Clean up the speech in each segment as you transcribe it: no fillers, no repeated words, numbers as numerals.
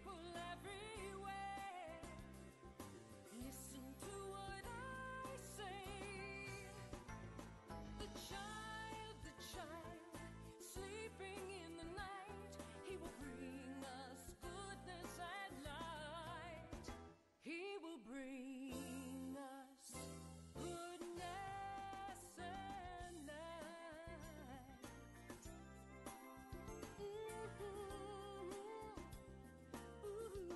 people everywhere. Listen to what I say. The child, sleeping in the night, he will bring us goodness and light. He will bring us goodness and light. Ooh, ooh.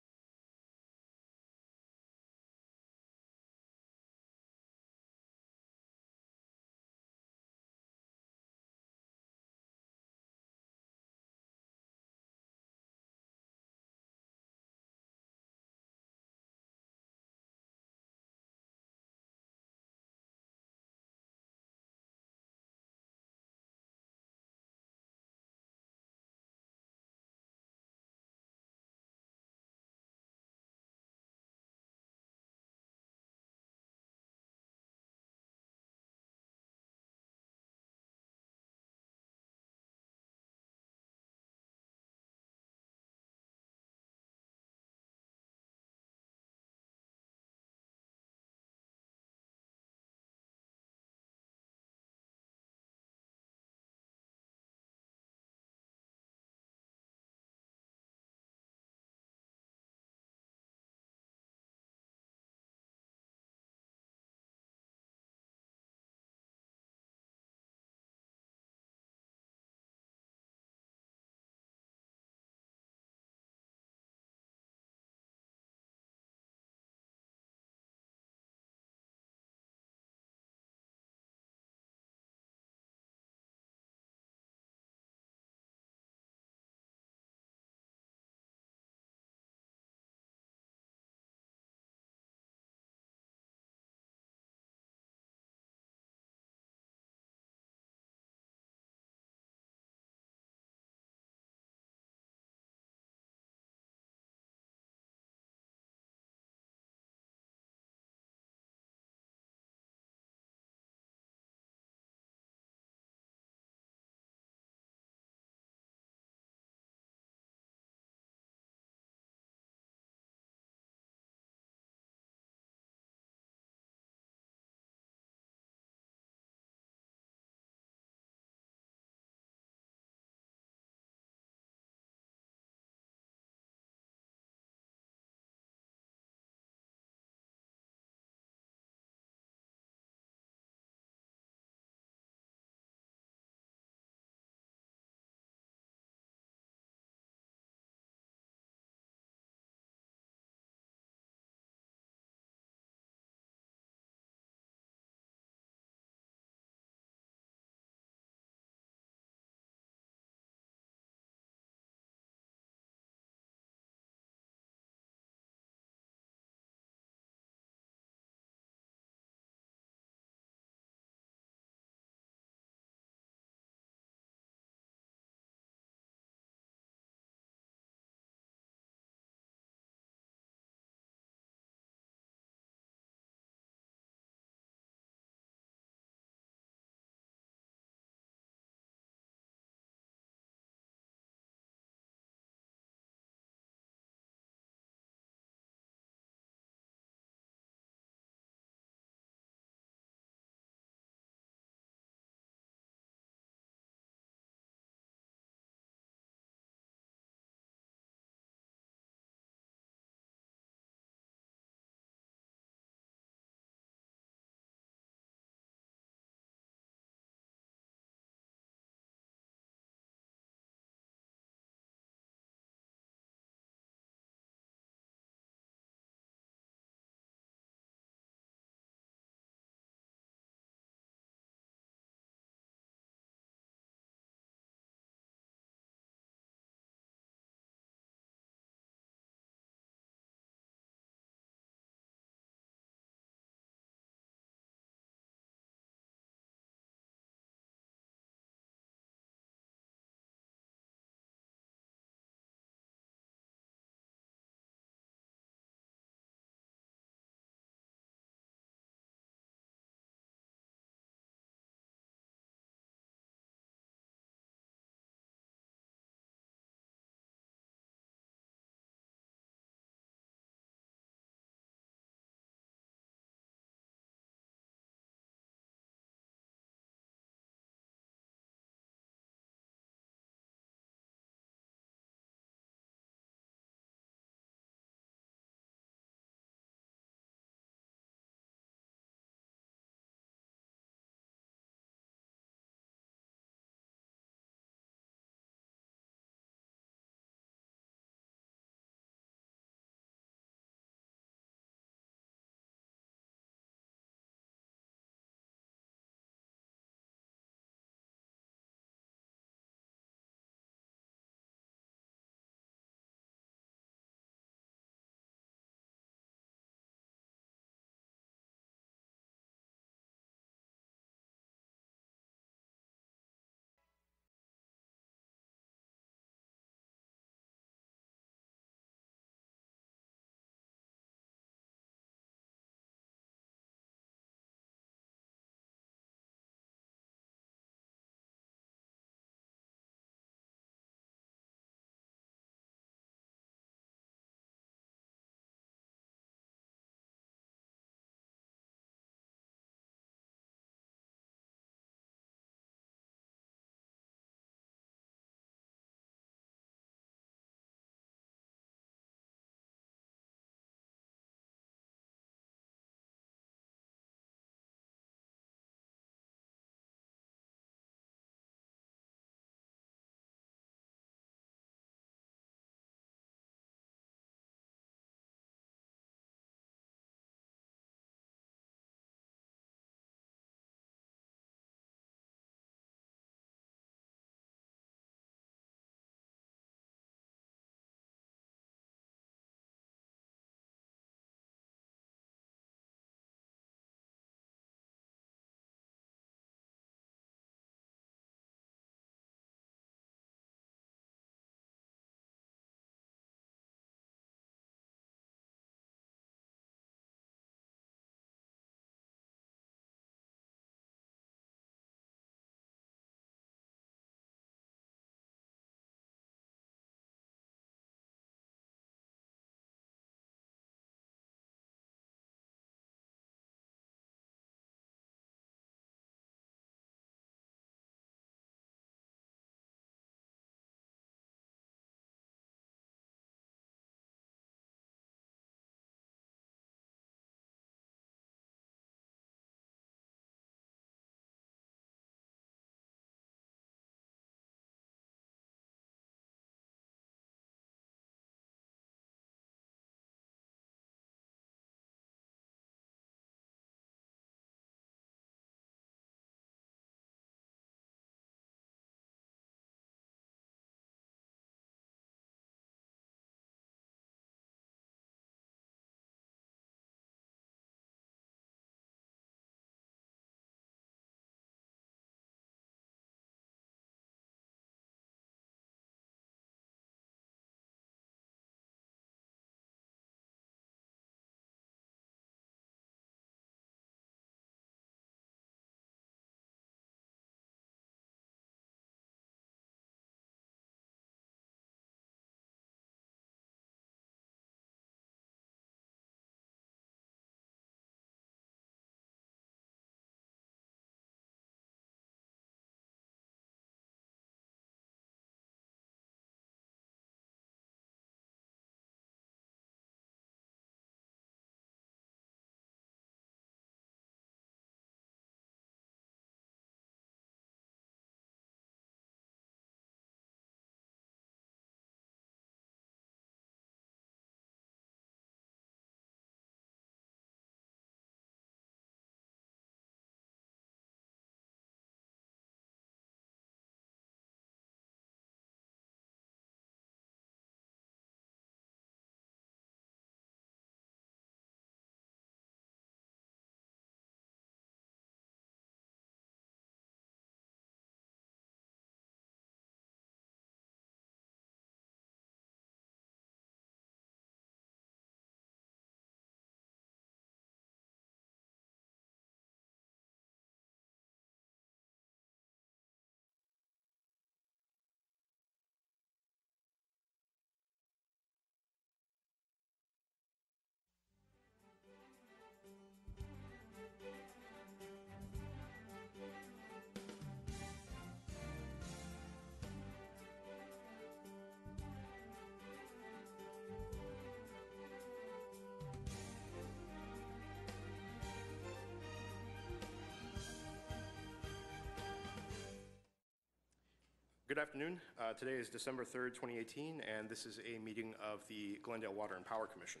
Good afternoon. Today is December 3rd, 2018, and this is a meeting of the Glendale Water and Power Commission.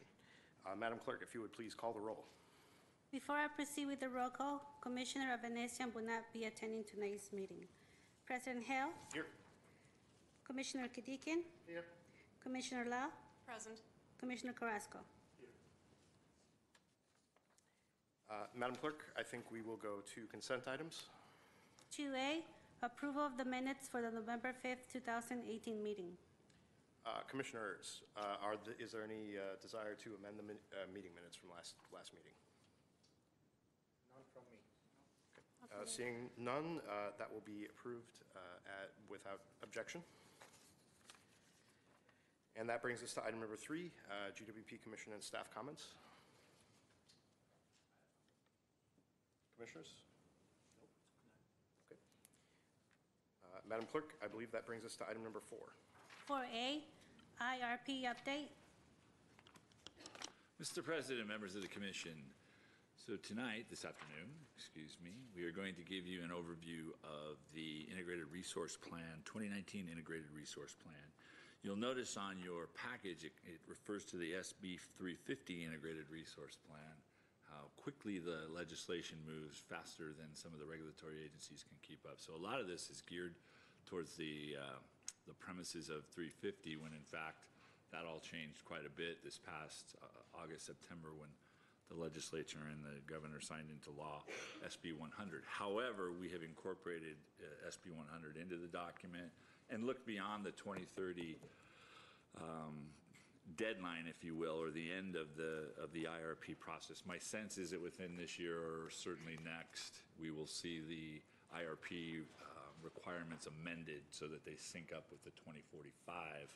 Madam Clerk, if you would please call the roll. Before I proceed with the roll call, Commissioner Avanesian will not be attending tonight's meeting. President Hale, Here. Commissioner Kadikian, Here. Commissioner Lau, Present. Commissioner Carrasco. Madam Clerk, I think we will go to consent items. 2A, approval of the minutes for the November 5th, 2018 meeting. Commissioners, is there any desire to amend the meeting minutes from last meeting? None from me. Okay. Seeing none, that will be approved without objection. And that brings us to item number 3, GWP Commission and staff comments. Commissioners? Nope. Okay. Madam Clerk, I believe that brings us to item number 4. 4A, IRP update. Mr. President, members of the Commission, so tonight, this afternoon, we are going to give you an overview of the Integrated Resource Plan, 2019 Integrated Resource Plan. You'll notice on your package, it refers to the SB 350 Integrated Resource Plan, how quickly the legislation moves faster than some of the regulatory agencies can keep up. So a lot of this is geared towards the premises of 350, when in fact that all changed quite a bit this past August, September, when the legislature and the governor signed into law SB 100. However, we have incorporated SB 100 into the document and looked beyond the 2030 deadline, if you will, or the end of the IRP process. My sense is that within this year, or certainly next, we will see the IRP requirements amended so that they sync up with the 2045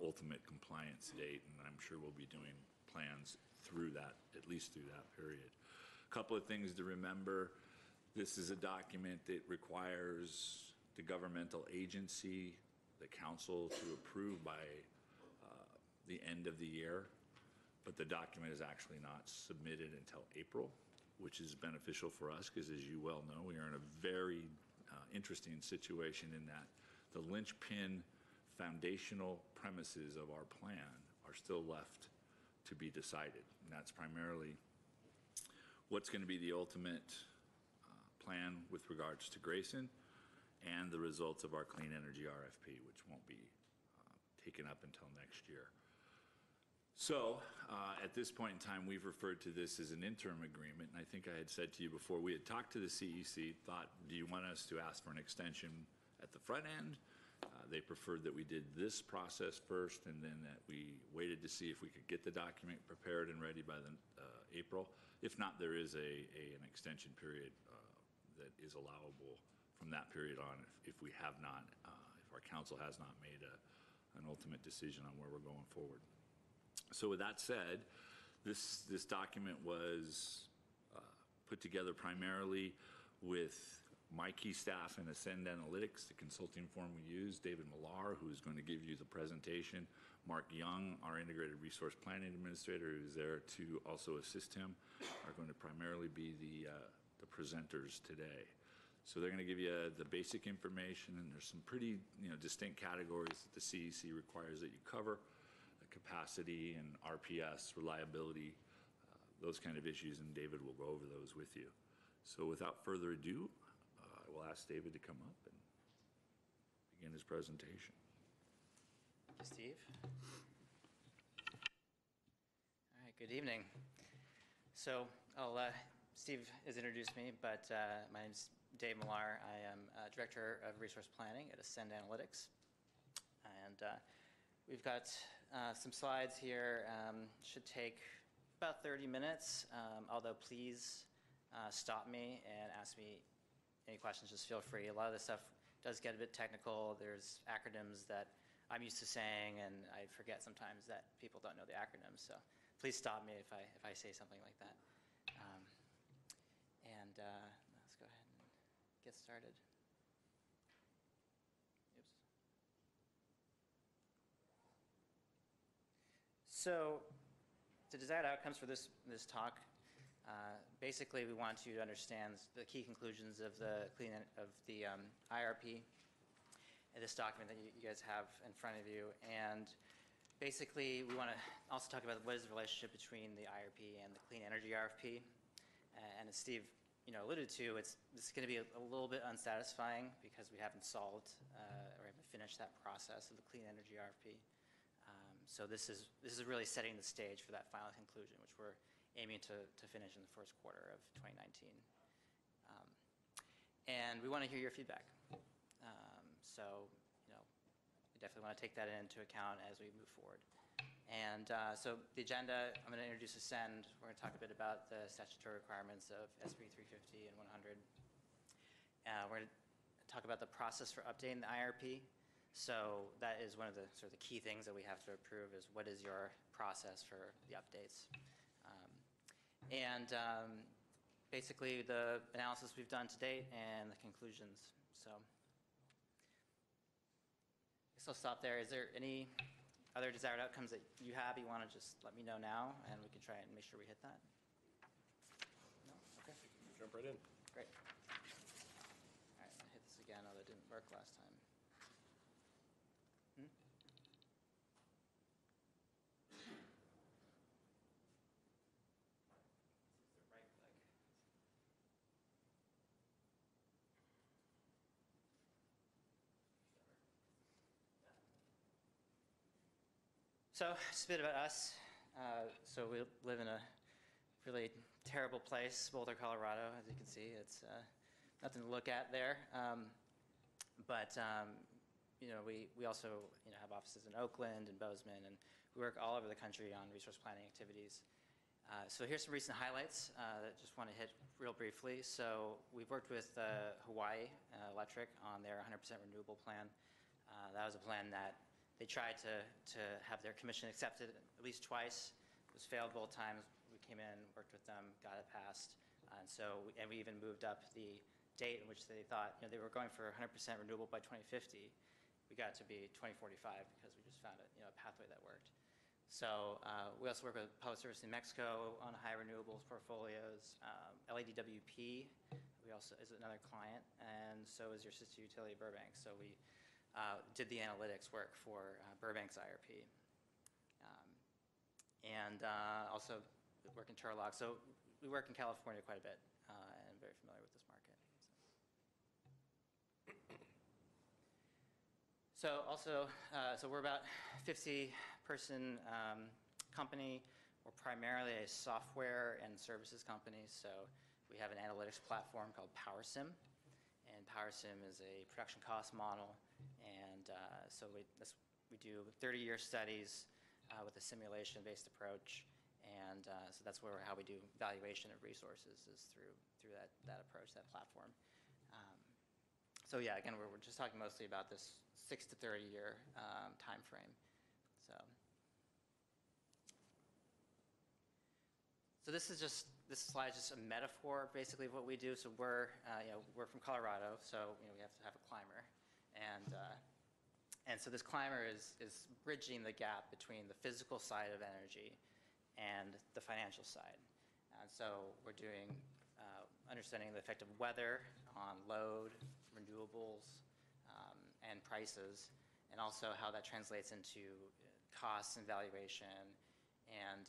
ultimate compliance date, and I'm sure we'll be doing plans through that, at least through that period. A couple of things to remember. This is a document that requires the governmental agency, the council, to approve by the end of the year, but the document is actually not submitted until April, which is beneficial for us because, as you well know, we are in a very interesting situation in that the linchpin foundational premises of our plan are still left to be decided. And that's primarily what's going to be the ultimate plan with regards to Grayson and the results of our clean energy RFP, which won't be taken up until next year. So at this point in time, we've referred to this as an interim agreement, and I think I had said to you before, we had talked to the CEC, thought, do you want us to ask for an extension at the front end? They preferred that we did this process first, and then that we waited to see if we could get the document prepared and ready by the April. If not, there is an extension period that is allowable from that period on if we have not, if our council has not made an ultimate decision on where we're going forward. So with that said, this document was put together primarily with my key staff in Ascend Analytics, the consulting firm we use, David Millar, who is going to give you the presentation, Mark Young, our Integrated Resource Planning Administrator, who's there to also assist him, are going to primarily be the presenters today. So they're going to give you the basic information, and there's some pretty distinct categories that the CEC requires that you cover: the capacity and RPS, reliability, those kind of issues, and David will go over those with you. So without further ado, I will ask David to come up and begin his presentation. Thank you, Steve. All right, good evening. So Steve has introduced me, but my name is Dave Millar. I am Director of Resource Planning at Ascend Analytics. And we've got some slides here. Should take about 30 minutes, although please stop me and ask me any questions. Just feel free. A lot of this stuff does get a bit technical. There's acronyms that I'm used to saying, and I forget sometimes that people don't know the acronyms. So please stop me if I say something like that. Let's go ahead and get started. Oops. So the desired outcomes for this talk, basically we want you to understand the key conclusions of the IRP this document that you guys have in front of you. And basically, we want to also talk about what is the relationship between the IRP and the clean energy RFP. And as Steve alluded to, this is going to be a little bit unsatisfying because we haven't solved or haven't finished that process of the clean energy RFP. So this is really setting the stage for that final conclusion, which we're aiming to finish in the first quarter of 2019. And we want to hear your feedback. So we definitely want to take that into account as we move forward. And so the agenda, I'm going to introduce Ascend. We're going to talk a bit about the statutory requirements of SB 350 and 100. We're going to talk about the process for updating the IRP. So that is one of the sort of the key things that we have to approve is what is your process for the updates. Basically the analysis we've done to date and the conclusions. So I guess I'll stop there. Is there any other desired outcomes that you have you want to just let me know now, and we can try and make sure we hit that? No? Okay. Jump right in. Great. All right, I'm going to hit this again. Oh, that didn't work last time. So just a bit about us. So we live in a really terrible place, Boulder, Colorado. As you can see, it's nothing to look at there. We also have offices in Oakland and Bozeman, and we work all over the country on resource planning activities. So here's some recent highlights that I just want to hit real briefly. So we've worked with Hawaii Electric on their 100% renewable plan. That was a plan that they tried to have their commission accepted at least twice. It was failed both times. We came in, worked with them, got it passed. And we even moved up the date in which they thought they were going for 100% renewable by 2050. We got it to be 2045 because we just found a pathway that worked. So we also work with Public Service New Mexico on high renewables portfolios. LADWP is another client, and so is your sister utility Burbank. So we did the analytics work for Burbank's IRP. Also work in Turlock. So we work in California quite a bit and I'm very familiar with this market. So we're about 50-person company. We're primarily a software and services company. So we have an analytics platform called PowerSim. And PowerSim is a production cost model. And so we do 30-year studies with a simulation-based approach. And so that's how we do valuation of resources is through that approach, that platform. So yeah, again, we're just talking mostly about this 6 to 30-year time frame. So this slide is just a metaphor, basically, of what we do. So we're from Colorado, so we have to have a climber, and so this climber is bridging the gap between the physical side of energy and the financial side. And so we're doing understanding the effect of weather on load, renewables, and prices, and also how that translates into costs and valuation, and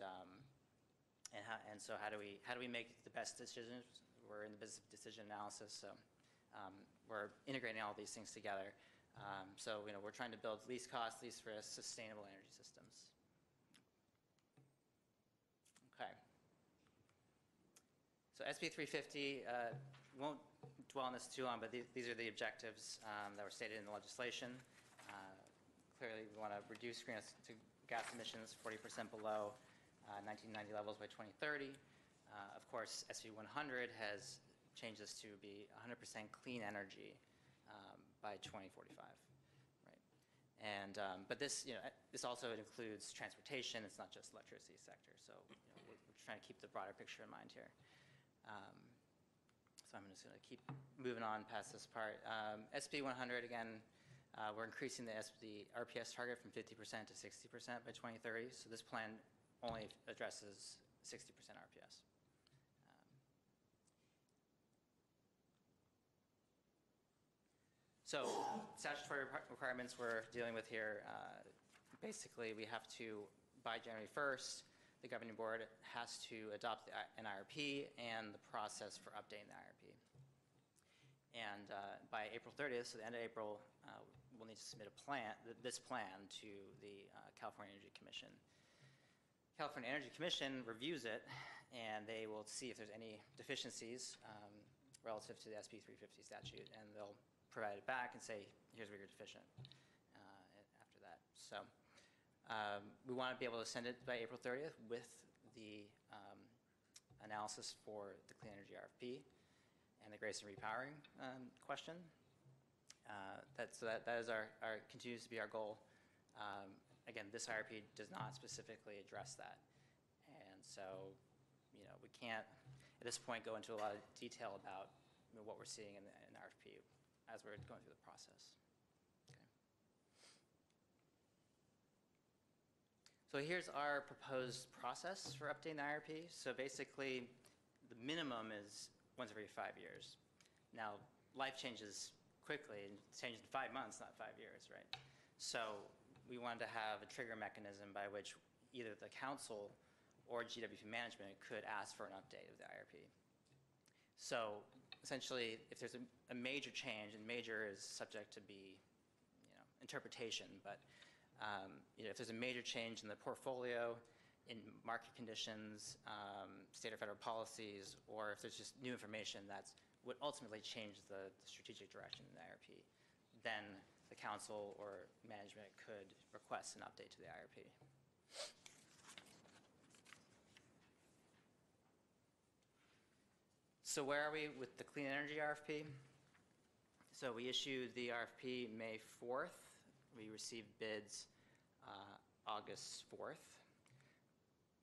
so how do we make the best decisions? We're in the business of decision analysis, so we're integrating all these things together. So we're trying to build least cost, least risk, sustainable energy systems. Okay. So SB 350 won't dwell on this too long, but these are the objectives that were stated in the legislation. Clearly, we want to reduce greenhouse gas emissions 40% below 1990 levels by 2030. Of course, SB 100 has changed this to be 100% clean energy by 2045, right? And but this also includes transportation. It's not just electricity sector. So we're trying to keep the broader picture in mind here. So I'm just going to keep moving on past this part. SB 100 again. We're increasing the RPS target from 50% to 60% by 2030. So this plan only addresses 60% RPS. So statutory requirements we're dealing with here, basically we have to, by January 1st, the governing board has to adopt an IRP and the process for updating the IRP. And by April 30th, so the end of April, we'll need to submit this plan to the California Energy Commission. California Energy Commission reviews it, and they will see if there's any deficiencies relative to the SB 350 statute, and they'll provide it back and say, here's where you're deficient after that. So we want to be able to send it by April 30th with the analysis for the clean energy RFP and the Grayson repowering question. That is continues to be our goal. Again, this IRP does not specifically address that. And so, we can't, at this point, go into a lot of detail about what we're seeing in the RFP as we're going through the process. Okay. So here's our proposed process for updating the IRP. So basically, the minimum is once every 5 years. Now, life changes quickly, and it's changed in 5 months, not 5 years, right? So we wanted to have a trigger mechanism by which either the council or GWP management could ask for an update of the IRP. So essentially, if there's a major change, and major is subject to be, interpretation, but if there's a major change in the portfolio, in market conditions, state or federal policies, or if there's just new information that would ultimately change the strategic direction in the IRP, then the council or management could request an update to the IRP. So where are we with the clean energy RFP? So we issued the RFP May 4th. We received bids August 4th.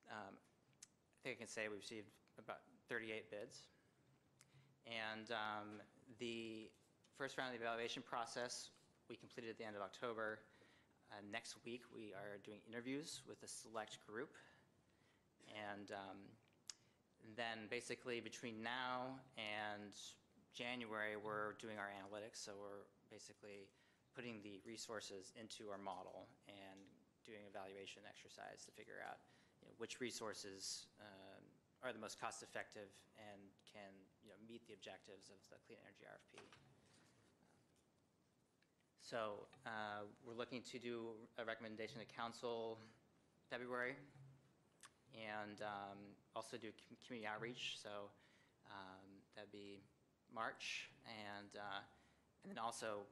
I think I can say we received about 38 bids. And the first round of the evaluation process we completed at the end of October. Next week we are doing interviews with a select group. And then basically between now and January, we're doing our analytics. So we're basically putting the resources into our model and doing evaluation exercise to figure out which resources are the most cost effective and can meet the objectives of the clean energy RFP. So we're looking to do a recommendation to council February, and also do community outreach. So that'd be March, and then also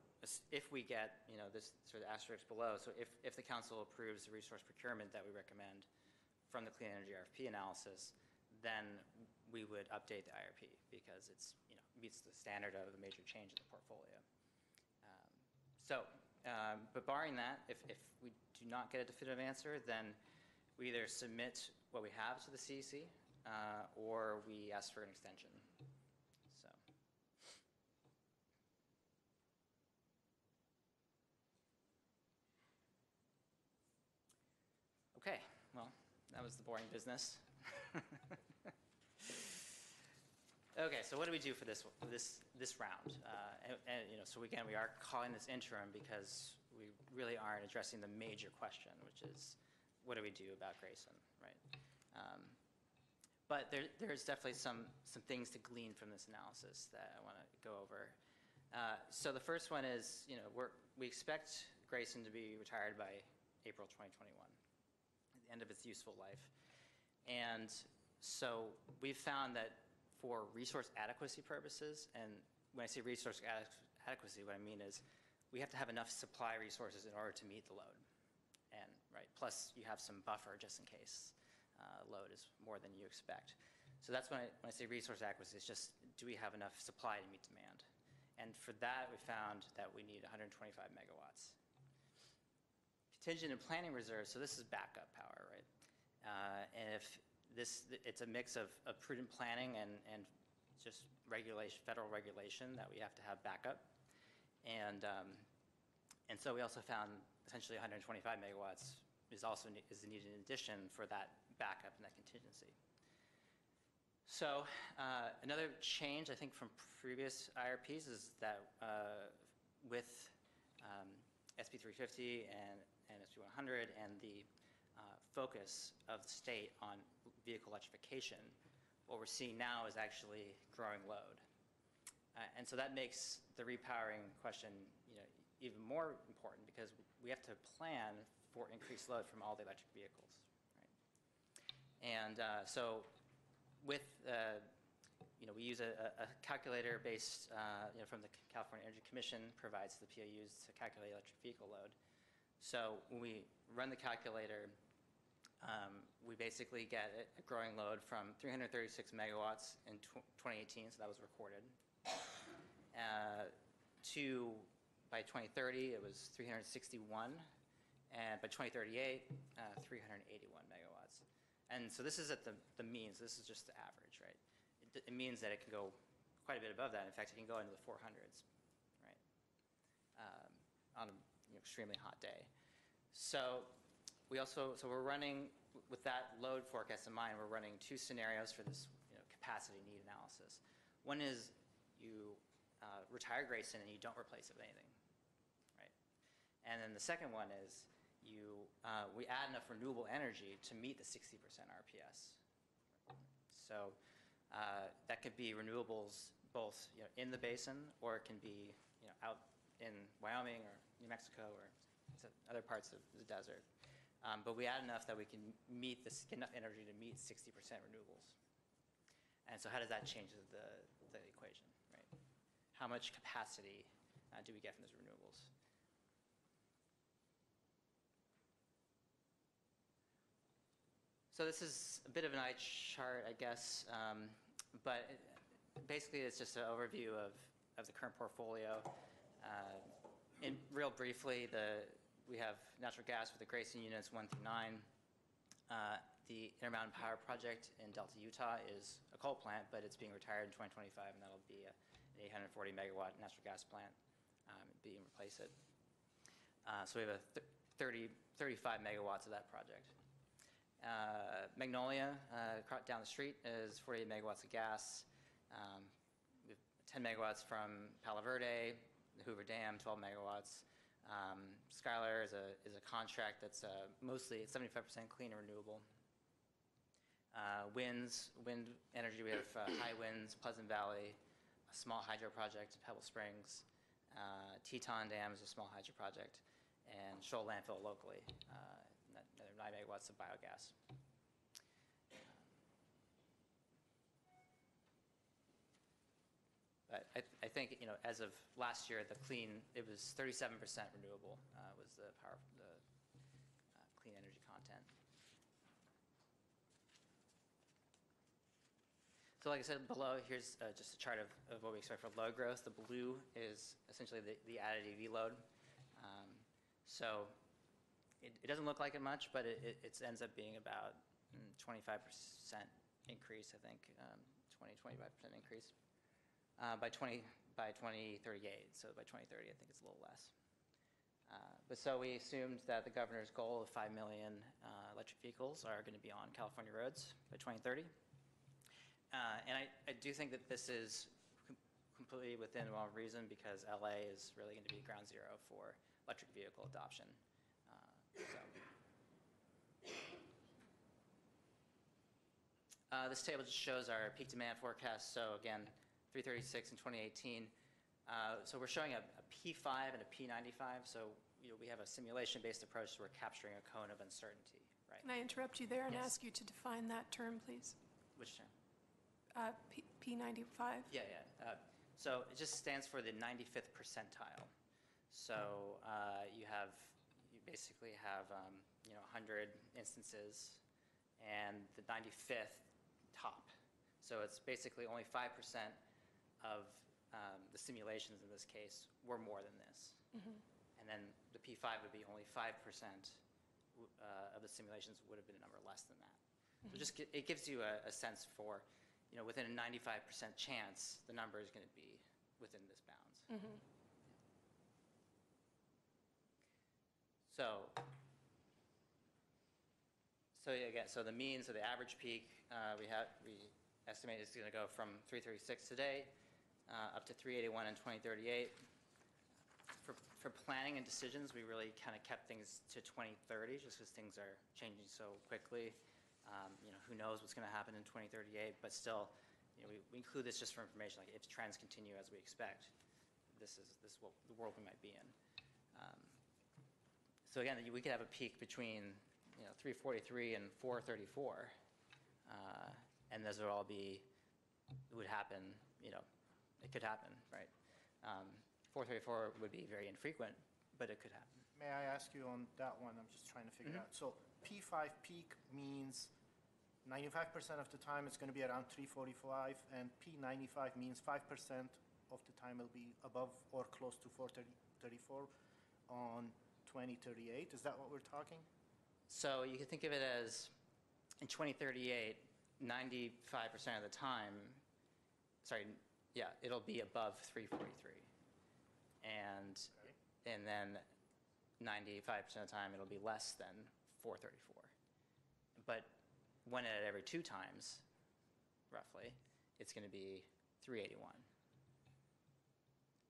if we get this sort of asterisk below. So if the council approves the resource procurement that we recommend from the clean energy RFP analysis, then we would update the IRP because it's meets the standard of a major change in the portfolio. But barring that, if we do not get a definitive answer, then we either submit what we have to the CEC or we ask for an extension. So. Okay, well, that was the boring business. Okay, so what do we do for this round? So again, we are calling this interim because we really aren't addressing the major question, which is what do we do about Grayson, right? But there's definitely some things to glean from this analysis that I want to go over. So the first one is, we expect Grayson to be retired by April 2021, at the end of its useful life. And so we've found that for resource adequacy purposes, and when I say resource adequacy, what I mean is we have to have enough supply resources in order to meet the load. And plus you have some buffer just in case load is more than you expect. So that's when I say resource adequacy, it's just do we have enough supply to meet demand? And for that, we found that we need 125 megawatts. Contingent and planning reserves, so this is backup power, right? And if it's a mix of prudent planning and just federal regulation that we have to have backup. And so we also found essentially 125 megawatts is needed in addition for that backup and that contingency. So another change, I think, from previous IRPs is that with SB 350 and SB 100 and the focus of the state on vehicle electrification, what we're seeing now is actually growing load. And so that makes the repowering question, even more important because we have to plan for increased load from all the electric vehicles, right? And so with, we use a calculator based, from the California Energy Commission provides the POUs to calculate electric vehicle load. So when we run the calculator, we basically get a growing load from 336 megawatts in 2018, so that was recorded, to by 2030 it was 361, and by 2038 381 megawatts. And so this is at the mean, so this is just the average, right? It means that it can go quite a bit above that. In fact, it can go into the 400s, right? On an extremely hot day. So we're running, with that load forecast in mind, we're running two scenarios for this capacity need analysis. One is you retire Grayson and you don't replace it with anything, right? And then the second one is we add enough renewable energy to meet the 60% RPS. So that could be renewables both in the basin, or it can be out in Wyoming or New Mexico or other parts of the desert. But we add enough that we can meet get enough energy to meet 60% renewables. And so how does that change the equation, right? How much capacity do we get from those renewables? So this is a bit of an eye chart, I guess, but basically it's just an overview of the current portfolio. In real briefly, we have natural gas with the Grayson units 1 through 9. The Intermountain Power Project in Delta, Utah is a coal plant, but it's being retired in 2025, and that'll be an 840 megawatt natural gas plant being replaced. So we have 35 megawatts of that project. Magnolia, down the street, is 48 megawatts of gas. We have 10 megawatts from Palo Verde, the Hoover Dam, 12 megawatts. Skylar is a contract that's mostly 75% clean and renewable. Wind energy, we have High Winds, Pleasant Valley, a small hydro project in Pebble Springs. Teton Dam is a small hydro project, and Shoal Landfill locally, another 9 megawatts of biogas. But I think, as of last year, it was 37% renewable was the clean energy content. So like I said below, here's just a chart of what we expect for load growth. The blue is essentially the added EV load. So it doesn't look like it much, but it ends up being about 25% increase, I think, 25% increase. By 2038, so by 2030, I think it's a little less. But so we assumed that the governor's goal of 5 million electric vehicles are going to be on California roads by 2030. And I do think that this is completely within reason, because LA is really going to be ground zero for electric vehicle adoption. This table just shows our peak demand forecast. So again, 336 in 2018. So we're showing a P5 and a P95. So we have a simulation-based approach, so we're capturing a cone of uncertainty, right? Can I interrupt you there and Yes. ask you to define that term, please? Which term? P95? Yeah. So it just stands for the 95th percentile. So you basically have 100 instances and the 95th top. So it's basically only 5% of the simulations in this case were more than this. Mm-hmm. And then the P5 would be only 5% of the simulations would have been a number less than that. Mm-hmm. So it gives you a sense for, within a 95% chance, the number is going to be within this bounds. Mm-hmm. So the mean, so the average peak, we estimate is going to go from 336 today up to 381 in 2038. for planning and decisions, we really kind of kept things to 2030, just because things are changing so quickly. Who knows what's going to happen in 2038, but still, we include this just for information, like if trends continue as we expect, this is what the world we might be in. So again, we could have a peak between 343 and 434, and those would all be, would happen, it could happen, right? 434 would be very infrequent, but it could happen. May I ask you on that one? I'm just trying to figure out. So P5 peak means 95% of the time it's going to be around 345, and P95 means 5% of the time it'll be above or close to 434 on 2038. Is that what we're talking? So you can think of it as, in 2038, 95% of the time, it'll be above 343. And then 95% of the time, it'll be less than 434. But one at every 2 times, roughly, it's going to be 381.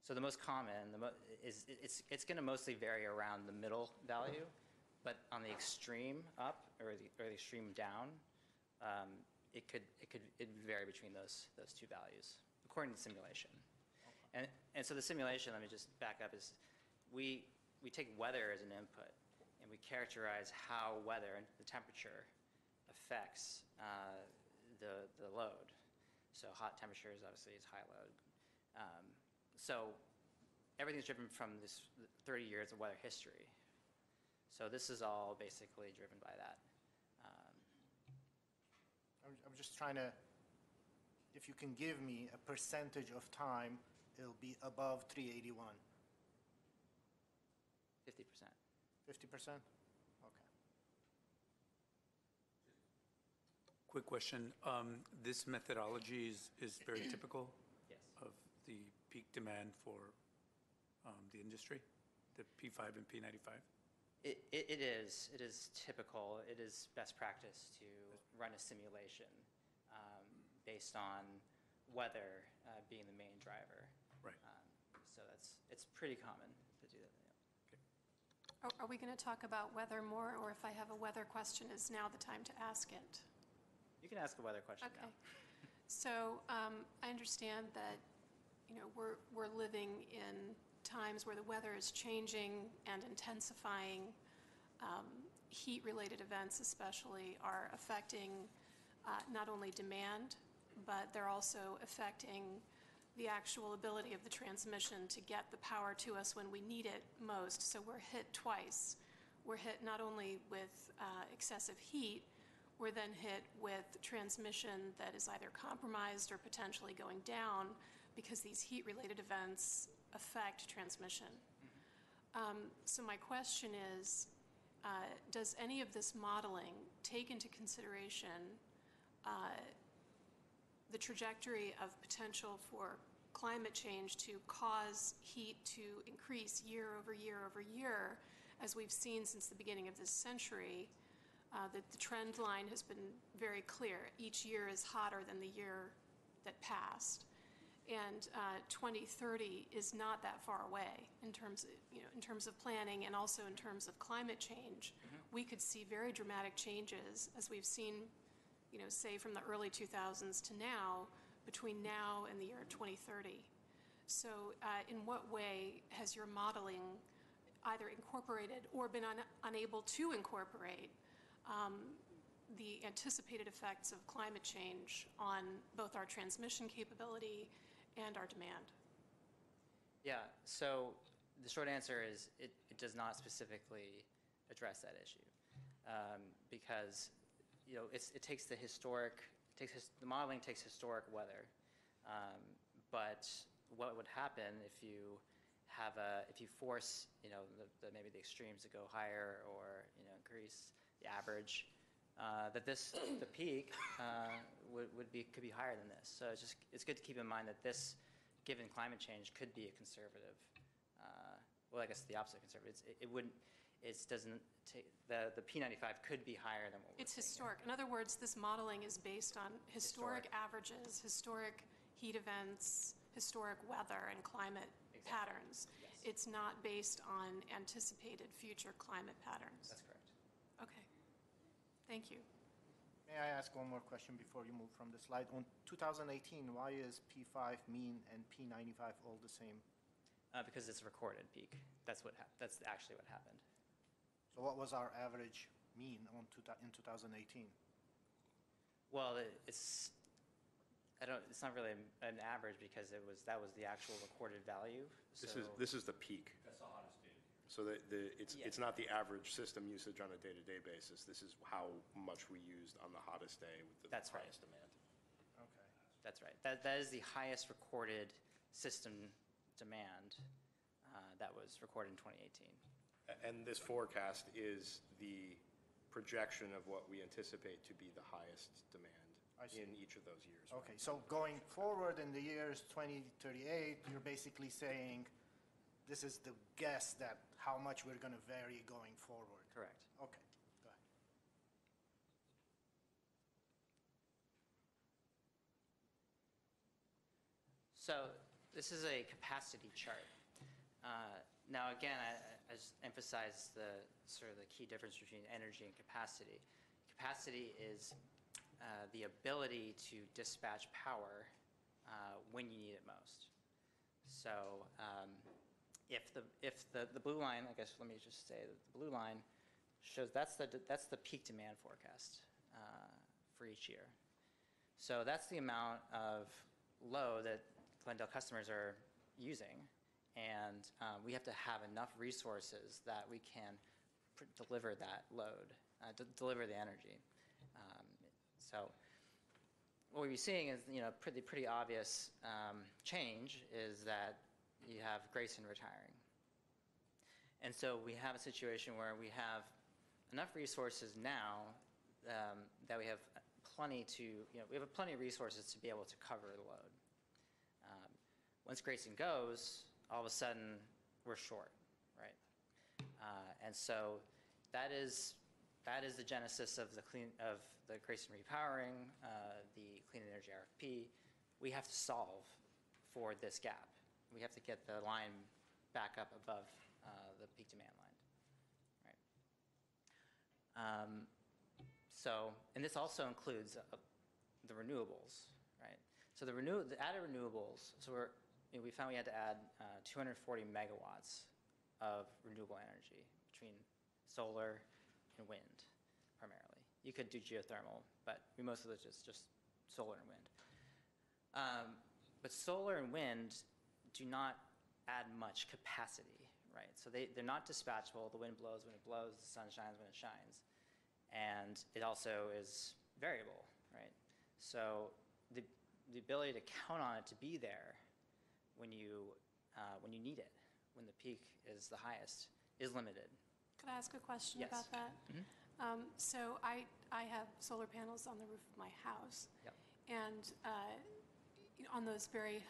So the most common it's going to mostly vary around the middle value, but on the extreme up or the extreme down, it could vary between those 2 values according to the simulation. And so the simulation, let me just back up, is we take weather as an input, and we characterize how weather and the temperature affects the load. So hot temperatures obviously is high load. So everything's driven from this 30 years of weather history. So this is all basically driven by that. I'm just trying to, if you can give me a percentage of time, it'll be above 381. 50%. 50%? Okay. Quick question. This methodology is very typical Yes. of the peak demand for the industry, the P5 and P95? It is. It is typical. It is best practice to run a simulation based on weather being the main driver. Right. So it's pretty common to do that. Yeah. Are we going to talk about weather more, or if I have a weather question, is now the time to ask it? You can ask a weather question Okay. now. So I understand that, we're living in times where the weather is changing and intensifying. Heat-related events especially are affecting not only demand, but they're also affecting the actual ability of the transmission to get the power to us when we need it most. So we're hit twice. We're hit not only with excessive heat, we're then hit with transmission that is either compromised or potentially going down because these heat-related events affect transmission. So my question is, does any of this modeling take into consideration the trajectory of potential for climate change to cause heat to increase year over year over year, as we've seen since the beginning of this century? That the trend line has been very clear. Each year is hotter than the year that passed. And 2030 is not that far away in terms of planning and also in terms of climate change. We could see very dramatic changes, as we've seen, say from the early 2000s to now, between now and the year 2030. So in what way has your modeling either incorporated or been unable to incorporate the anticipated effects of climate change on both our transmission capability and our demand? Yeah, so the short answer is it does not specifically address that issue because it takes the modeling takes historic weather, but what would happen if you force maybe the extremes to go higher or increase the average, that the peak could be higher than this. So it's good to keep in mind that this, given climate change, could be a conservative. Well, I guess the opposite of conservative. The P95 could be higher than what we're It's seeing historic. here. In other words, this modeling is based on historic averages, historic heat events, historic weather and climate patterns. Yes. It's not based on anticipated future climate patterns. That's correct. Okay. Thank you. May I ask one more question before you move from the slide? On 2018, why is P5 mean and P95 all the same? Because it's a recorded peak. That's actually what happened. So what was our average mean in 2018? Well, it's not really an average because that was the actual recorded value. This is the peak. That's the hottest day. So it's not the average system usage on a day-to-day basis. This is how much we used on the hottest day with the That's right. highest demand. Okay. That's right. That is the highest recorded system demand that was recorded in 2018. And this forecast is the projection of what we anticipate to be the highest demand in each of those years. Okay, so going forward in the years 2038, you're basically saying this is the guess that how much we're going to vary going forward. Correct. Okay, go ahead. So this is a capacity chart. Now, again, I just emphasize the sort of the key difference between energy and capacity. Capacity is the ability to dispatch power when you need it most. So if the blue line, I guess let me just say that the blue line shows that's the peak demand forecast for each year. So that's the amount of load that Glendale customers are using. And we have to have enough resources that we can deliver that load, deliver the energy. So what we're seeing is, pretty obvious change is that you have Grayson retiring. And so we have a situation where we have enough resources now that we have plenty of resources to be able to cover the load. Once Grayson goes, all of a sudden we're short, right? And so that is the genesis of the Grayson repowering, the clean energy RFP. We have to solve for this gap. We have to get the line back up above the peak demand line, right? And this also includes the renewables, right? So the added renewables. So we found we had to add 240 megawatts of renewable energy between solar and wind, primarily. You could do geothermal, but most of it is just solar and wind. But solar and wind do not add much capacity, right? So they're not dispatchable. The wind blows when it blows, the sun shines when it shines. And it also is variable, right? So the ability to count on it to be there when you need it, when the peak is the highest, is limited. Could I ask a question Yes. about that? Mm-hmm. So I have solar panels on the roof of my house. Yep. And on those very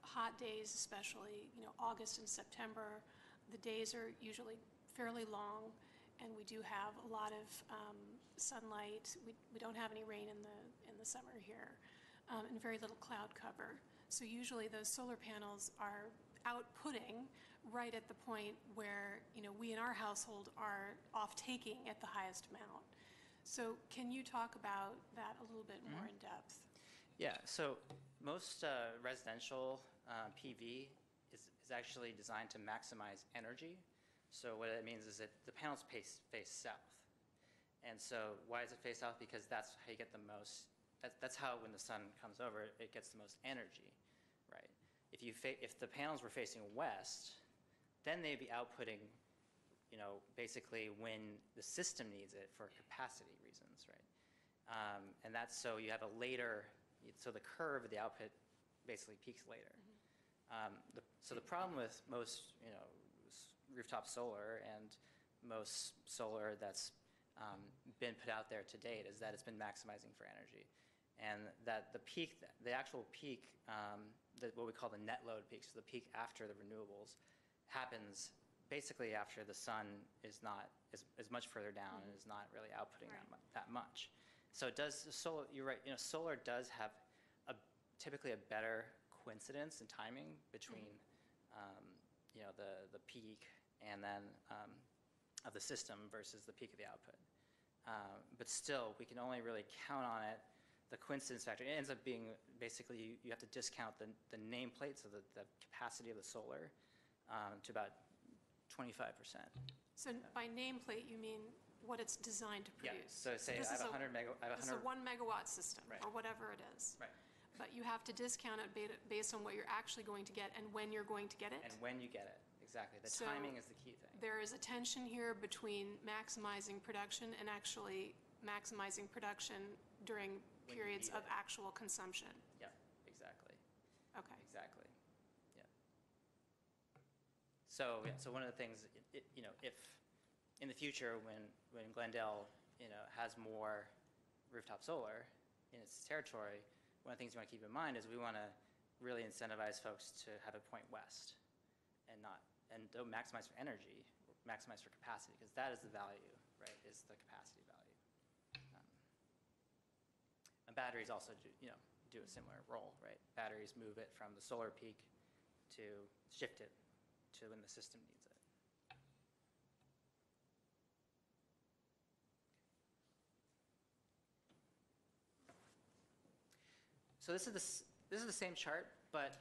hot days, especially August and September, the days are usually fairly long, and we do have a lot of sunlight. We don't have any rain in the summer here, and very little cloud cover. So usually those solar panels are outputting right at the point where we in our household are off-taking at the highest amount. So can you talk about that a little bit more in depth? Yeah, so most residential PV is actually designed to maximize energy. So what it means is that the panels face south. And so why does it face south? Because that's how you get the most, that's how when the sun comes over, it gets the most energy, right? If the panels were facing west, then they'd be outputting, basically when the system needs it for capacity reasons, right? And that's so you have a later, so the curve of the output basically peaks later. So the problem with most, rooftop solar and most solar that's been put out there to date is that it's been maximizing for energy. And that the actual peak, what we call the net load peak, so the peak after the renewables, happens basically after the sun is much further down and is not really outputting that much. So it does, you're right, solar does have typically a better coincidence in timing between the peak and then of the system versus the peak of the output. But still, we can only really count on it. The coincidence factor, it ends up being basically you have to discount the nameplate, so the capacity of the solar, to about 25%. So by nameplate, you mean what it's designed to Yeah, produce? so say I have 100 megawatt. This is a 1 megawatt system, Right. or whatever it is. Right. But you have to discount it based on what you're actually going to get and when you're going to get it? And when you get it, exactly. The So timing is the key thing. There is a tension here between maximizing production and actually maximizing production during When you periods need of it. actual consumption. Yeah, exactly. Okay. Exactly. Yeah. So one of the things, if in the future when Glendale, has more rooftop solar in its territory, one of the things you want to keep in mind is we want to really incentivize folks to have it point west and don't maximize for energy, maximize for capacity, because that is the value, right? Is the capacity value. And batteries also do a similar role, right? Batteries move it from the solar peak to shift it to when the system needs it. So this is the same chart, but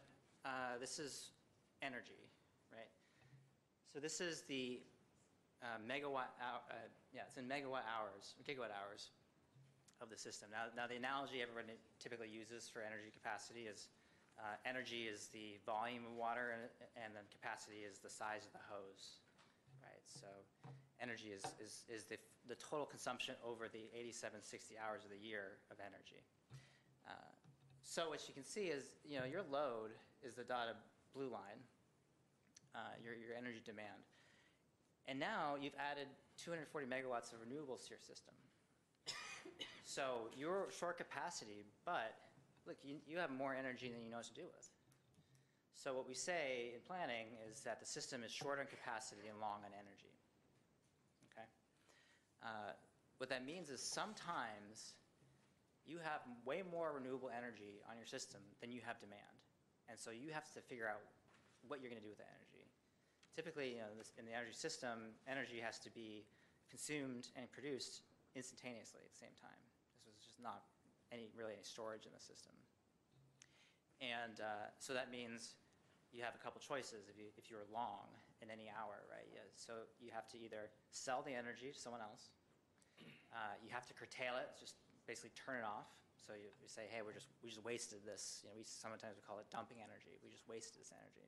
this is energy, right? So this is the megawatt hour. It's in megawatt hours, gigawatt hours of the system. Now the analogy everyone typically uses for energy capacity is energy is the volume of water, and then capacity is the size of the hose, right? So energy is the total consumption over the 87, 60 hours of the year of energy. So what you can see is, your load is the dotted blue line, your energy demand. And now you've added 240 megawatts of renewables to your system. So you're short capacity, but look, you have more energy than you know what to do with. So what we say in planning is that the system is short on capacity and long on energy. Okay? What that means is sometimes you have way more renewable energy on your system than you have demand. And so you have to figure out what you're going to do with that energy. Typically, in the energy system, energy has to be consumed and produced instantaneously at the same time. This was just not really any storage in the system. And so that means you have a couple choices if you're long in any hour, right? Yeah, so you have to either sell the energy to someone else, you have to curtail it, just basically turn it off. So you say, hey, we just wasted this. Sometimes we call it dumping energy. We just wasted this energy.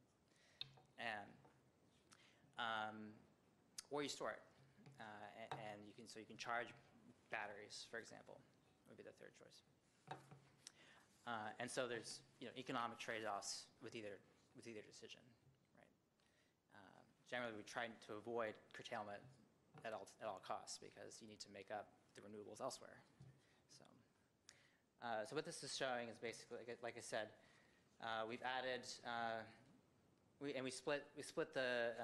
And or you store it, and you can charge batteries, for example, would be the third choice. And so there's economic trade-offs with either decision, right? Generally, we try to avoid curtailment at all costs because you need to make up the renewables elsewhere. So what this is showing is basically, like I said, we've added, we split the,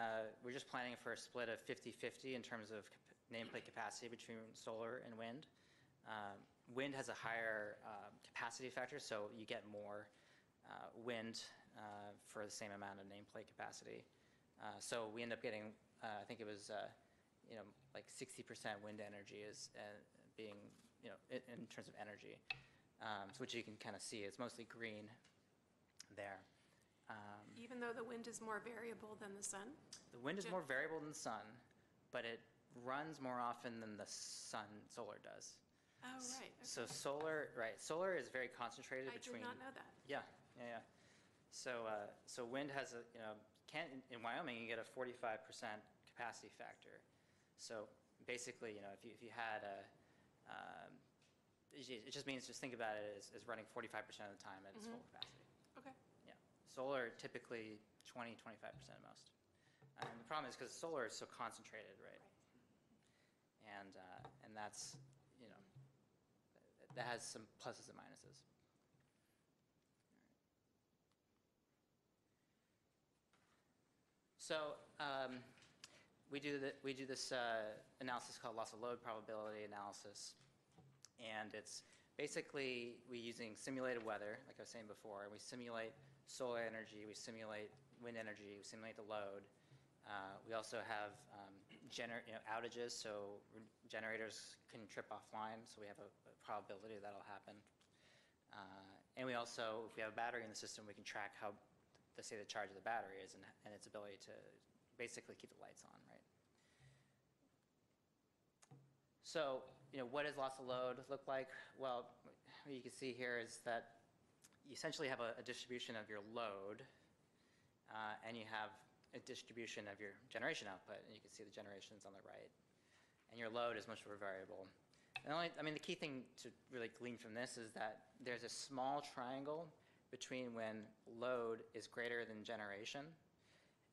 we're just planning for a split of 50-50 in terms of nameplate capacity between solar and wind. Wind has a higher capacity factor, so you get more wind for the same amount of nameplate capacity. So we end up getting, I think it was, like 60% wind energy is being, in terms of energy. So which you can kind of see, it's mostly green there. Even though the wind is more variable than the sun? The wind is more variable than the sun, but it runs more often than the solar does. Oh, right. Okay. So solar is very concentrated between. I did not know that. Yeah. So wind has in Wyoming you get a 45% capacity factor. So basically, if you had it just means think about it as running 45% of the time at its full capacity. Okay. Yeah. Solar typically 20-25% at most. And the problem is because solar is so concentrated, right? And that's that has some pluses and minuses. So we do this analysis called loss of load probability analysis, and it's basically we using simulated weather, like I was saying before, and we simulate solar energy, we simulate wind energy, we simulate the load. We also have outages, so generators can trip offline, so we have a probability that'll happen. And we also, if we have a battery in the system, we can track how, let's say, the charge of the battery is and its ability to basically keep the lights on, right? So, what does loss of load look like? Well, what you can see here is that you essentially have a distribution of your load, and you have a distribution of your generation output, and you can see the generations on the right. And your load is much more variable. And the key thing to really glean from this is that there's a small triangle between when load is greater than generation,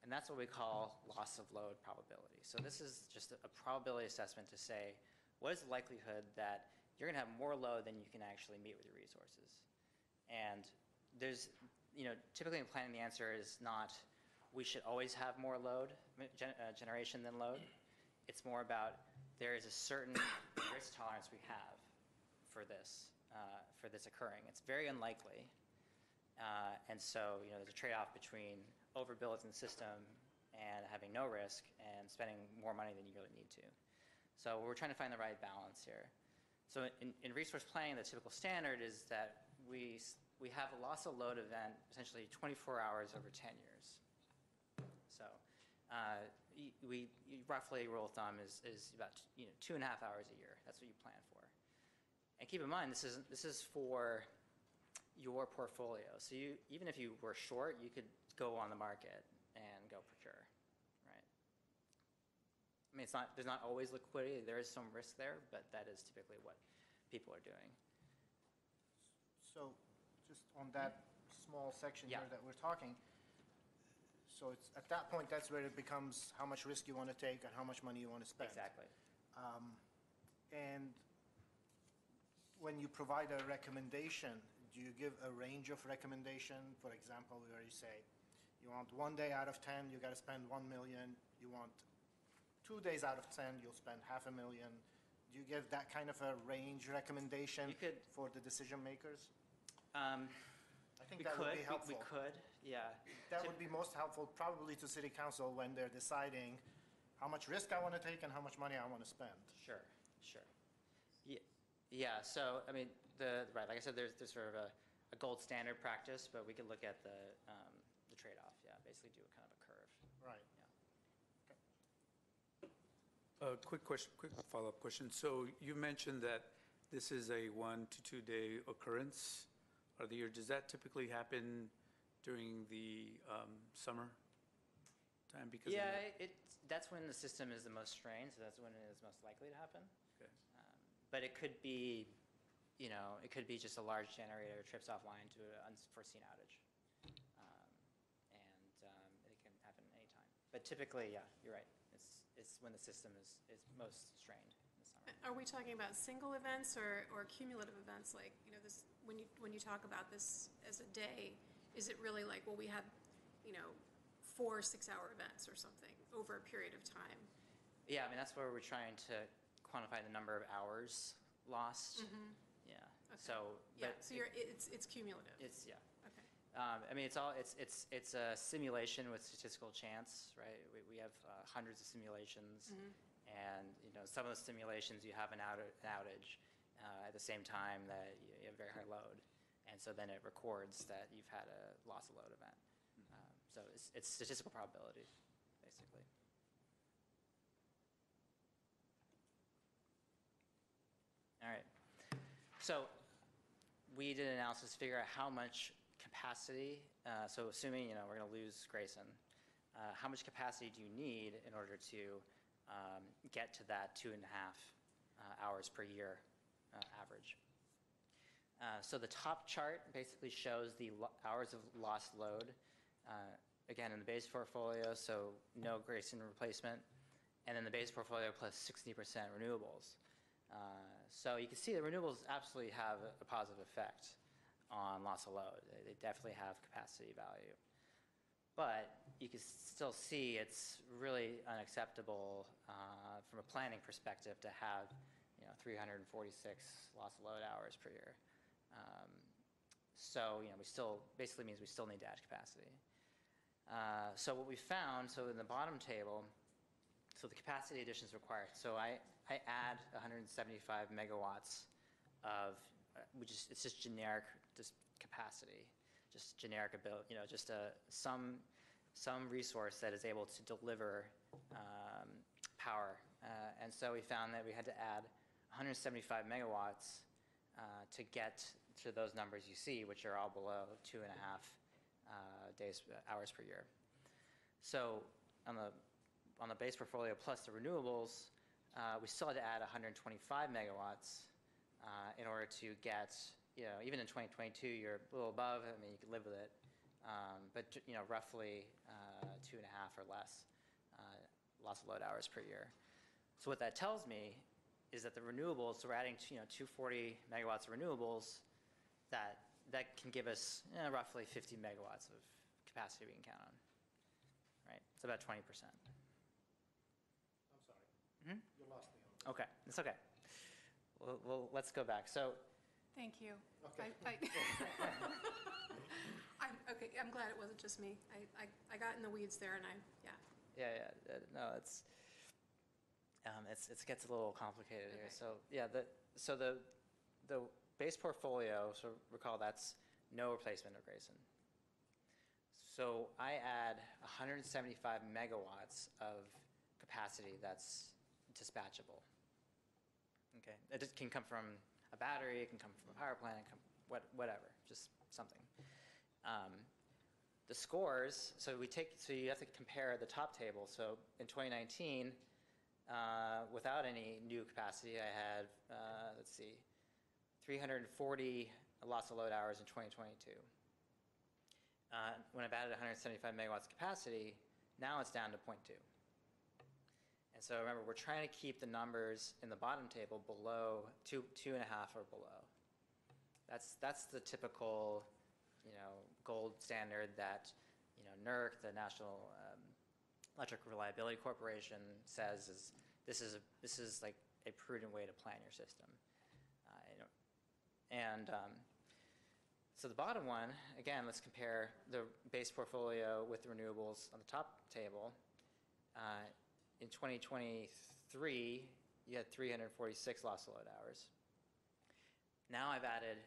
and that's what we call loss of load probability. So this is just a probability assessment to say, what is the likelihood that you're going to have more load than you can actually meet with your resources? And there's, typically in planning, the answer is not, we should always have more load, generation than load. It's more about, there is a certain risk tolerance we have for this occurring. It's very unlikely. And so, there's a trade-off between overbuilding the system and having no risk and spending more money than you really need to. So we're trying to find the right balance here. So in resource planning, the typical standard is that we have a loss of load event essentially 24 hours over 10 years. So we roughly, rule of thumb is about 2.5 hours a year. That's what you plan for. And keep in mind, this is for your portfolio. So even if you were short, you could go on the market and go procure, right? There's not always liquidity. There is some risk there, but that is typically what people are doing. So just on that small section Yeah. here that we're talking, so it's at that point, that's where it becomes how much risk you want to take and how much money you want to spend. Exactly. And when you provide a recommendation, do you give a range of recommendation? For example, where you say, you want 1 day out of 10, you got to spend 1 million. You want 2 days out of 10, you'll spend $500,000. Do you give that kind of a range recommendation for the decision makers? I think that would be helpful. We could, yeah. That would be most helpful probably to city council when they're deciding how much risk I want to take and how much money I want to spend. Sure. Yeah, so, right, like I said, there's sort of a gold standard practice, but we could look at the trade-off, yeah, basically do a kind of a curve. Right. Yeah. Quick follow-up question. So you mentioned that this is a 1 to 2 day occurrence of the year. Does that typically happen during the summer time? Because that's when the system is the most strained, so that's when it is most likely to happen. Okay. But it could be, it could be just a large generator trips offline to an unforeseen outage. And it can happen anytime. But typically, yeah, you're right. It's when the system is most strained in the summer. Are we talking about single events or cumulative events? Like, this, when you talk about this as a day, is it really like, well, we have, 4 6-hour events or something over a period of time? Yeah, that's where we're trying to quantify the number of hours lost. Mm-hmm. Yeah. Okay. So. Yeah. So it's cumulative. It's yeah. Okay. It's a simulation with statistical chance, right? We have hundreds of simulations, Mm-hmm. and some of the simulations you have an outage at the same time that you have very high load, and so then it records that you've had a loss of load event. So it's statistical probability, basically. All right. So we did an analysis to figure out how much capacity, so assuming we're going to lose Grayson, how much capacity do you need in order to get to that 2.5 hours per year average? So the top chart basically shows the hours of lost load, again in the base portfolio, so no Grayson replacement, and then the base portfolio plus 60% renewables. So you can see the renewables absolutely have a positive effect on loss of load. They definitely have capacity value. But you can still see it's really unacceptable from a planning perspective to have 346 loss of load hours per year. So we still, basically means we still need to add capacity. So what we found, so in the bottom table, so the capacity additions required. So I add 175 megawatts of, it's just generic, just capacity, just generic ability, just some resource that is able to deliver power. And so we found that we had to add 175 megawatts to get to those numbers you see, which are all below 2.5 hours per year. So on the base portfolio plus the renewables, we still had to add 125 megawatts in order to get, even in 2022, you're a little above. I mean, you could live with it, but roughly 2.5 or less loss of load hours per year. So what that tells me is that the renewables, so we're adding 240 megawatts of renewables, that can give us roughly 50 megawatts of capacity we can count on, right? It's about 20%. I'm sorry. You lost me on that. Okay, it's okay. Well, let's go back. So, Thank you. Okay. Okay, I'm glad it wasn't just me. I got in the weeds there, and yeah, no, it gets a little complicated here. Okay. So the base portfolio, so recall that's no replacement of Grayson. So I add 175 megawatts of capacity that's dispatchable. Okay, it can come from a battery, it can come from a power plant, it can whatever, just something. The scores, so you have to compare the top table. So in 2019, without any new capacity, I had, 340 loss of load hours in 2022. When I've added 175 megawatts capacity, now it's down to 0.2. And so remember, we're trying to keep the numbers in the bottom table below 2.5 or below. That's the typical, gold standard that, NERC, the National Electric Reliability Corporation, says this is like a prudent way to plan your system. So the bottom one, again, let's compare the base portfolio with the renewables on the top table. In 2023, you had 346 loss of load hours. Now I've added,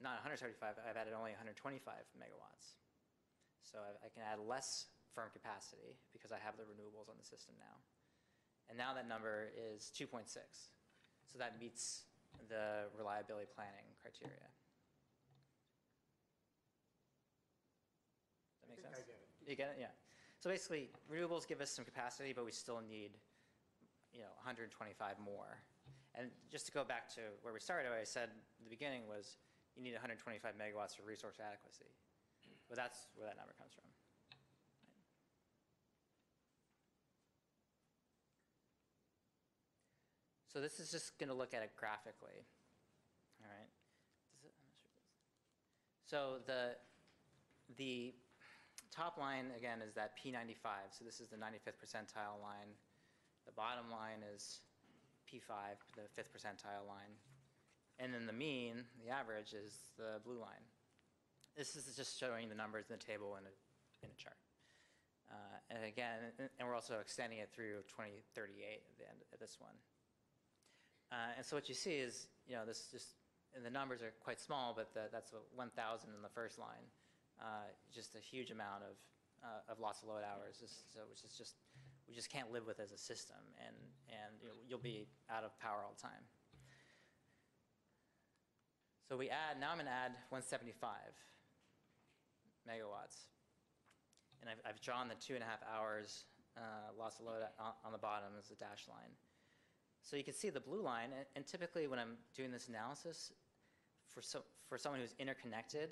not 175, I've added only 125 megawatts. So I can add less firm capacity because I have the renewables on the system now. And now that number is 2.6. So that meets the reliability planning criteria. Does that make sense? I get it. You get it? Yeah. So basically, renewables give us some capacity, but we still need, 125 more. And just to go back to where we started, what I said at the beginning was you need 125 megawatts for resource adequacy. But that's where that number comes from. So this is just going to look at it graphically. All right. So the top line, again, is that P95. So this is the 95th percentile line. The bottom line is P5, the 5th percentile line. And then the mean, the average, is the blue line. This is just showing the numbers in the table in a chart. And again, and we're also extending it through 2038 at the end of this one. And so what you see is, this just, and the numbers are quite small, but that's 1,000 in the first line. Just a huge amount of loss of load hours. Which is just, we just can't live with as a system, and you'll be out of power all the time. So now I'm going to add 175 megawatts. And I've drawn the 2.5 hours loss of load on the bottom as the dashed line. So you can see the blue line, and typically when I'm doing this analysis, for someone who's interconnected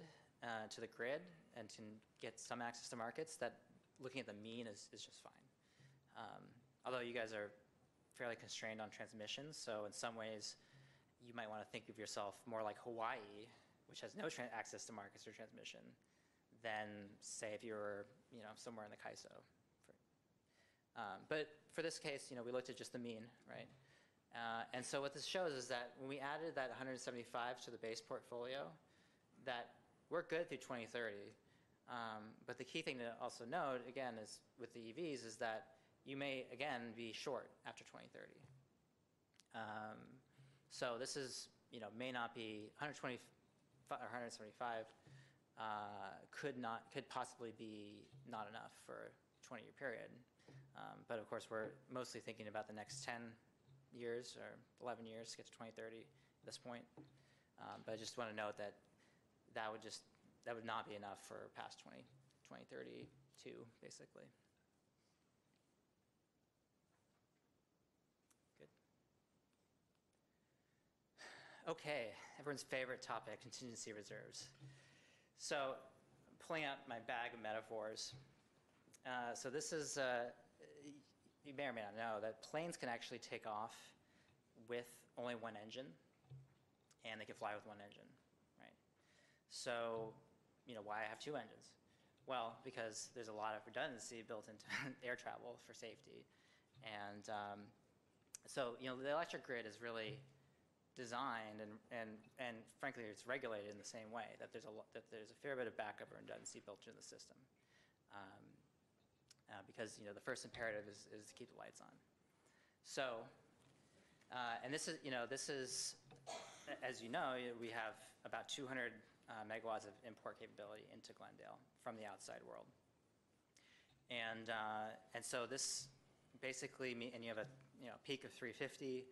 to the grid and can get some access to markets, that looking at the mean is just fine. Although you guys are fairly constrained on transmission, so in some ways you might want to think of yourself more like Hawaii, which has no access to markets or transmission, than say if you were somewhere in the CAISO. But for this case, we looked at just the mean, right? And so what this shows is that when we added that 175 to the base portfolio, that we're good through 2030. But the key thing to also note, again, is with the EVs is that you may, again, be short after 2030. So this is, may not be 125 or 175 could possibly be not enough for a 20-year period. But of course, we're mostly thinking about the next 10 years or 11 years to get to 2030 at this point. But I just want to note that that would not be enough for past 2032, basically. Good. Okay, everyone's favorite topic, contingency reserves. So, pulling out my bag of metaphors. So this is, you may or may not know that planes can actually take off with only one engine, and they can fly with one engine, right? So, why I have two engines? Well, because there's a lot of redundancy built into air travel for safety. And so, the electric grid is really designed and frankly, it's regulated in the same way, that there's a fair bit of backup or redundancy built into the system. Because, the first imperative is to keep the lights on. So, and this is, as you know, we have about 200 megawatts of import capability into Glendale from the outside world. And so this basically, and you have a peak of 350,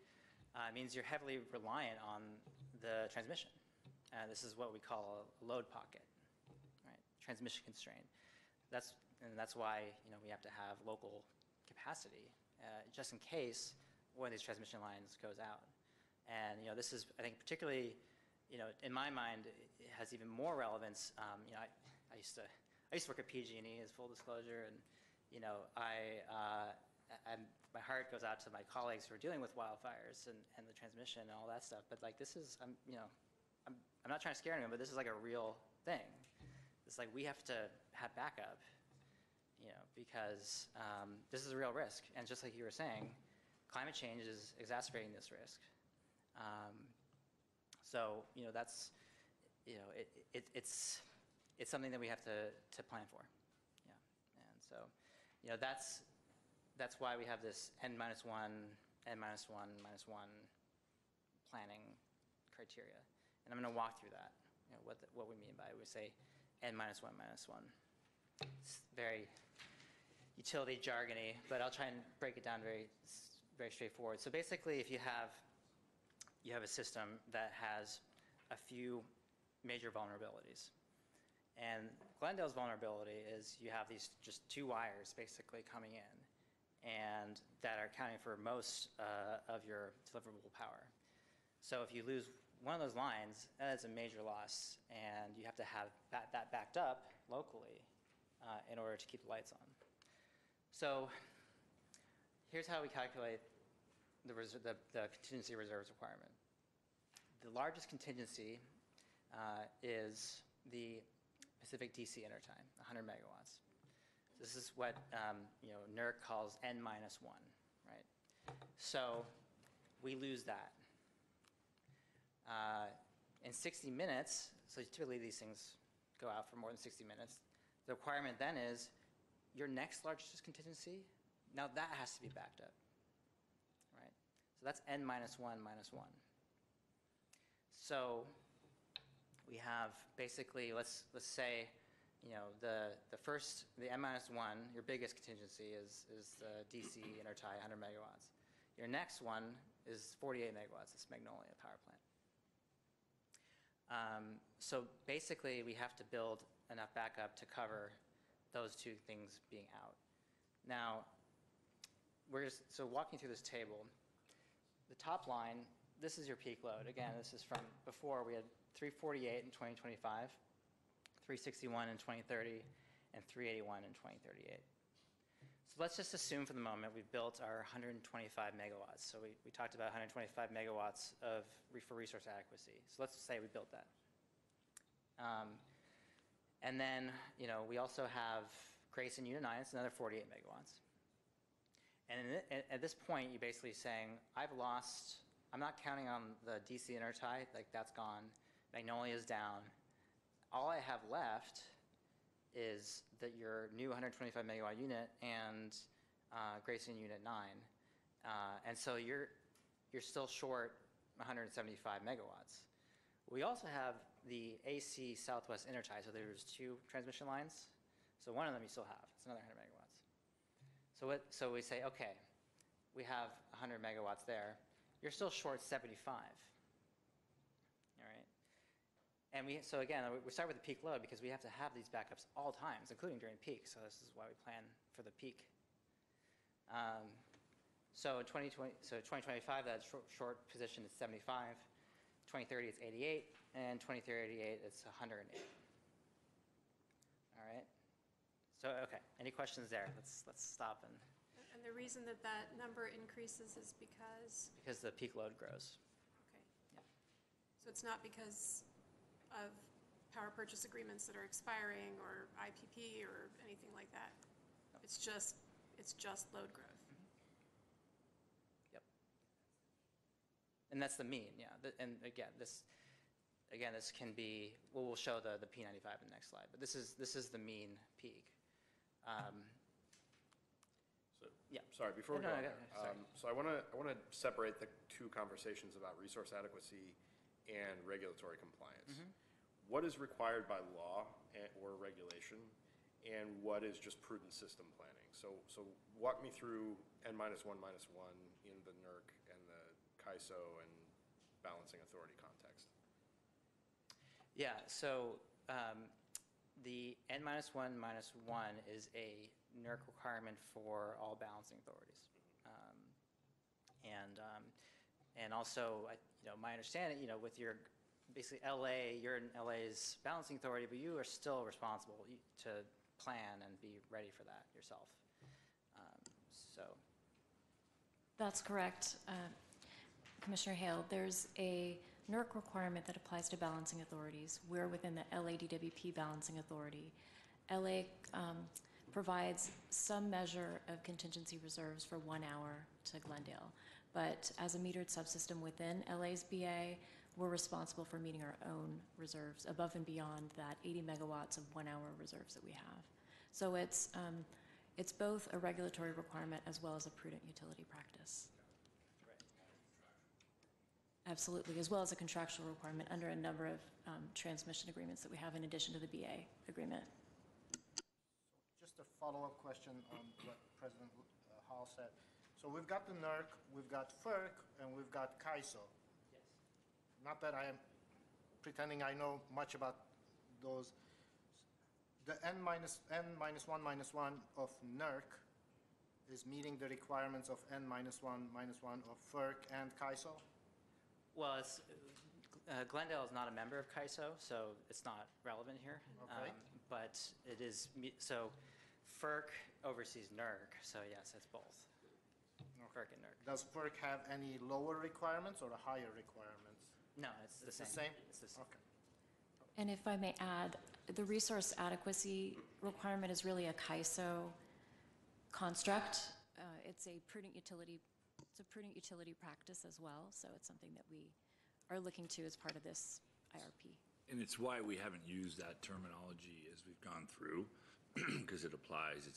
means you're heavily reliant on the transmission. This is what we call a load pocket, right? Transmission constraint. That's why we have to have local capacity, just in case one of these transmission lines goes out. And this is, I think, particularly, in my mind, it has even more relevance. I used to work at PG&E, as full disclosure, and my heart goes out to my colleagues who are dealing with wildfires and the transmission and all that stuff. But this is, I'm not trying to scare anyone, but this is like a real thing. It's like we have to have backup, because this is a real risk. And just like you were saying, climate change is exacerbating this risk. So that's it's something that we have to plan for. Yeah, and so that's why we have this N-1, N-1, -1 planning criteria. And I'm going to walk through that, what we mean by it. We say N-1, -1. It's very utility jargony, but I'll try and break it down very, very straightforward. So basically, if you have a system that has a few major vulnerabilities. And Glendale's vulnerability is you have these just two wires basically coming in, and that are accounting for most of your deliverable power. So if you lose one of those lines, that's a major loss, and you have to have that backed up locally in order to keep the lights on. So here's how we calculate the contingency reserves requirement. The largest contingency is the Pacific DC intertime, 100 megawatts. This is what NERC calls N-1, right? So we lose that. In 60 minutes, so typically these things go out for more than 60 minutes, the requirement then is your next largest contingency, now that has to be backed up, right? So that's N-1, -1. So we have basically, let's say, the N-1, your biggest contingency is the DC intertie, 100 megawatts. Your next one is 48 megawatts, it's Magnolia power plant. So basically, we have to build enough backup to cover those two things being out. Now, so walking through this table, the top line, this is your peak load. Again, this is from before. We had 348 in 2025, 361 in 2030, and 381 in 2038. So let's just assume for the moment we've built our 125 megawatts. So we talked about 125 megawatts for resource adequacy. So let's say we built that. And then, we also have Grayson Unit 9, it's another 48 megawatts. And at this point, you're basically saying, I'm not counting on the DC intertie, like that's gone. Magnolia is down. All I have left is that your new 125 megawatt unit and Grayson Unit 9. And so you're still short 175 megawatts. We also have the AC Southwest intertie, so there's 2 transmission lines. So one of them you still have, it's another 100 megawatts. So we say, okay, we have 100 megawatts there. You're still short 75. All right. And so again, we start with the peak load because we have to have these backups all times, including during peak. So this is why we plan for the peak. So in 2025, that short position is 75. 2030, it's 88. And 2038, it's 108. All right. So, okay, any questions there? Let's stop and. And the reason that that number increases is because, Because the peak load grows. okay. Yeah. So it's not because of power purchase agreements that are expiring or IPP or anything like that? No. It's just load growth? Yep. And that's the mean, yeah. And again, this can be, we'll show the P95 in the next slide, but this is the mean peak. Yeah. Sorry, before we No, go on no, there, sorry. so I want to separate the 2 conversations about resource adequacy and regulatory compliance. What is required by law or regulation, and what is just prudent system planning? So walk me through N-1, -1 in the NERC and the CAISO and balancing authority context. Yeah, so the N-1, -1 is a NERC requirement for all balancing authorities. And also, my understanding, with your, basically LA, you're in LA's balancing authority, but you are still responsible to plan and be ready for that yourself. So. That's correct. Commissioner Hale, there's a NERC requirement that applies to balancing authorities. We're within the LA-DWP balancing authority. LA provides some measure of contingency reserves for 1 hour to Glendale. But as a metered subsystem within LA's BA, we're responsible for meeting our own reserves above and beyond that 80 megawatts of 1 hour reserves that we have. So it's both a regulatory requirement as well as a prudent utility practice. Absolutely, as well as a contractual requirement under a number of transmission agreements that we have in addition to the BA agreement. Just a follow-up question on what President Hall said. So we've got the NERC, we've got FERC, and we've got CAISO. Yes. Not that I am pretending I know much about those. The N-1 of NERC is meeting the requirements of N-1 of FERC and CAISO? Well, Glendale is not a member of CAISO, so it's not relevant here. Okay. But it is, so FERC oversees NERC, so yes, it's both. FERC and NERC. Does FERC have any lower requirements or higher requirements? No, it's the same. The same? It's the same. Okay. And if I may add, the resource adequacy requirement is really a CAISO construct. It's a prudent utility practice as well, so it's something that we are looking to as part of this IRP. And it's why we haven't used that terminology as we've gone through, because it's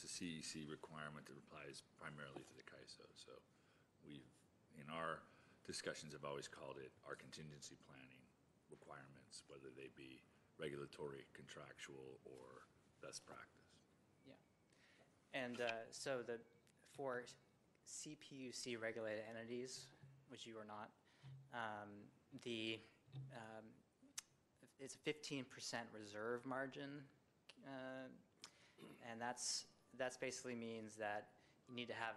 a CEC requirement that applies primarily to the CAISO. So we've, in our discussions, have always called it our contingency planning requirements, whether they be regulatory, contractual, or best practice. Yeah. And so for CPUC regulated entities, which you are not, it's a 15% reserve margin, and that's basically means that you need to have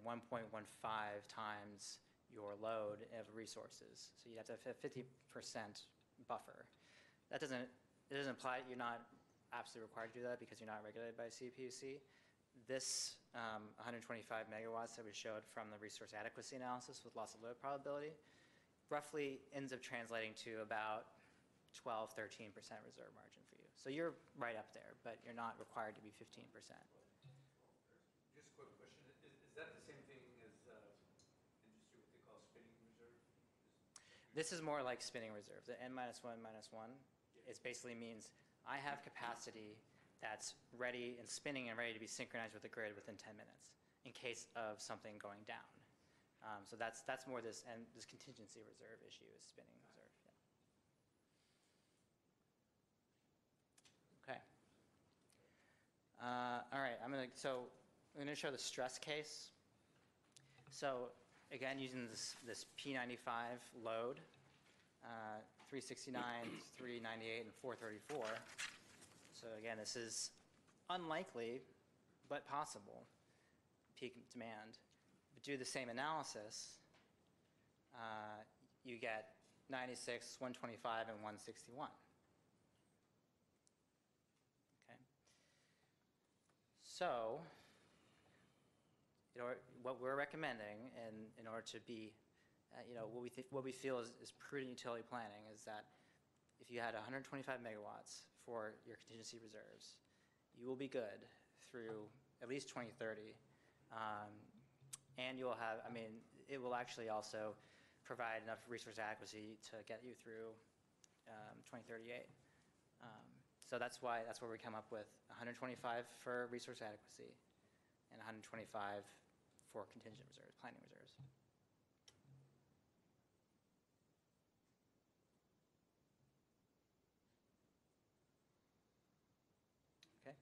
1.15 times your load of resources. So you have to have a 50% buffer. It doesn't imply you're not absolutely required to do that because you're not regulated by CPUC. This 125 megawatts that we showed from the resource adequacy analysis with loss of load probability roughly ends up translating to about 12, 13% reserve margin for you. So you're right up there, but you're not required to be 15%. Just a quick question. Is that the same thing as industry, what they call spinning reserve? This is more like spinning reserve. The N-1, -1, it basically means I have capacity that's ready and spinning and ready to be synchronized with the grid within 10 minutes in case of something going down. So that's more this, and this contingency reserve issue is spinning reserve. Yeah. Okay. All right, I'm going to show the stress case. So again, using this P95 load, 369, 398, and 434. So again, this is unlikely, but possible, peak demand. But do the same analysis, you get 96, 125, and 161. Okay. So, what we're recommending, in order to be, what we feel is prudent utility planning, is that if you had 125 megawatts for your contingency reserves, you will be good through at least 2030. And you'll have, it will actually also provide enough resource adequacy to get you through 2038. So that's where we come up with 125 for resource adequacy and 125 for contingent reserves, planning reserves. Okay.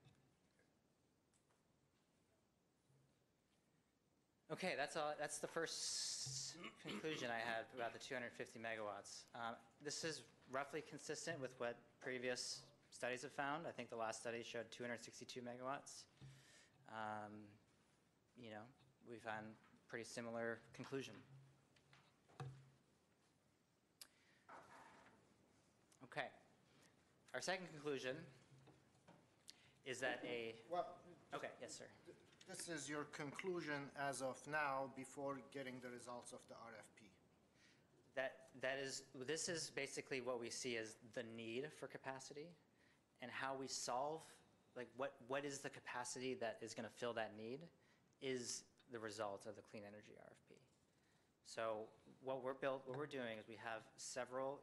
Okay, that's all. That's the first conclusion I have about the 250 megawatts. This is roughly consistent with what previous studies have found. I think the last study showed 262 megawatts. We found pretty similar conclusion. Okay. Our second conclusion is that Well, okay, yes, sir. this is your conclusion as of now before getting the results of the RFP. This is basically what we see as the need for capacity and how we solve, like what is the capacity that is going to fill that need is the result of the clean energy RFP. So what we're doing is we have several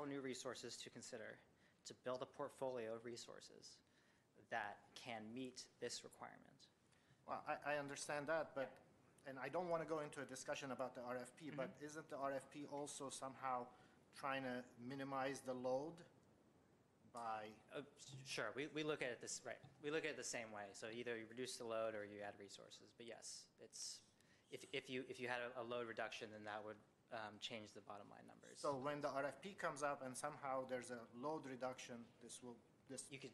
new resources to consider to build a portfolio of resources that can meet this requirement. Well, I understand that, but, and I don't want to go into a discussion about the RFP, but isn't the RFP also somehow trying to minimize the load by? Sure, we look at it we look at it the same way. So either you reduce the load or you add resources. But yes, it's if you had a load reduction, then that would change the bottom line numbers. So when the RFP comes up and somehow there's a load reduction, this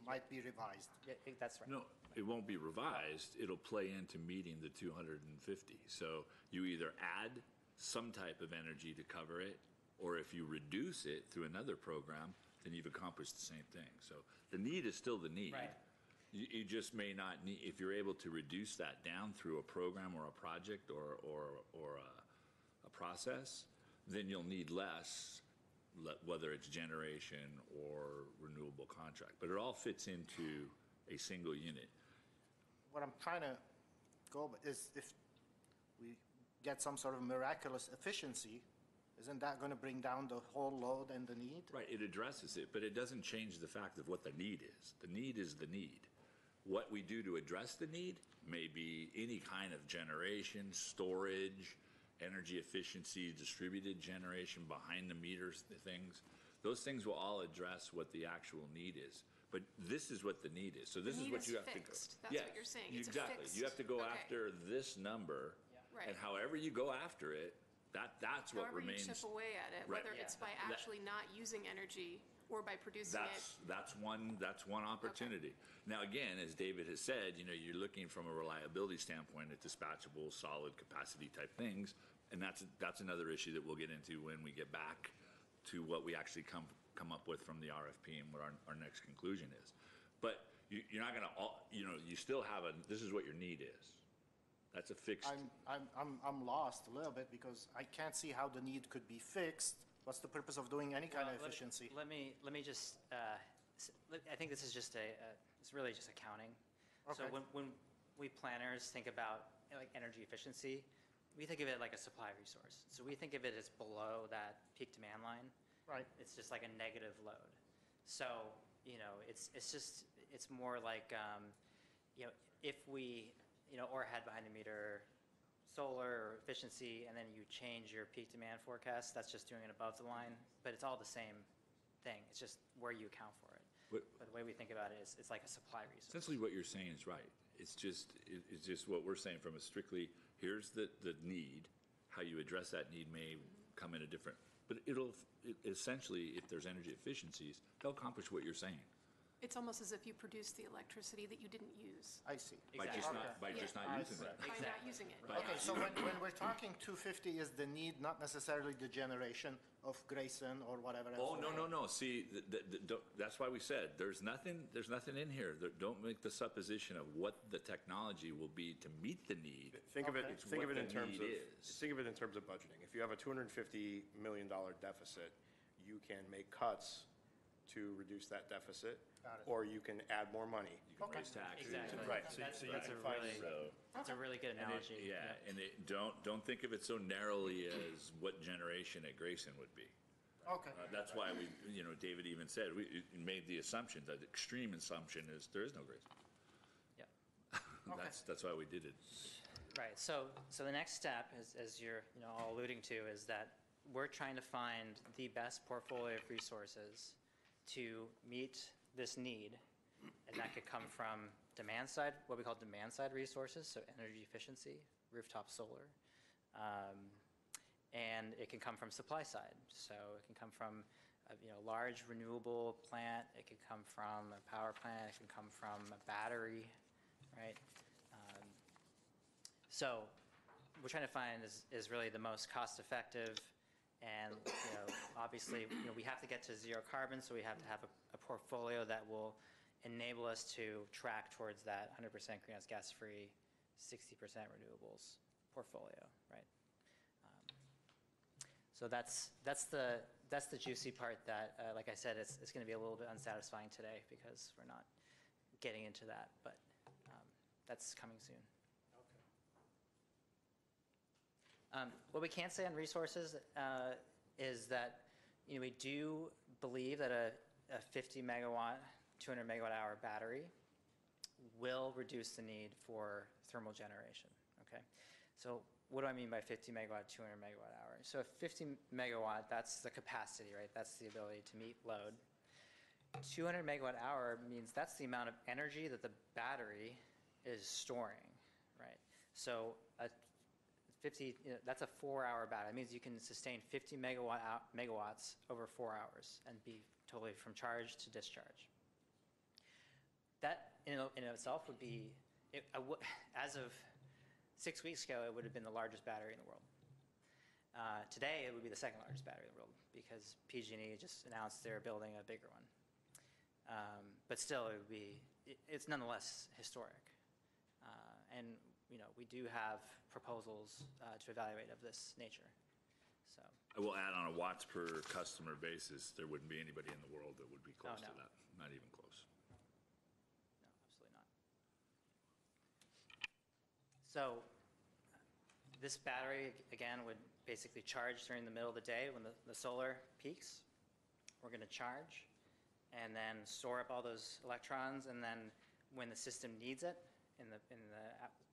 might be revised. Yeah, that's right. No, it won't be revised. It'll play into meeting the 250. So you either add some type of energy to cover it, or if you reduce it through another program, then you've accomplished the same thing. So the need is still the need. Right. You just may not need, if you're able to reduce that down through a program or a project or a process, then you'll need less, whether it's generation or renewable contract. But it all fits into a single unit. What I'm trying to go is if we get some sort of miraculous efficiency, isn't that going to bring down the whole load and the need? Right, it addresses it, but it doesn't change the fact of what the need is. The need is the need. What we do to address the need may be any kind of generation, storage, energy efficiency, distributed generation, behind the meters, the things. Those things will all address what the actual need is. But this is what the need is. So this is what you have fixed. to go. That's what you're saying. It's exactly. a fixed. You have to go Okay. after this number, Right. and however you go after it, that's what However remains. you chip away at it, Right. whether it's by That- actually not using energy or by producing it. That's one opportunity. Now, again, as David has said, you're looking from a reliability standpoint at dispatchable, solid capacity type things, and that's another issue that we'll get into when we get back to what we actually come up with from the RFP and what our next conclusion is. But you're not going to, you still have this is what your need is. That's a fixed. I'm lost a little bit because I can't see how the need could be fixed. What's the purpose of doing any kind of efficiency? Let me just. I think this is just it's really just accounting. So Okay. when we planners think about like energy efficiency, we think of it like a supply resource. So we think of it as below that peak demand line. Right. It's just like a negative load. So it's more like, if we, or had behind the meter solar or efficiency, and then you change your peak demand forecast, that's just doing it above the line, but it's all the same thing. It's just where you account for it. But the way we think about it is, it's like a supply resource. Essentially, what you're saying is right. It's just what we're saying from a strictly, here's the need, how you address that need may come in a different, but essentially, if there's energy efficiencies, they'll accomplish what you're saying. It's almost as if you produce the electricity that you didn't use I see. By just Exactly. not, by just not I using see. it. by not using it. Okay, so when we're talking 250 is the need, not necessarily the generation of Grayson or whatever else. Oh, no. See, that's why we said, there's nothing in here. Don't make the supposition of what the technology will be to meet the need. Think of it, Okay. think of what it in the terms need of, is. think of it in terms of budgeting. If you have a $250 million deficit, you can make cuts to reduce that deficit, Got it. or you can add more money. You can raise taxes. Exactly. Right, so That's you a can find- really, that's a really good And analogy. don't think of it so narrowly as what generation at Grayson would be. Okay, That's why David even said, we made the assumption, that extreme assumption is there is no Grayson. Yep. That's why we did it. Right, so the next step, as you're, all alluding to, is that we're trying to find the best portfolio of resources to meet this need, and that could come from demand side, what we call demand side resources, so energy efficiency, rooftop solar, and it can come from supply side, so it can come from a large renewable plant, it could come from a power plant, it can come from a battery, right? So we're trying to find is really the most cost effective, and obviously we have to get to zero carbon, so we have to have a portfolio that will enable us to track towards that 100% greenhouse gas free, 60% renewables portfolio, right? So that's the juicy part that, like I said, it's going to be a little bit unsatisfying today because we're not getting into that, but that's coming soon. What we can say on resources is that we do believe that a 50 megawatt, 200 megawatt hour battery will reduce the need for thermal generation. Okay, so what do I mean by 50 megawatt, 200 megawatt hour? So 50 megawatt, that's the capacity, right? That's the ability to meet load. 200 megawatt hour means that's the amount of energy that the battery is storing, right? So a 50, that's a 4-hour battery. That means you can sustain 50 megawatts over 4 hours and be totally from charge to discharge. That in itself would be, as of 6 weeks ago, it would have been the largest battery in the world. Today, it would be the second largest battery in the world because PG&E just announced they're building a bigger one. But still, it's nonetheless historic. And we do have proposals to evaluate of this nature. So I will add, on a watts per customer basis, there wouldn't be anybody in the world that would be close to no. that. Not even close. no, absolutely not. So this battery, again, would basically charge during the middle of the day when the solar peaks. We're going to charge and then store up all those electrons, and then when the system needs it in the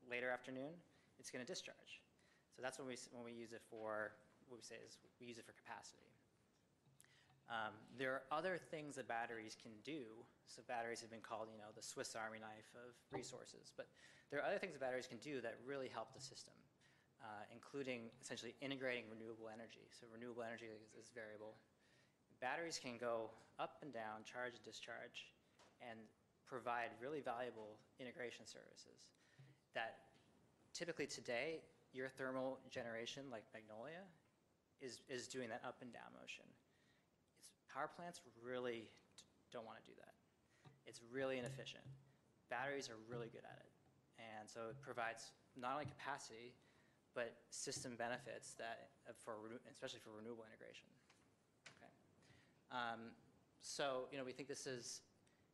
later afternoon, it's going to discharge. So that's when we use it for, what we say is we use it for capacity. There are other things that batteries can do. So batteries have been called, the Swiss Army knife of resources. But there are other things that batteries can do that really help the system, including essentially integrating renewable energy. So renewable energy is variable. Batteries can go up and down, charge and discharge, and provide really valuable integration services that typically today, your thermal generation, like Magnolia, is doing that up and down motion. Power plants really don't want to do that. It's really inefficient. Batteries are really good at it. And so it provides not only capacity, but system benefits that, especially for renewable integration. Okay. So we think this is,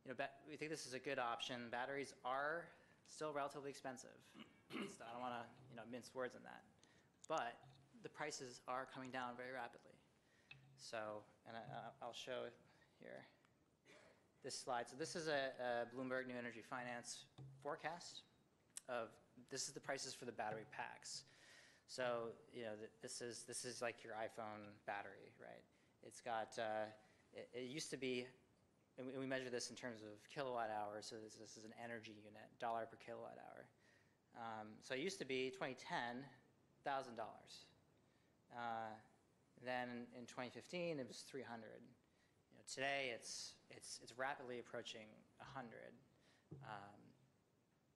we think this is a good option. Batteries are still relatively expensive. I don't want to mince words on that, but the prices are coming down very rapidly. So, and I'll show it here. this slide. So this is a Bloomberg New Energy Finance forecast of, this is the prices for the battery packs. So, you know, this is like your iPhone battery, right? It's got, it used to be, and we measure this in terms of kilowatt hours, so this is an energy unit, dollar per kilowatt hour. So it used to be 2010, $1,000. Then in 2015, it was 300. You know, today it's rapidly approaching 100.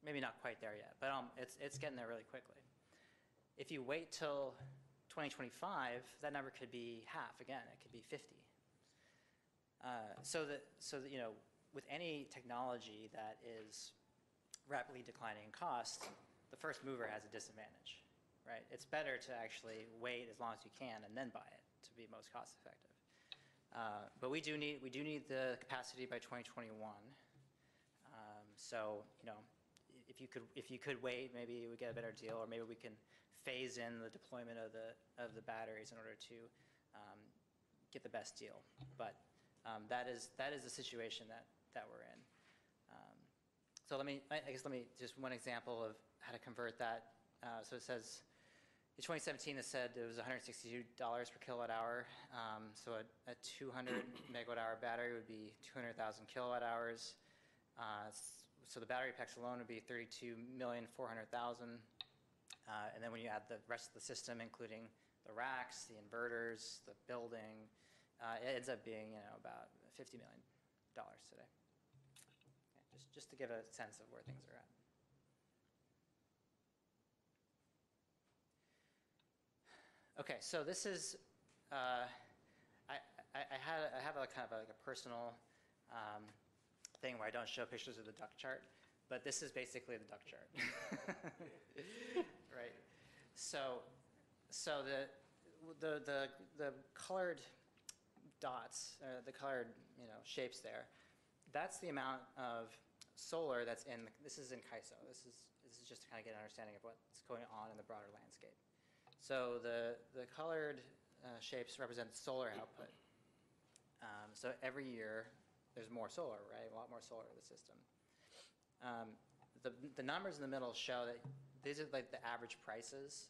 Maybe not quite there yet, but it's getting there really quickly. If you wait till 2025, that number could be half again. It could be 50. So that you know, with any technology that is rapidly declining in cost, the first mover has a disadvantage, right? It's better to actually wait as long as you can and then buy it to be most cost effective. But we do need the capacity by 2021. So you know, if you could wait, maybe you would get a better deal, or maybe we can phase in the deployment of the batteries in order to get the best deal. But that is the situation that we're in. So let me just one example of how to convert that. So it says, in 2017 it said it was $162 per kilowatt hour. So a 200 megawatt hour battery would be 200,000 kilowatt hours. So the battery packs alone would be 32,400,000. And then when you add the rest of the system, including the racks, the inverters, the building, it ends up being, you know, about $50 million today. Okay, just to give a sense of where things are at. Okay, so this is I have a kind of a personal thing where I don't show pictures of the duck chart, but this is basically the duck chart. Right. So the colored dots, the colored, you know, shapes there, that's the amount of solar that's in. This is in CAISO. This is just to kind of get an understanding of what's going on in the broader landscape. So the colored shapes represent solar output. So every year there's more solar, right? A lot more solar in the system. The numbers in the middle show that these are like the average prices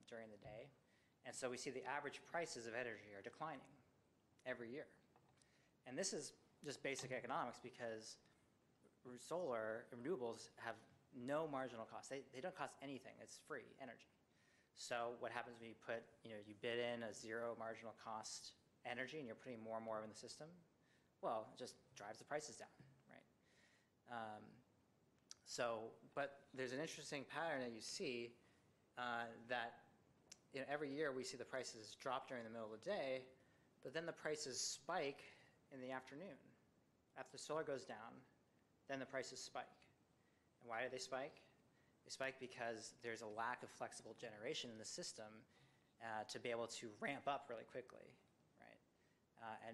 during the day. And so we see the average prices of energy are declining every year. And this is just basic economics because solar and renewables have no marginal cost. They don't cost anything. It's free energy. So what happens when you put, you know, you bid in a zero marginal cost energy and you're putting more and more in the system? Well, it just drives the prices down, right? But there's an interesting pattern that you see that, you know, every year we see the prices drop during the middle of the day, but then the prices spike in the afternoon. After the solar goes down, then the prices spike. And why do they spike? They spike because there's a lack of flexible generation in the system to be able to ramp up really quickly, right?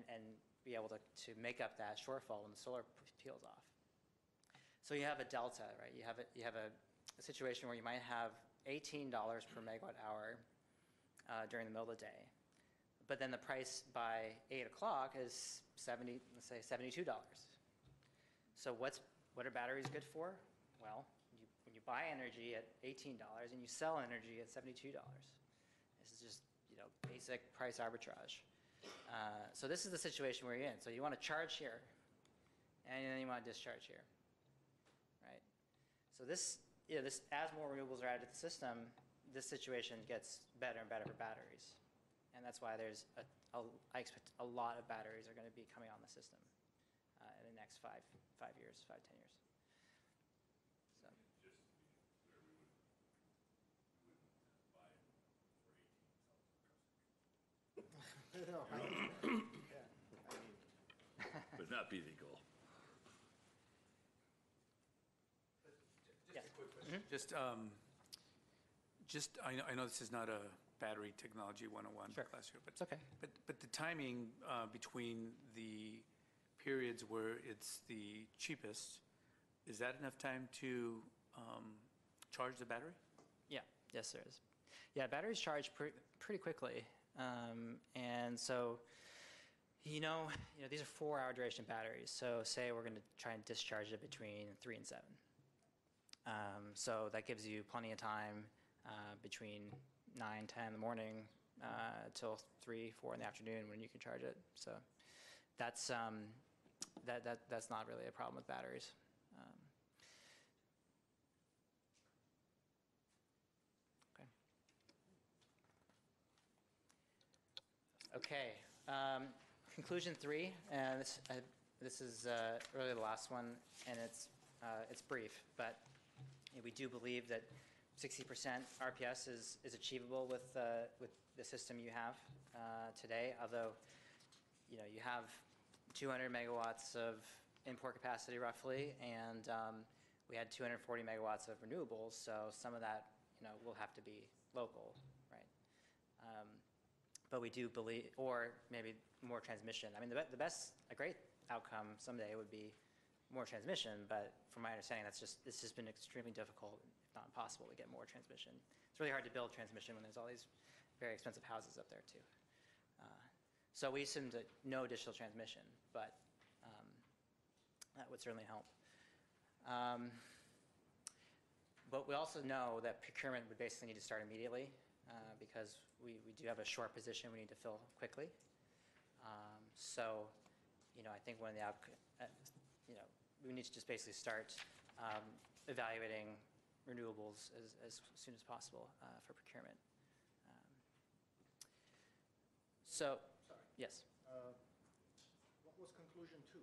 And be able to make up that shortfall when the solar peels off. So you have a delta, right? You have a situation where you might have $18 per megawatt hour during the middle of the day, but then the price by 8 o'clock is let's say $72. So what are batteries good for? Well, when you buy energy at $18 and you sell energy at $72. This is just, you know, basic price arbitrage. So this is the situation we're in. So you want to charge here, and then you want to discharge here, right? So this, you know, as more renewables are added to the system, this situation gets better and better for batteries, and that's why I expect a lot of batteries are going to be coming on the system in the next 5 years, 10 years. So. No, I mean, yeah, I mean, Would not be the goal. Yes. I know this is not a battery technology 101 Sure. class here, but It's okay. But the timing between the periods where it's the cheapest, is that enough time to charge the battery? Yeah. Yes, there is. Yeah, batteries charge pretty quickly, and so, These are 4-hour duration batteries. So say we're going to try and discharge it between 3 and 7. So that gives you plenty of time between 9, 10 in the morning till 3, 4 in the afternoon when you can charge it. So that's that's not really a problem with batteries. Okay. Conclusion 3, and this is really the last one, and it's brief, but we do believe that 60% RPS is achievable with the system you have today. Although, you have 200 megawatts of import capacity roughly, and we had 240 megawatts of renewables. So some of that, will have to be local, right? But we do believe, or maybe more transmission. I mean, a great outcome someday would be more transmission, but from my understanding, it's just been extremely difficult, if not impossible, to get more transmission. It's really hard to build transmission when there's all these very expensive houses up there too. So we assumed that no additional transmission, but that would certainly help. But we also know that procurement would basically need to start immediately because we do have a short position we need to fill quickly. So, I think one of the we need to just basically start evaluating renewables as soon as possible for procurement. Sorry. Yes. What was conclusion 2?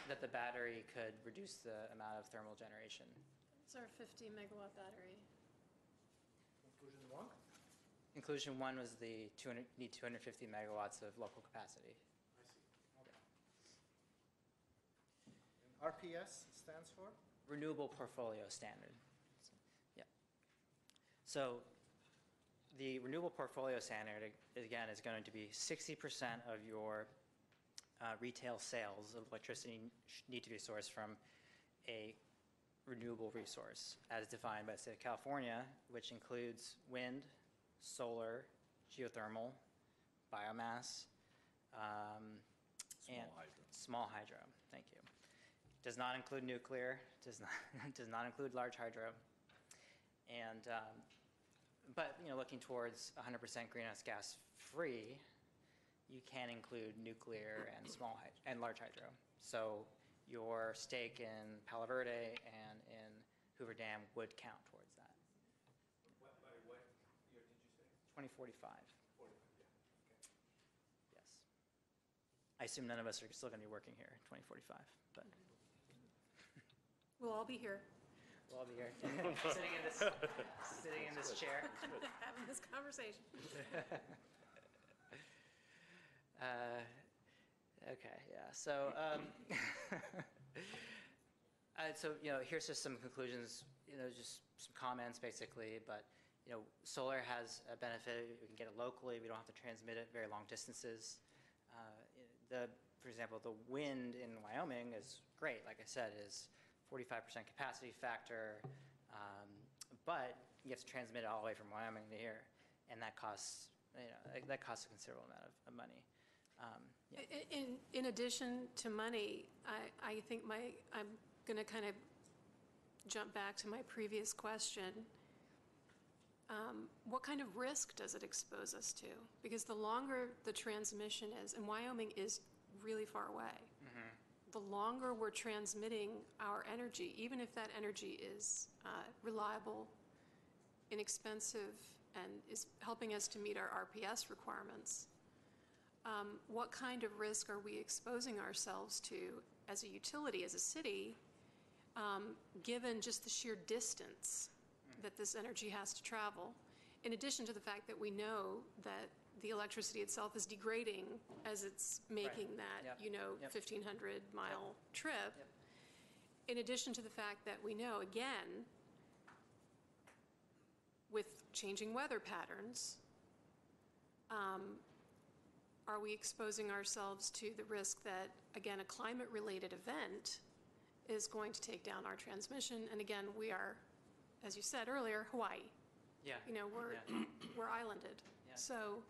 That the battery could reduce the amount of thermal generation. It's our 50 megawatt battery. Conclusion 1? Conclusion 1 was need 250 megawatts of local capacity. I see. Okay. And RPS stands for? Renewable Portfolio Standard. Yeah. So the Renewable Portfolio Standard, again, is going to be 60% of your retail sales of electricity need to be sourced from a renewable resource, as defined by the state of California, which includes wind, solar, geothermal, biomass, and small hydro. Thank you. Does not include nuclear. Does not include large hydro. And but looking towards 100% greenhouse gas free, you can include nuclear and large hydro. So your stake in Palo Verde and in Hoover Dam would count towards that. By what year did you say? 2045. 45, yeah. Okay. Yes. I assume none of us are still going to be working here in 2045, but We'll all be here, we'll all be here sitting in this chair. having this conversation. Okay, yeah. So, here's just some conclusions. Just some comments, basically. But solar has a benefit. We can get it locally. We don't have to transmit it very long distances. For example, the wind in Wyoming is great. Like I said, is 45% capacity factor, but you have to transmit it all the way from Wyoming to here, and that costs a considerable amount of money. Yeah. In addition to money, I think I'm going to kind of jump back to my previous question. What kind of risk does it expose us to? Because the longer the transmission is, and Wyoming is really far away, the longer we're transmitting our energy, even if that energy is reliable, inexpensive, and is helping us to meet our RPS requirements, what kind of risk are we exposing ourselves to as a utility, as a city, given just the sheer distance that this energy has to travel, in addition to the fact that we know that the electricity itself is degrading as it's making that, 1,500-mile trip, in addition to the fact that we know, again, with changing weather patterns, are we exposing ourselves to the risk that, again, a climate-related event is going to take down our transmission? And again, we are, as you said earlier, Hawaii. Yeah. We're islanded. Yeah. So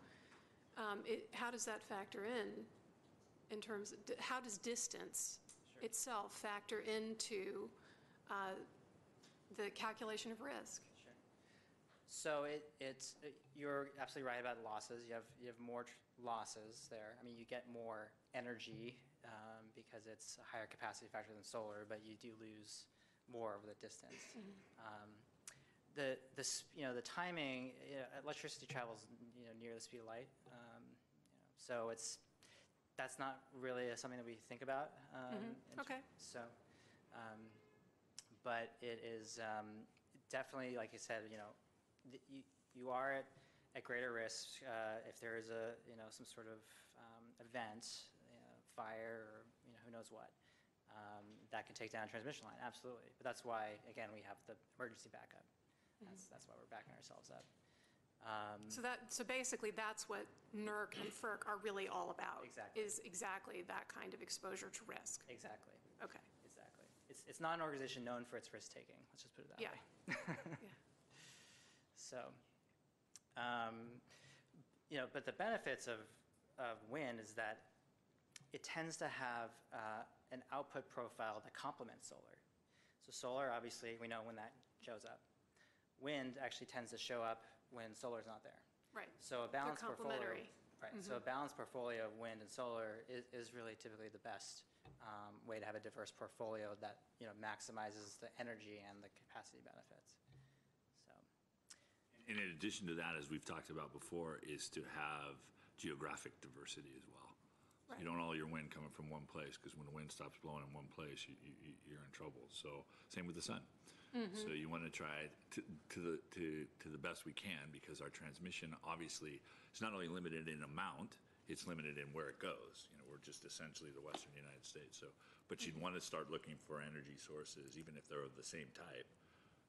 how does that factor in in terms of, how does distance itself factor into the calculation of risk? Sure. So you're absolutely right about losses. You have more losses there. I mean, you get more energy because it's a higher capacity factor than solar, but you do lose more over the distance. The timing, electricity travels near the speed of light, so that's not really something that we think about. Okay. So, but it is definitely, like you said, you are at greater risk if there is some sort of event, fire, or who knows what. That can take down a transmission line, absolutely. But that's why, again, we have the emergency backup. That's why we're backing ourselves up. So basically, that's what NERC and FERC are really all about. Exactly. Is exactly that kind of exposure to risk. Exactly. Okay. Exactly. It's not an organization known for its risk taking. Let's just put it that way. Yeah. So, but the benefits of wind is that it tends to have an output profile that complements solar. So solar, obviously, we know when that shows up. Wind actually tends to show up when solar's not there. Right. So a balanced They're portfolio. complementary. Right. So a balanced portfolio of wind and solar is really typically the best way to have a diverse portfolio that maximizes the energy and the capacity benefits. So. And in addition to that, as we've talked about before, is to have geographic diversity as well. Right. You don't all your wind coming from one place, because when the wind stops blowing in one place, you're in trouble. So same with the sun. So you want to try to the best we can, because our transmission obviously is not only limited in amount, it's limited in where it goes. We're just essentially the Western United States. So, but you'd want to start looking for energy sources, even if they're of the same type,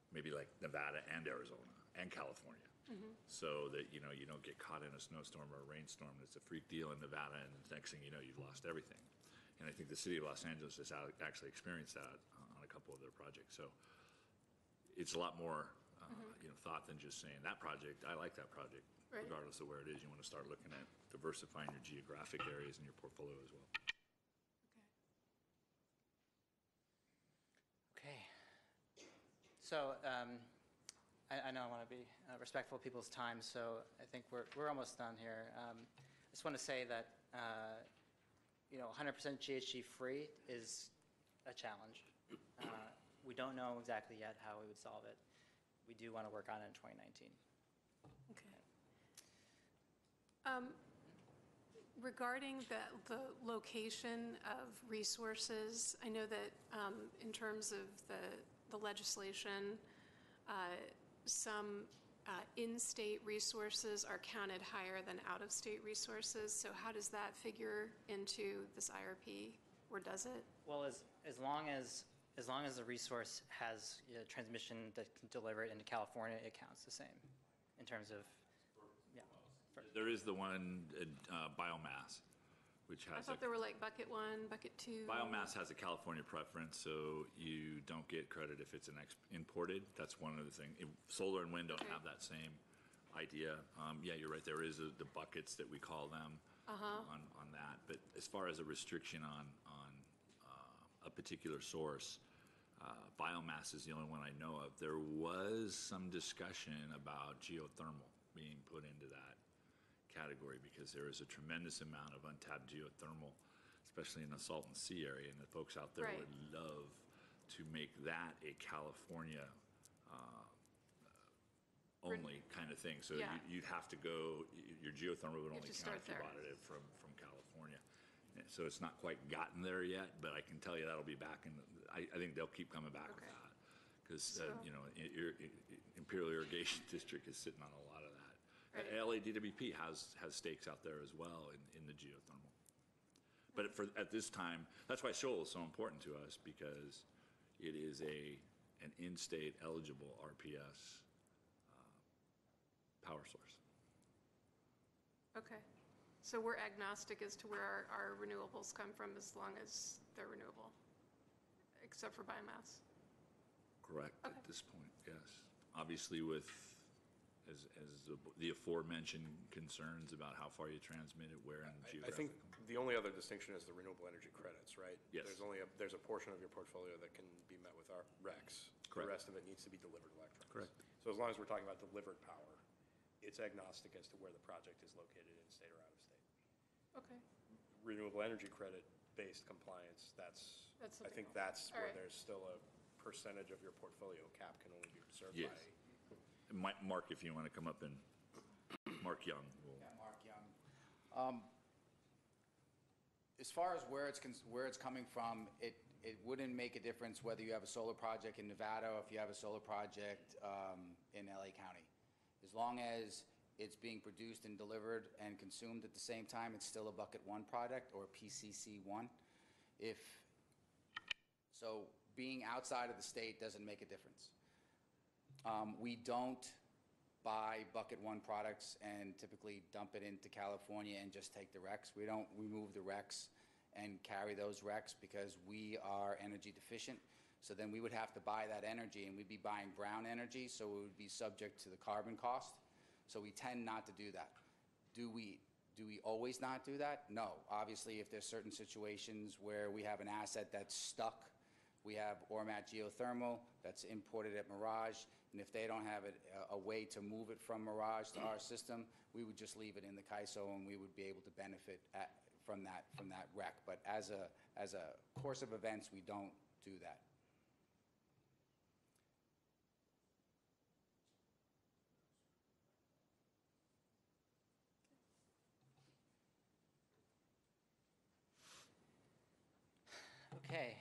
maybe like Nevada and Arizona and California. So that you don't get caught in a snowstorm or a rainstorm. It's a freak deal in Nevada, and the next thing you know, you've lost everything. And I think the city of Los Angeles has actually experienced that on a couple of their projects. So it's a lot more thought than just saying that project, I like that project. Right. Regardless of where it is, you want to start looking at diversifying your geographic areas in your portfolio as well. Okay. So I know I want to be respectful of people's time, so I think we're almost done here. I just want to say that 100% GHG free is a challenge. We don't know exactly yet how we would solve it. We do want to work on it in 2019. Okay. Regarding the location of resources, I know that in terms of the legislation, some in-state resources are counted higher than out-of-state resources. So how does that figure into this IRP, or does it? Well, as long as the resource has transmission that can deliver it into California, it counts the same in terms of, yeah. There is the one biomass, which has I thought there were like bucket 1, bucket 2. Biomass has a California preference, so you don't get credit if it's imported. That's one of the things. Solar and wind don't have that same idea. Yeah, you're right. There is the buckets that we call them on that. But as far as a restriction on a particular source, biomass is the only one I know of. There was some discussion about geothermal being put into that category, because there is a tremendous amount of untapped geothermal, especially in the Salton Sea area, and the folks out there would love to make that a California only kind of thing. So you'd have to go, your geothermal would only count if you bought it from California. So it's not quite gotten there yet, but I can tell you that'll be back in, I think they'll keep coming back with that. Because, Imperial Irrigation District is sitting on a lot of that. LADWP has stakes out there as well in the geothermal. But at this time, that's why Shoal is so important to us, because it is an in-state eligible RPS power source. Okay. So we're agnostic as to where our renewables come from, as long as they're renewable, except for biomass? Correct, at this point, yes. Obviously with, as the aforementioned concerns about how far you transmit it, where, and I think geographic. The only other distinction is the renewable energy credits, right? Yes. There's a portion of your portfolio that can be met with our RECs. Correct. The rest of it needs to be delivered electrons. Correct. So as long as we're talking about delivered power, it's agnostic as to where the project is located in state or out of state. Okay. Renewable energy credit-based compliance, That's I something think else. that's All where right. there's still a percentage of your portfolio cap can only be served Yes. by. Mark, if you want to come up, and Mark Young will. Yeah, Mark Young. As far as where it's coming from, it wouldn't make a difference whether you have a solar project in Nevada or if you have a solar project in LA County. As long as it's being produced and delivered and consumed at the same time, it's still a Bucket 1 product or PCC1. So being outside of the state doesn't make a difference. We don't buy Bucket 1 products and typically dump it into California and just take the RECs. We don't remove the RECs and carry those RECs because we are energy deficient. So then we would have to buy that energy, and we'd be buying brown energy, so it would be subject to the carbon cost. So we tend not to do that. Do we always not do that? No. Obviously, if there's certain situations where we have an asset that's stuck, we have Ormat Geothermal that's imported at Mirage, and if they don't have a way to move it from Mirage to our system, we would just leave it in the CAISO, and we would be able to benefit from that REC. But as a course of events, we don't do that. Okay.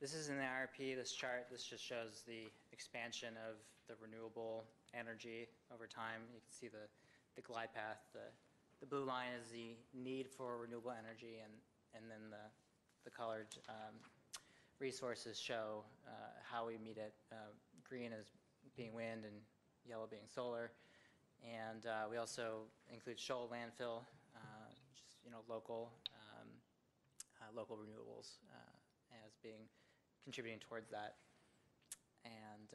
This is in the IRP, this chart. This just shows the expansion of the renewable energy over time. You can see the glide path. The blue line is the need for renewable energy, and then the colored resources show how we meet it. Green is being wind and yellow being solar. And we also include Shoal landfill, which is local renewables as being contributing towards that. And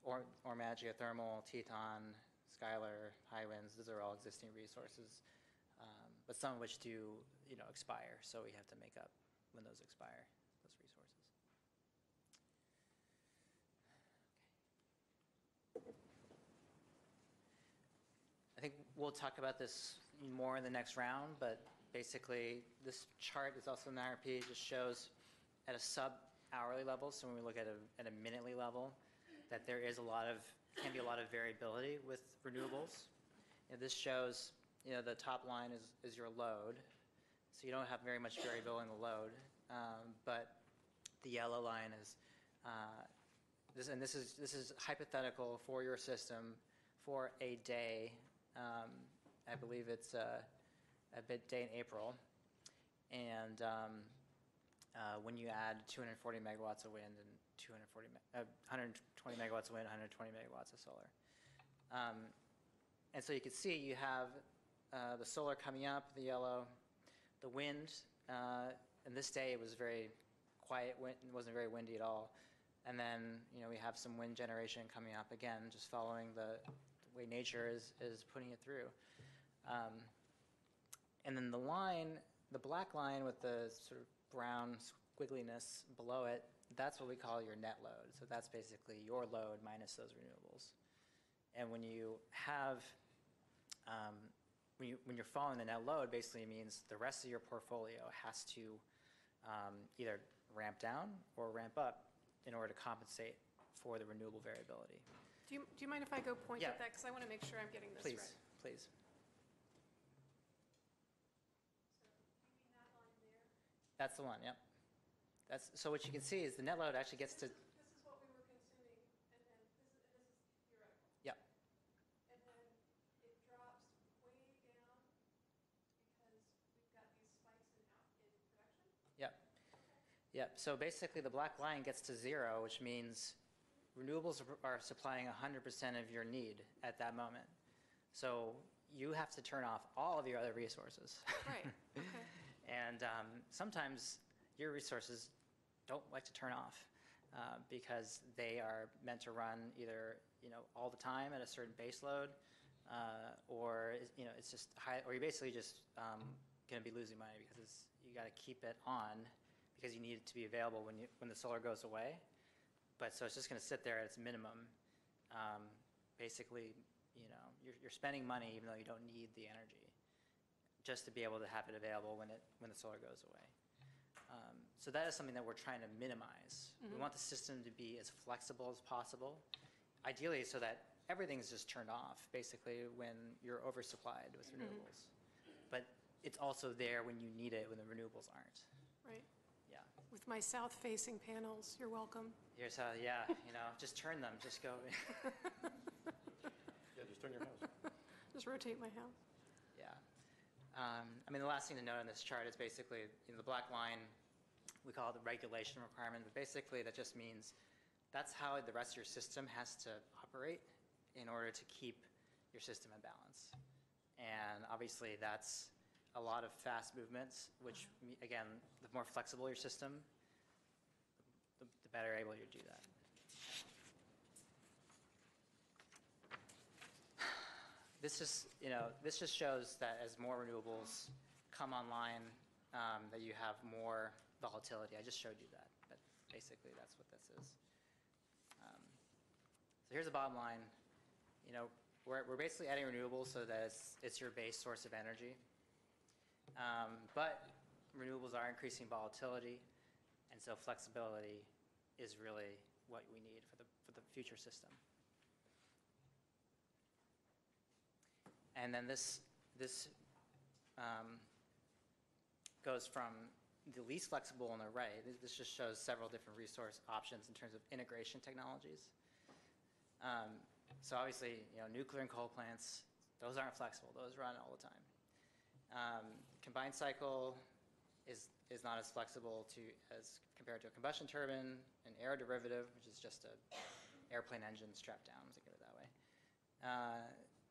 Ormat Geothermal, Teton, Skylar, Highwinds, those are all existing resources, but some of which do expire, so we have to make up when those expire, those resources. I think we'll talk about this more in the next round, but basically this chart is also in the IRP. It just shows at a sub-hourly level, so when we look at a minutely level, that there is can be a lot of variability with renewables. This shows, the top line is your load, so you don't have very much variability in the load, but the yellow line is, this is hypothetical for your system for a day. I believe it's a day in April, and when you add 240 megawatts of wind and 120 megawatts of wind, 120 megawatts of solar. And so you can see you have the solar coming up, the yellow, the wind, and this day it was very quiet, it wasn't very windy at all. And then, we have some wind generation coming up again, just following the way nature is putting it through. And then the black line with the sort of brown squiggliness below it, that's what we call your net load. So that's basically your load minus those renewables. And when you have, when you're following the net load, basically means the rest of your portfolio has to either ramp down or ramp up in order to compensate for the renewable variability. Do you mind if I go point Yeah. at that? Because I want to make sure I'm getting this Please, right. please. That's the one, yep. So what you can see is the net load actually gets to. This is what we were consuming, and then this is theoretical. Yep. And then it drops way down because we've got these spikes in production? Yep. Yep. So basically the black line gets to 0, which means renewables are supplying 100% of your need at that moment. So you have to turn off all of your other resources. Right, okay. And sometimes your resources don't like to turn off because they are meant to run either all the time at a certain base load, or it's just high, or you're basically just going to be losing money because you got to keep it on because you need it to be available when the solar goes away. But so it's just going to sit there at its minimum. Basically, you're spending money even though you don't need the energy, just to be able to have it available when the solar goes away. So that is something that we're trying to minimize. We want the system to be as flexible as possible, ideally so that everything's just turned off, basically, when you're oversupplied with renewables. But it's also there when you need it, when the renewables aren't. Right. Yeah. With my south-facing panels, you're welcome. Here's how, just turn them, just go. Yeah, just turn your house. Just rotate my house. Yeah. The last thing to note on this chart is basically, the black line, we call it the regulation requirement, but basically that just means that's how the rest of your system has to operate in order to keep your system in balance. And obviously that's a lot of fast movements, which, again, the more flexible your system, the better able you to do that. This just shows that as more renewables come online, that you have more volatility. I just showed you that, but basically that's what this is. So here's the bottom line. We're basically adding renewables so that it's your base source of energy. But renewables are increasing volatility, and so flexibility is really what we need for the future system. And then this goes from the least flexible on the right. This just shows several different resource options in terms of integration technologies. So obviously, nuclear and coal plants, those aren't flexible. Those run all the time. Combined cycle is not as flexible as compared to a combustion turbine, an aeroderivative, which is just an airplane engine strapped down, to get it that way.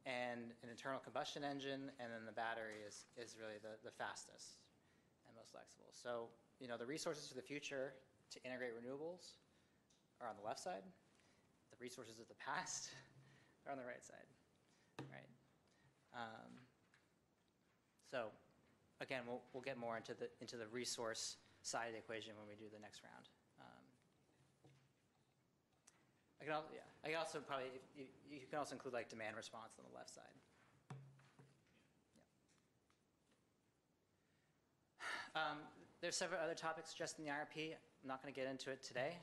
And an internal combustion engine, and then the battery is really the fastest and most flexible. So, the resources for the future to integrate renewables are on the left side. The resources of the past are on the right side, right? So, again, we'll get more into the resource side of the equation when we do the next round. I can also probably, you can also include like demand response on the left side. Yeah. There's several other topics just in the IRP. I'm not going to get into it today,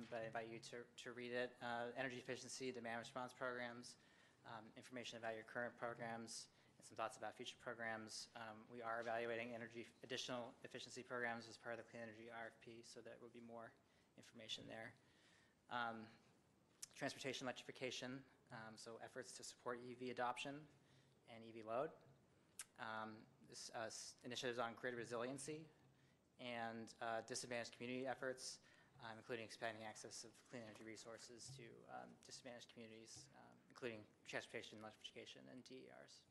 but I invite you to read it. Energy efficiency, demand response programs, information about your current programs, and some thoughts about future programs. We are evaluating additional efficiency programs as part of the Clean Energy RFP, so there will be more information there. Transportation electrification, so efforts to support EV adoption and EV load. Initiatives on grid resiliency and disadvantaged community efforts, including expanding access of clean energy resources to disadvantaged communities, including transportation electrification and DERs.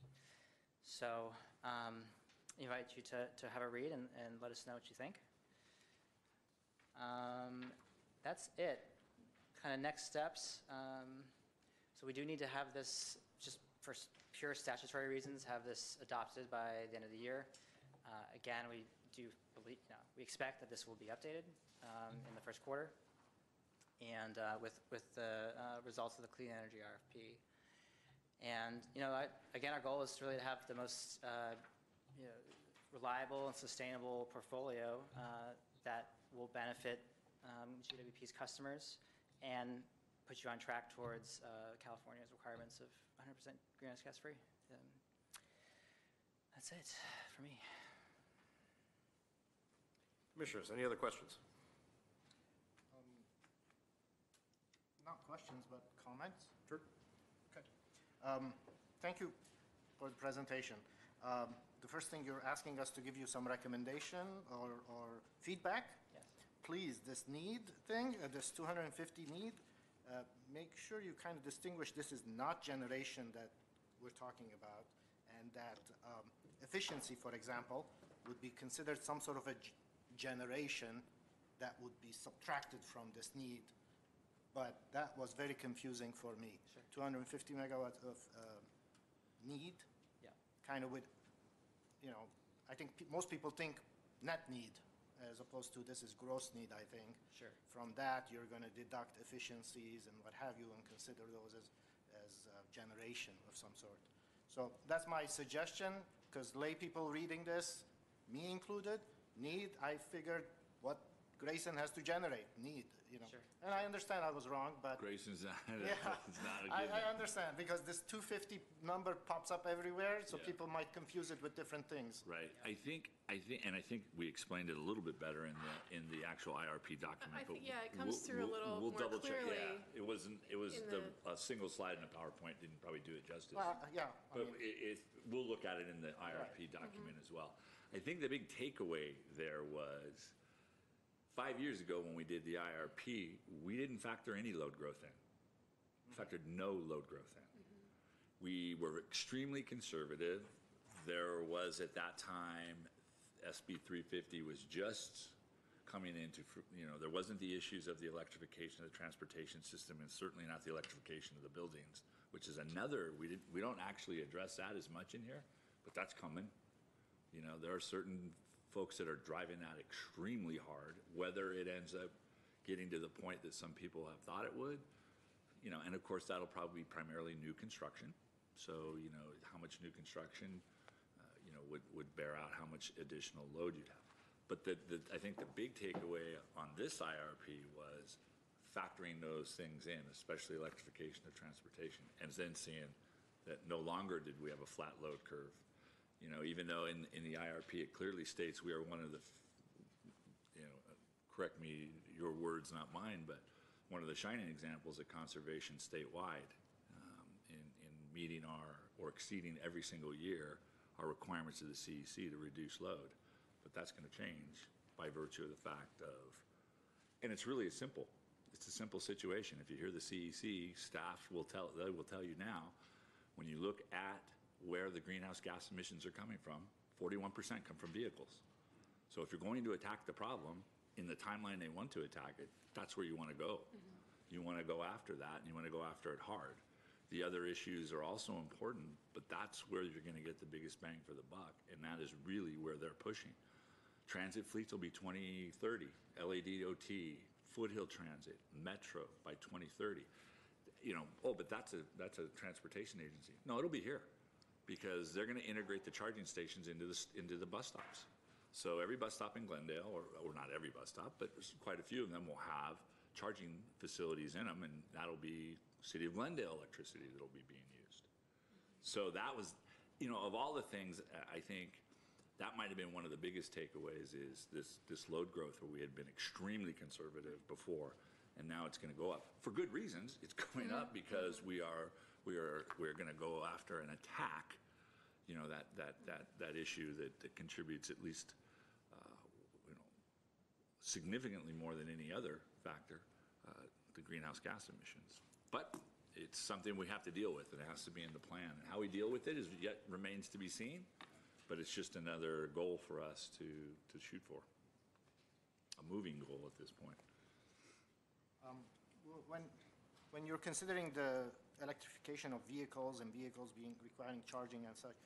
So I invite you to have a read and let us know what you think. That's it. Kind of next steps. So we do need to have this, just for pure statutory reasons, have this adopted by the end of the year. Again, we do believe, we expect that this will be updated in the first quarter, and with the results of the Clean Energy RFP. And again, our goal is to really have the most reliable and sustainable portfolio that will benefit GWP's customers and put you on track towards California's requirements of 100% greenhouse gas free. That's it for me. Commissioners, any other questions? Not questions, but comments? Sure. Okay. Thank you for the presentation. The first thing, you're asking us to give you some recommendation or feedback. Yes. Please, this need thing, this 250 need, make sure you kind of distinguish this is not generation that we're talking about, and that efficiency, for example, would be considered some sort of a generation that would be subtracted from this need. But that was very confusing for me. Sure. 250 megawatts of need, Yeah. kind of with, I think most people think net need, as opposed to this is gross need, I think. Sure. From that, you're going to deduct efficiencies and what have you and consider those as generation of some sort. So that's my suggestion, because lay people reading this, me included, need, I figured what Grayson has to generate, need. Sure. And I understand I was wrong, but Grayson's not, yeah, it's not a I given. understand, because this 250 number pops up everywhere, so Yeah. people might confuse it with different things. Right. I think we explained it a little bit better in the actual IRP document. I think, but yeah, it comes through a little we'll more double check. clearly Yeah, it was in a single slide in a PowerPoint didn't probably do it justice. Well, yeah, But we'll look at it in the IRP document as well. I think the big takeaway there was 5 years ago when we did the IRP, we didn't factor any load growth in. We factored no load growth in. We were extremely conservative. There was at that time, SB 350 was just coming into, there wasn't the issues of the electrification of the transportation system and certainly not the electrification of the buildings, which is another, we don't actually address that as much in here, but that's coming. There are certain folks that are driving that extremely hard, whether it ends up getting to the point that some people have thought it would, and of course that'll probably be primarily new construction. So, how much new construction, would bear out how much additional load you'd have. But I think the big takeaway on this IRP was factoring those things in, especially electrification of transportation, and then seeing that no longer did we have a flat load curve. Even though in the IRP it clearly states we are one of the, correct me, your words, not mine, but one of the shining examples of conservation statewide in meeting or exceeding every single year our requirements of the CEC to reduce load. But that's going to change by virtue of the fact of, and it's really simple. It's a simple situation. If you hear the CEC, staff they will tell you now, when you look at where the greenhouse gas emissions are coming from, 41% come from vehicles. So if you're going to attack the problem in the timeline they want to attack it, that's where you want to go. You want to go after that, and you want to go after it hard. The other issues are also important, but that's where you're going to get the biggest bang for the buck, and that is really where they're pushing. Transit fleets will be 2030, LADOT, Foothill Transit, Metro by 2030. But that's a transportation agency. No, it'll be here, because they're going to integrate the charging stations into the bus stops. So every bus stop in Glendale, or not every bus stop, but quite a few of them will have charging facilities in them, and that'll be City of Glendale electricity that'll be being used. So that was, of all the things, I think that might have been one of the biggest takeaways is this load growth where we had been extremely conservative before, and now it's going to go up for good reasons. It's going up because we're going to go after and attack, that issue that contributes at least, significantly more than any other factor, the greenhouse gas emissions. But it's something we have to deal with, and it has to be in the plan. And how we deal with it yet remains to be seen, but it's just another goal for us to shoot for, a moving goal at this point. When you're considering the electrification of vehicles and vehicles requiring charging and such,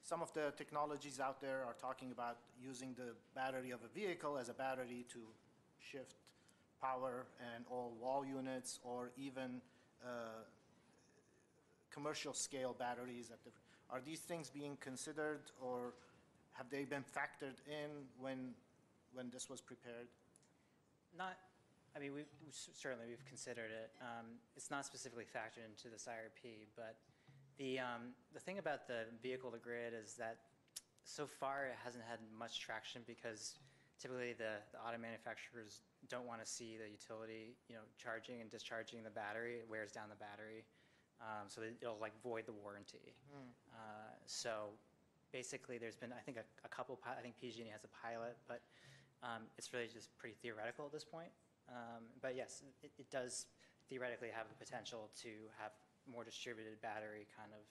some of the technologies out there are talking about using the battery of a vehicle as a battery to shift power and all wall units, or even commercial scale batteries. Are these things being considered, or have they been factored in when this was prepared? Certainly we've considered it. It's not specifically factored into this IRP, but the thing about the vehicle to grid is that so far it hasn't had much traction, because typically the auto manufacturers don't want to see the utility, charging and discharging the battery. It wears down the battery, so that it'll void the warranty. So basically, there's been, I think, a couple. I think PG&E has a pilot, but it's really just pretty theoretical at this point. But yes, it does theoretically have the potential to have more distributed battery kind of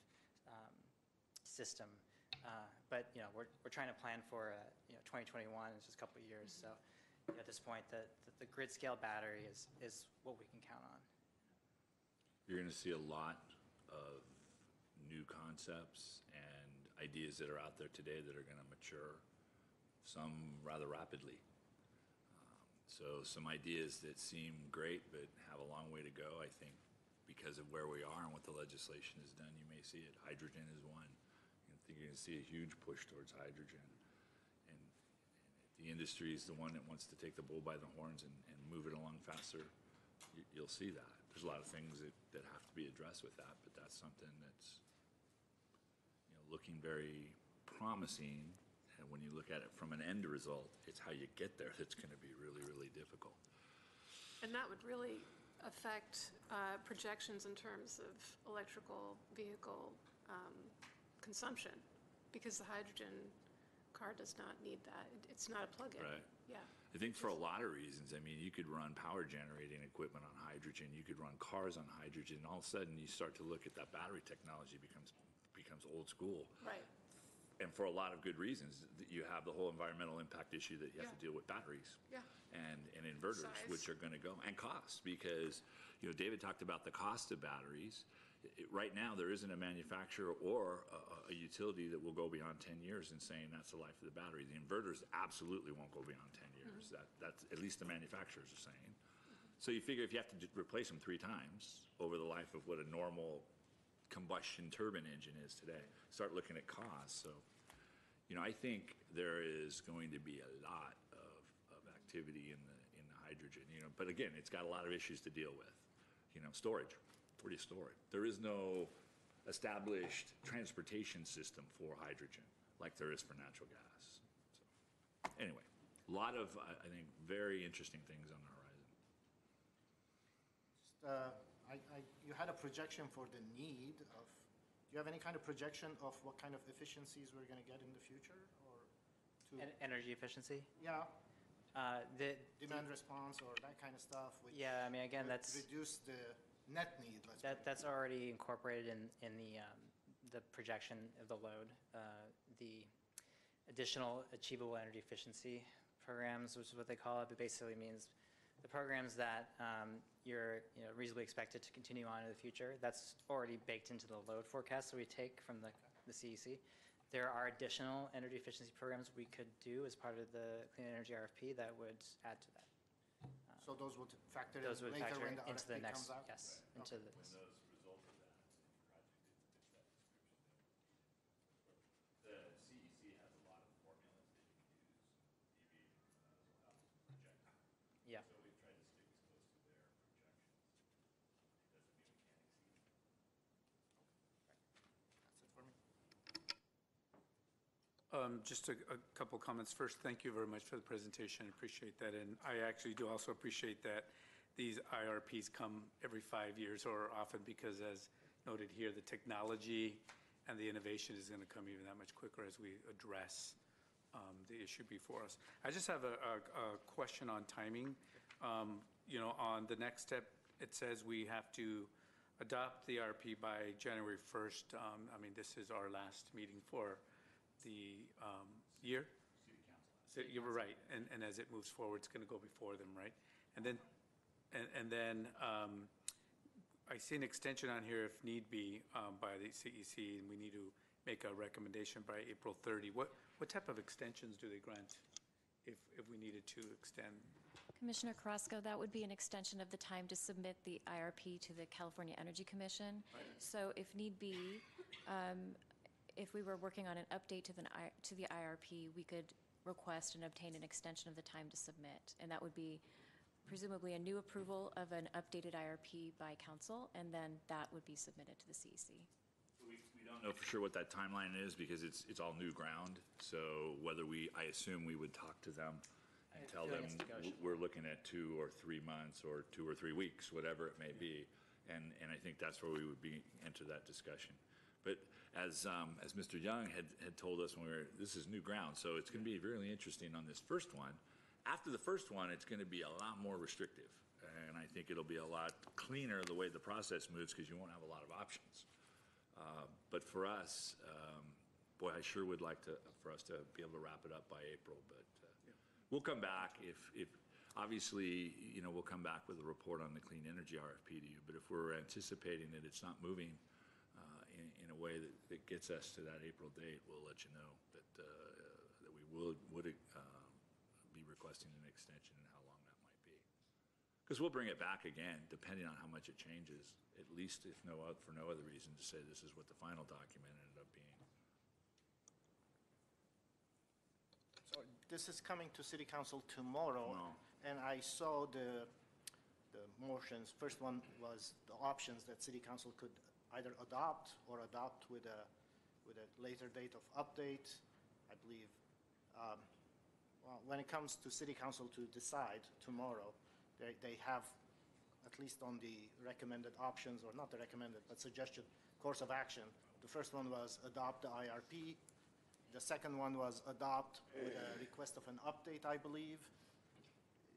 system. But we're trying to plan for 2021. It's just a couple of years. So at this point, the grid scale battery is what we can count on. You're going to see a lot of new concepts and ideas that are out there today that are going to mature, some rather rapidly. So some ideas that seem great but have a long way to go, I think, because of where we are and what the legislation has done, you may see it. Hydrogen is one. I think you're going to see a huge push towards hydrogen. And if the industry is the one that wants to take the bull by the horns and move it along faster, you'll see that. There's a lot of things that have to be addressed with that, but that's something that's, looking very promising. And when you look at it from an end result, it's how you get there that's going to be really, really difficult. And that would really affect projections in terms of electrical vehicle consumption, because the hydrogen car does not need that. It's not a plug-in. Right. Yeah. I think for a lot of reasons, I mean, you could run power generating equipment on hydrogen, you could run cars on hydrogen, and all of a sudden you start to look at that battery technology becomes old school. Right. And for a lot of good reasons. You have the whole environmental impact issue that you have to deal with batteries. Yeah. And inverters, Size. which are going to go, and cost, because, David talked about the cost of batteries. Right now, there isn't a manufacturer or a utility that will go beyond 10 years in saying that's the life of the battery. The inverters absolutely won't go beyond 10 years. That's at least the manufacturers are saying. So you figure if you have to replace them 3 times over the life of what a normal combustion turbine engine is today, start looking at costs. So, I think there is going to be a lot of activity in the hydrogen, but again, it's got a lot of issues to deal with. Storage. Where do you store it? There is no established transportation system for hydrogen like there is for natural gas. So, anyway, a lot of, I think, very interesting things on the horizon. You had a projection for the need of, do you have any kind of projection of what kind of efficiencies we're going to get in the future, or to, Energy efficiency? yeah, The demand response or that kind of stuff? Which Yeah, I mean, again, would that's reduce the net need, let's put it. that's already incorporated in the projection of the load. The additional achievable energy efficiency programs, which is what they call it, but basically means the programs that you're reasonably expected to continue on in the future. That's already baked into the load forecast that we take from the CEC. There are additional energy efficiency programs we could do as part of the Clean Energy RFP that would add to that. So those would factor in Those would later factor when the into the RFP next, comes out? yes, into the. When those result of that project fits that description, the CEC has a lot of formulas that you can use, deviation from those will help project. Yeah. So we've tried to stick as close to their projections. It doesn't mean we can't exceed them. That's it for me. Just a couple comments. First, thank you very much for the presentation. I appreciate that. And I actually do also appreciate that these IRPs come every 5 years or often, because as noted here, the technology and the innovation is going to come even that much quicker as we address the issue before us. I just have a question on timing. On the next step, it says we have to adopt the IRP by January 1st. I mean, this is our last meeting for the year? City council. So you were right, and as it moves forward, it's going to go before them, right? And then I see an extension on here if need be by the CEC, and we need to make a recommendation by April 30. What type of extensions do they grant if we needed to extend? Commissioner Carrasco, that would be an extension of the time to submit the IRP to the California Energy Commission. Right. So if need be, if we were working on an update to the IRP, we could request and obtain an extension of the time to submit. And that would be presumably a new approval of an updated IRP by council, and then that would be submitted to the CEC. We don't know for sure what that timeline is because it's all new ground. So whether I assume we would talk to them and tell them we're looking at 2 or 3 months or 2 or 3 weeks, whatever it may be. And I think that's where we would enter that discussion. But as Mr. Young had told us when this is new ground, so it's going to be really interesting on this first one. After the first one, it's going to be a lot more restrictive. And I think it'll be a lot cleaner the way the process moves because you won't have a lot of options. But for us, boy, I sure would like for us to be able to wrap it up by April. But we'll come back if obviously, we'll come back with a report on the clean energy RFP to you. But if we're anticipating that it's not moving in a a way that gets us to that April date, we'll let you know that we would be requesting an extension and how long that might be. Because we'll bring it back again, depending on how much it changes, at least if for no other reason, to say this is what the final document ended up being. So this is coming to City Council tomorrow, and I saw the motions. First one was the options that City Council could either adopt or adopt with a later date of update. I believe, well, when it comes to City Council to decide tomorrow, they have, at least on the recommended options, or not the recommended, but suggested course of action. The first one was adopt the IRP. The second one was adopt with a request of an update, I believe.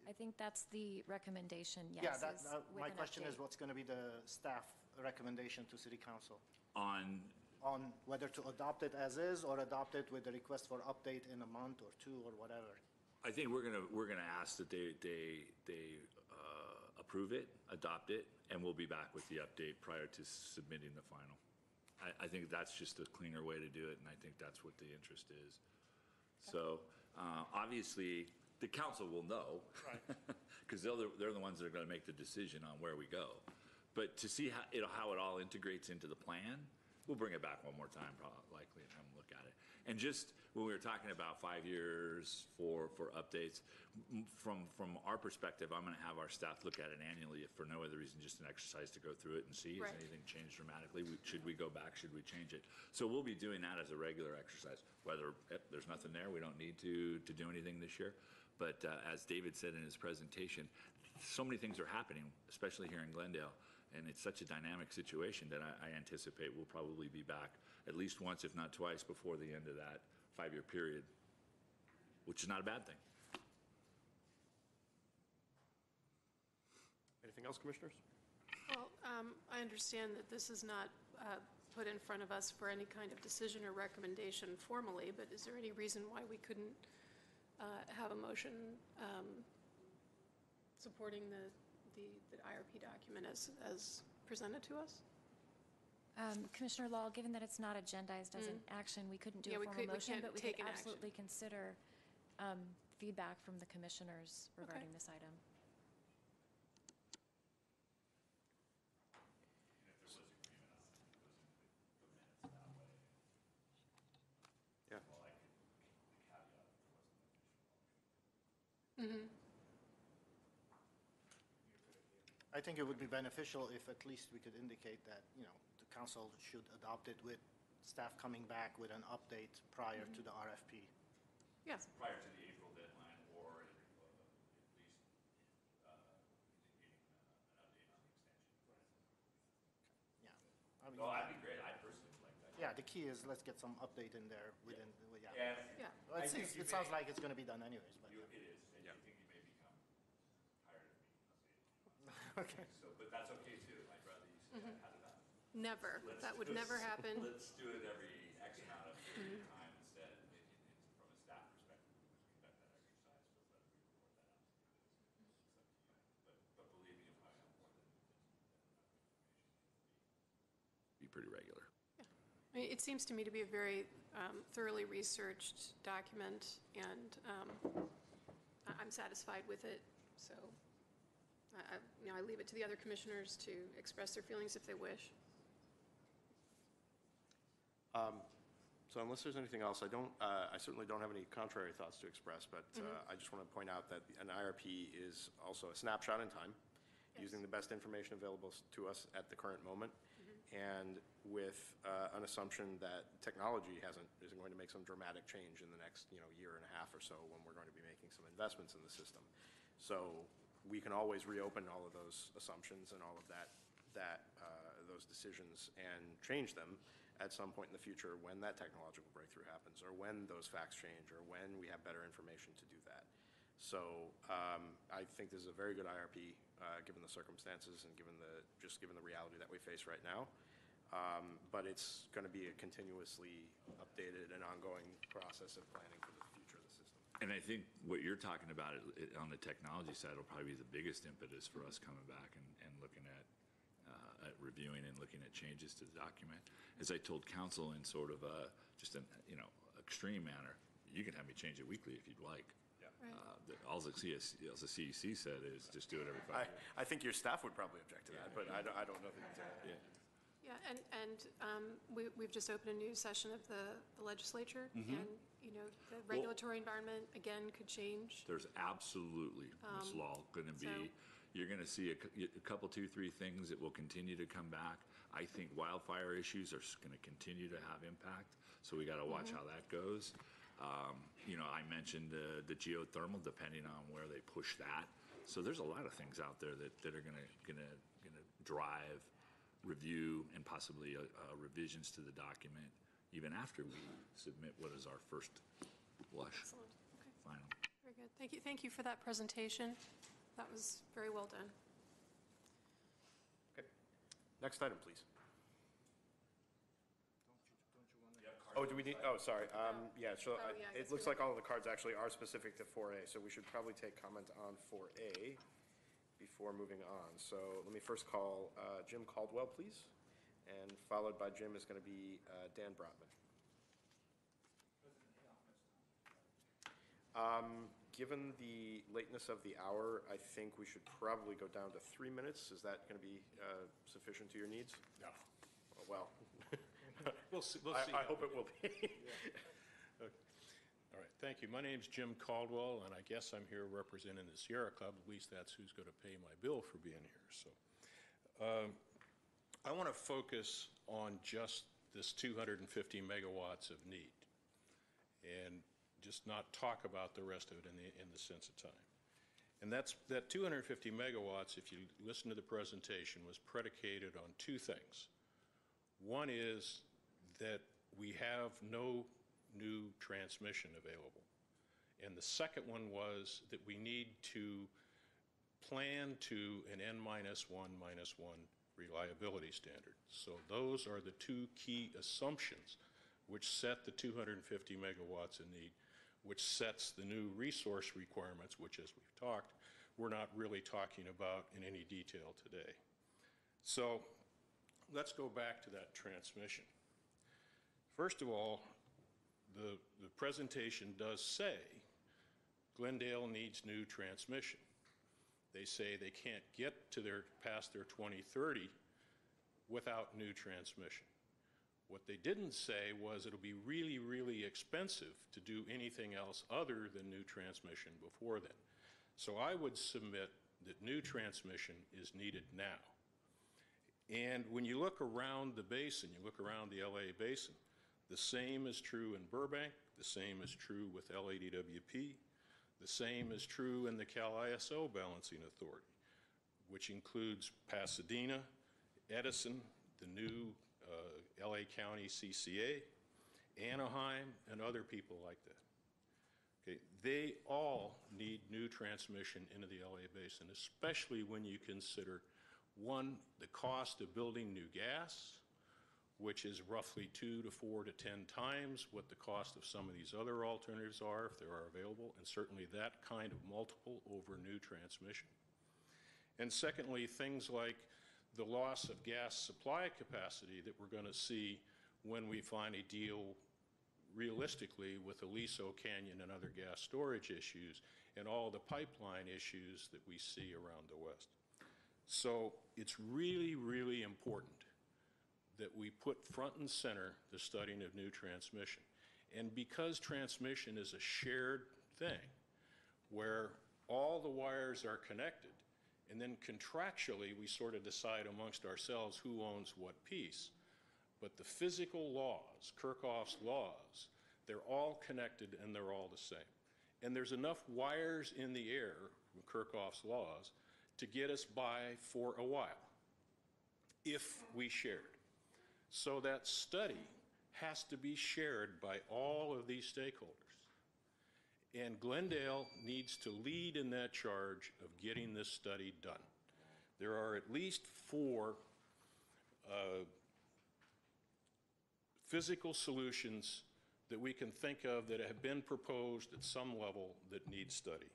I think that's the recommendation, yes. Yeah, is with my an question is update. what's going to be the staff recommendation to City Council On on whether to adopt it as is or adopt it with a request for update in a month or two or whatever. I think we're gonna ask that they approve it, adopt it, and we'll be back with the update prior to submitting the final. I think that's just a cleaner way to do it, and I think that's what the interest is. So, obviously, the council will know. Right. Because they're the ones that are gonna make the decision on where we go. But to see how it all integrates into the plan, we'll bring it back one more time, probably, likely, and have them look at it. And just when we were talking about 5 years for updates, from our perspective, I'm gonna have our staff look at it annually, if for no other reason, just an exercise to go through it and see, has Right. anything changed dramatically? Should we go back? Should we change it? So we'll be doing that as a regular exercise. Whether there's nothing there, we don't need to do anything this year. But as David said in his presentation, so many things are happening, especially here in Glendale, and it's such a dynamic situation that I anticipate we'll probably be back at least once, if not twice, before the end of that 5-year period, which is not a bad thing. Anything else, commissioners? Well, I understand that this is not put in front of us for any kind of decision or recommendation formally, but is there any reason why we couldn't have a motion supporting the IRP document as presented to us? Commissioner Law, given that it's not agendized as an action, we couldn't do Yeah, a we formal motion, can't but we take could an action. absolutely consider feedback from the commissioners regarding this item. Yeah. I think it would be beneficial if at least we could indicate that, the council should adopt it with staff coming back with an update prior to the RFP. Yes. Prior to the April deadline, or at least indicating an update on the extension. Yeah. I mean, Oh, that'd be great. I personally would like that. yeah, the key is let's get some update in there within, yeah. Yeah. Well, it sounds like it's going to be done anyways, but. It is, and you think you may become tired of me. Okay. So, but that's okay too. I'd rather you say I had enough. Never. That would never happen. Let's do it every X amount of period of time instead. From a staff perspective, we would conduct that exercise, but let me report that out. It's up to you. But believe me, if I have more than enough information, be pretty regular. I mean, it seems to me to be a very thoroughly researched document, and I'm satisfied with it. So I leave it to the other commissioners to express their feelings if they wish. So unless there's anything else, I certainly don't have any contrary thoughts to express, but I just want to point out that an IRP is also a snapshot in time, using the best information available to us at the current moment, and with an assumption that technology isn't going to make some dramatic change in the next year and a half or so, when we're going to be making some investments in the system. So we can always reopen all of those assumptions and all of those decisions and change them at some point in the future when that technological breakthrough happens, or when those facts change, or when we have better information to do that. So I think this is a very good IRP, given the circumstances and given the reality that we face right now. But it's going to be a continuously updated and ongoing process of planning for the future of the system. And I think what you're talking about on the technology side will probably be the biggest impetus for us coming back and looking at at reviewing and looking at changes to the document. As I told council in sort of just an, extreme manner, you can have me change it weekly if you'd like. Right. All the CEC said is just do it every 5 years. I think your staff would probably object to that, but I don't know that. Yeah, and we've just opened a new session of the legislature, Mm-hmm. and, the regulatory environment, again, could change. There's absolutely, Ms. Law, going to be, so- you're going to see a couple, 2, 3 things that will continue to come back. I think wildfire issues are going to continue to have impact, so we got to watch how that goes. I mentioned the geothermal, depending on where they push that. So there's a lot of things out there that are going to drive review and possibly revisions to the document even after we submit what is our first blush Excellent. Okay. final. Very good. Thank you for that presentation. That was very well done. Okay. Next item, please. Oh, do we need, sorry. Yeah, so Oh, yeah, I it guess looks we like all of the cards actually are specific to 4A, so we should probably take comment on 4A before moving on. So let me first call Jim Caldwell, please, and followed by Jim is going to be Dan Brotman. Given the lateness of the hour, I think we should probably go down to 3 minutes. Is that going to be sufficient to your needs? No. Well, We'll see. I hope it will be. Okay. All right, thank you. My name's Jim Caldwell, and I guess I'm here representing the Sierra Club. At least that's who's going to pay my bill for being here. So I want to focus on just this 250 megawatts of need and just not talk about the rest of it in the sense of time. And that 250 megawatts, if you listen to the presentation, was predicated on 2 things. One is that we have no new transmission available. And the second one was that we need to plan to an N-1, -1 reliability standard. So those are the 2 key assumptions which set the 250 megawatts in need, which sets the new resource requirements, which, as we've talked, we're not really talking about in any detail today. So let's go back to that transmission. First of all, the presentation does say Glendale needs new transmission. They say they can't get to past their 2030 without new transmission. What they didn't say was it'll be really, really expensive to do anything else other than new transmission before then. So I would submit that new transmission is needed now. And when you look around the basin, you look around the LA basin, the same is true in Burbank, the same is true with LADWP, the same is true in the Cal ISO Balancing Authority, which includes Pasadena, Edison, the new LA County CCA, Anaheim, and other people like that. Okay, they all need new transmission into the LA basin, especially when you consider, one, the cost of building new gas, which is roughly 2 to 4 to 10 times what the cost of some of these other alternatives are if they are available, and certainly that kind of multiple over new transmission. And secondly, things like the loss of gas supply capacity that we're going to see when we find a deal realistically with Aliso Canyon and other gas storage issues and all the pipeline issues that we see around the West. So it's really, really important that we put front and center the studying of new transmission. And because transmission is a shared thing where all the wires are connected, and then contractually we sort of decide amongst ourselves who owns what piece, but the physical laws, Kirchhoff's laws, they're all connected and they're all the same. And there's enough wires in the air from Kirchhoff's laws to get us by for a while, if we shared. So that study has to be shared by all of these stakeholders. And Glendale needs to lead in that charge of getting this study done. There are at least 4 physical solutions that we can think of that have been proposed at some level that need study.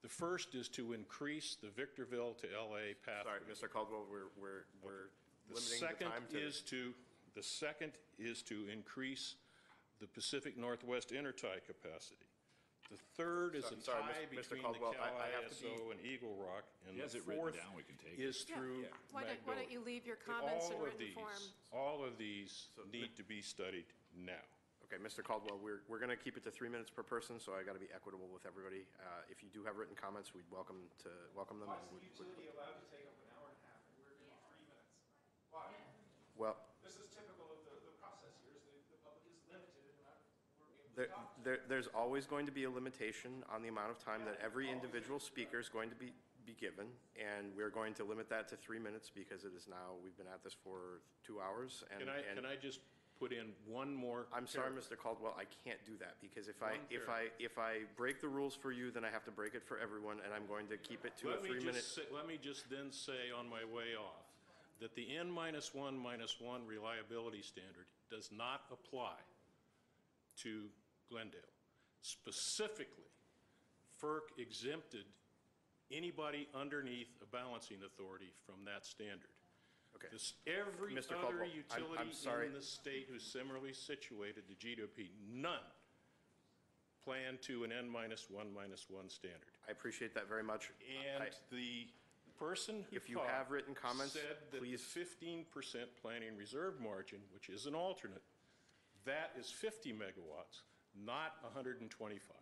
The first is to increase the Victorville to LA pathway. Sorry, Mr. Caldwell, we're limiting the time to... The second is to increase the Pacific Northwest intertie capacity. The third is a Sorry, tie Mr. between the Caldwell, Cal I have to ISO and Eagle Rock. And He has the it written fourth down, we can take it. is Yeah. through Why don't Magnolia. you leave your comments in written form? All of these need to be studied now. Okay, Mr. Caldwell, we're going to keep it to 3 minutes per person, so I got to be equitable with everybody. If you do have written comments, we'd welcome them. Why is the utility allowed to take up an hour and a half, and we're doing 3 minutes? Why? Well, This is typical of the process here, is the public is limited in the amount we're able to talk. there's always going to be a limitation on the amount of time that every individual speaker is going to be given, and we're going to limit that to 3 minutes because it is now, we've been at this for 2 hours. And Can I just put in one more? I'm sorry, paragraph? Mr. Caldwell, I can't do that because if I break the rules for you, then I have to break it for everyone, and I'm going to keep it to a 3 minute. Let me just then say on my way off that the N-1-1 reliability standard does not apply to Glendale. Specifically, FERC exempted anybody underneath a balancing authority from that standard. Okay. Every Mr. other Caldwell, utility I'm sorry. in the state who's similarly situated to GWP, none plan to an N-1-1 standard. I appreciate that very much. And the person who If you have written comments, said that please. the 15% planning reserve margin, which is an alternate, that is 50 megawatts, not 125.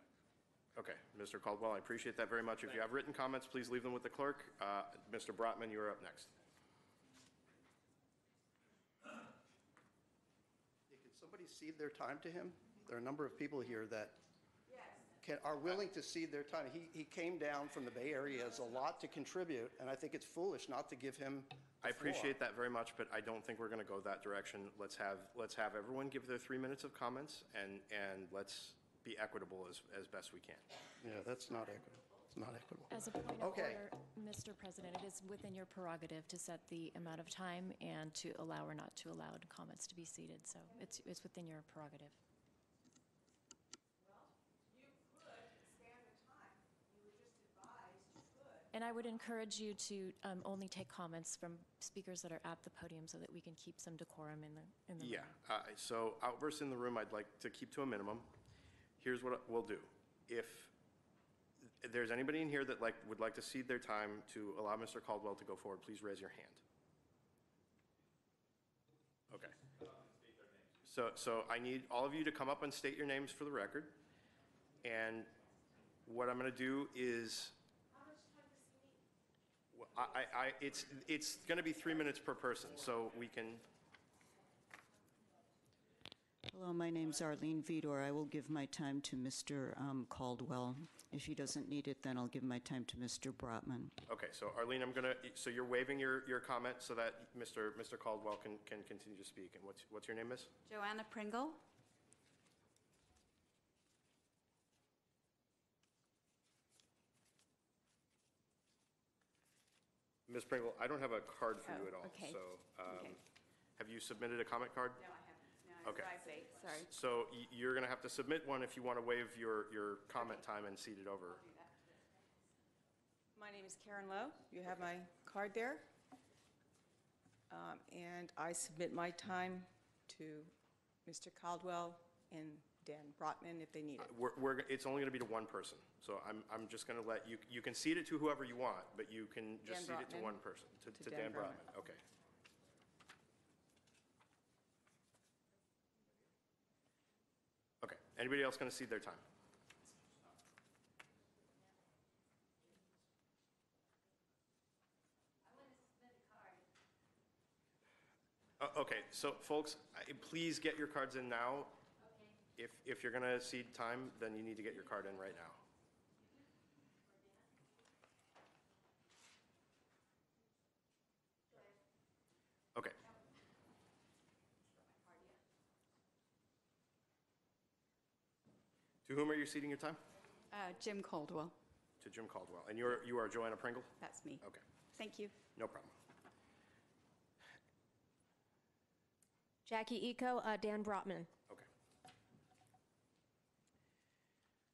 Okay, Mr. Caldwell, I appreciate that very much. If you have written comments, please leave them with the clerk. Mr. Brotman, you are up next. Can somebody cede their time to him? There are a number of people here that are willing to cede their time. He came down from the Bay Area, has a lot to contribute, and I think it's foolish not to give him the I appreciate floor. that very much, but I don't think we're going to go that direction. Let's have everyone give their 3 minutes of comments, and let's be equitable as best we can. Yeah, that's not equitable. It's not equitable. As a point of Okay. order, Mr. President, it is within your prerogative to set the amount of time and to allow or not to allow comments to be seated, so it's within your prerogative. And I would encourage you to only take comments from speakers that are at the podium so that we can keep some decorum in the room. Yeah, so outbursts in the room, I'd like to keep to a minimum. Here's what we'll do. If there's anybody in here that would like to cede their time to allow Mr. Caldwell to go forward, please raise your hand. Okay. So I need all of you to come up and state your names for the record. And what I'm going to do is, it's going to be 3 minutes per person, so we can. Hello, my name's Arlene Vidor. I will give my time to Mr. Caldwell. If he doesn't need it, then I'll give my time to Mr. Brotman. Okay, so Arlene, so you're waiving your comment so that Mr. Caldwell can continue to speak. And what's your name, miss? Joanna Pringle. Ms. Pringle, I don't have a card for you at all. Okay. So Okay. have you submitted a comment card? No, I haven't. No, Okay. I late, sorry. So you're going to have to submit one if you want to waive your comment time and cede it over. I'll do that. My name is Karen Lowe. You have my card there. And I submit my time to Mr. Caldwell and Dan Brotman if they need it. It's only going to be to one person. So I'm just going to let you, you can cede it to whoever you want, but you can just Dan cede it to Brotman. one person, to Dan Dan Brotman. Brotman. Okay. Okay, anybody else going to cede their time? Okay, so folks, please get your cards in now. If you're going to cede time, then you need to get your card in right now. Okay. To whom are you ceding your time? Jim Caldwell. To Jim Caldwell. And you are Joanna Pringle? That's me. Okay, Thank you. no problem. Jackie Eco, Dan Brotman. Okay.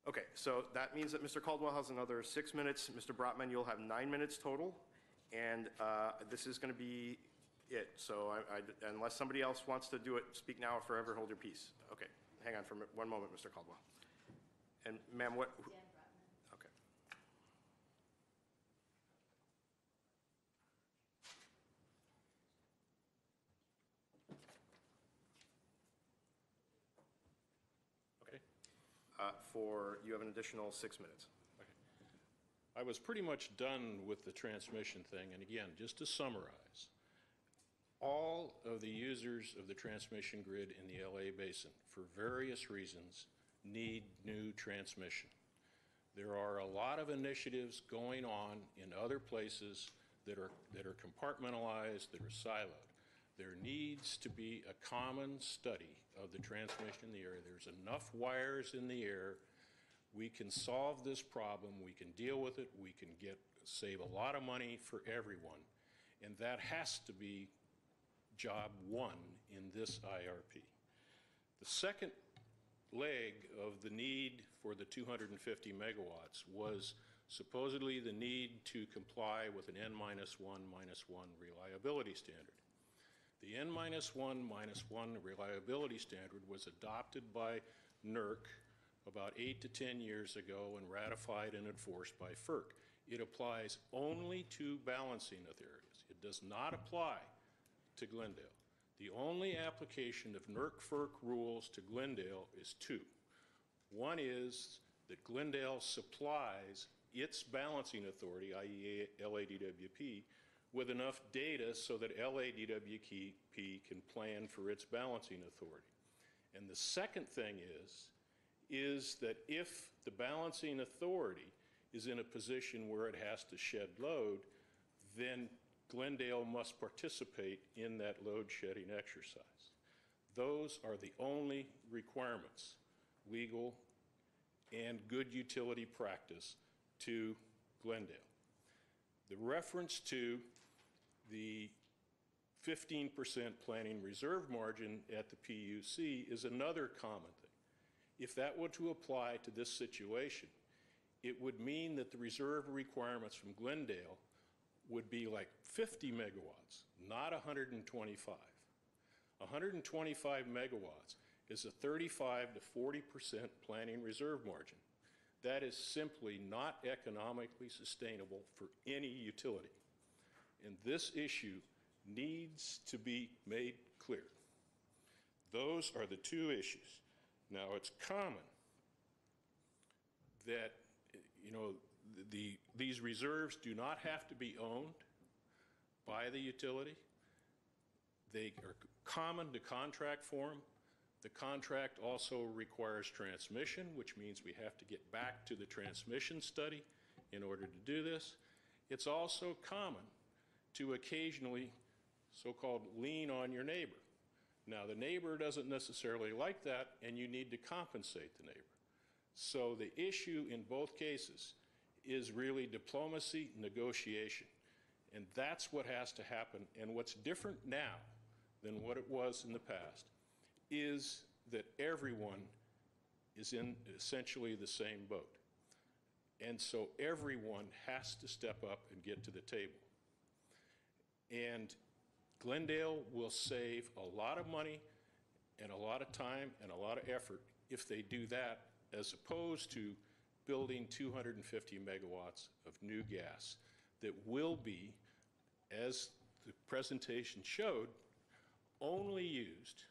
Okay, so that means that Mr. Caldwell has another 6 minutes. Mr. Brotman, you'll have 9 minutes total, and this is going to be it. So unless somebody else wants to do it, speak now or forever hold your peace. Okay, hang on for one moment, Mr. Caldwell. And ma'am, what? Okay. Okay. You have an additional 6 minutes. I was pretty much done with the transmission thing, and again, just to summarize, all of the users of the transmission grid in the LA basin, for various reasons, need new transmission. There are a lot of initiatives going on in other places that are compartmentalized, that are siloed. There needs to be a common study of the transmission in the area. There's enough wires in the air. We can solve this problem. We can deal with it. We can save a lot of money for everyone. And that has to be job one in this IRP. The second leg of the need for the 250 megawatts was supposedly the need to comply with an N-1, -1 reliability standard. The N-1, reliability standard was adopted by NERC about 8 to 10 years ago and ratified and enforced by FERC. It applies only to balancing areas. It does not apply to Glendale. The only application of NERC-FERC rules to Glendale is two. One is that Glendale supplies its balancing authority, i.e. LADWP, with enough data so that LADWP can plan for its balancing authority. And the second thing is that if the balancing authority is in a position where it has to shed load, then Glendale must participate in that load shedding exercise. Those are the only requirements, legal and good utility practice, to Glendale. The reference to the 15% planning reserve margin at the PUC is another common thing. If that were to apply to this situation, it would mean that the reserve requirements from Glendale would be like 50 megawatts, not 125. 125 megawatts is a 35 to 40% planning reserve margin. That is simply not economically sustainable for any utility. And this issue needs to be made clear. Those are the two issues. Now, it's common that, these reserves do not have to be owned by the utility. They are common to contract form. The contract also requires transmission, which means we have to get back to the transmission study in order to do this. It's also common to occasionally so-called lean on your neighbor. Now, the neighbor doesn't necessarily like that, and you need to compensate the neighbor. So the issue in both cases is really diplomacy, negotiation. And that's what has to happen. And what's different now than what it was in the past is that everyone is in essentially the same boat. And so everyone has to step up and get to the table. And Glendale will save a lot of money and a lot of time and a lot of effort if they do that, as opposed to building 250 megawatts of new gas that will be, as the presentation showed, only used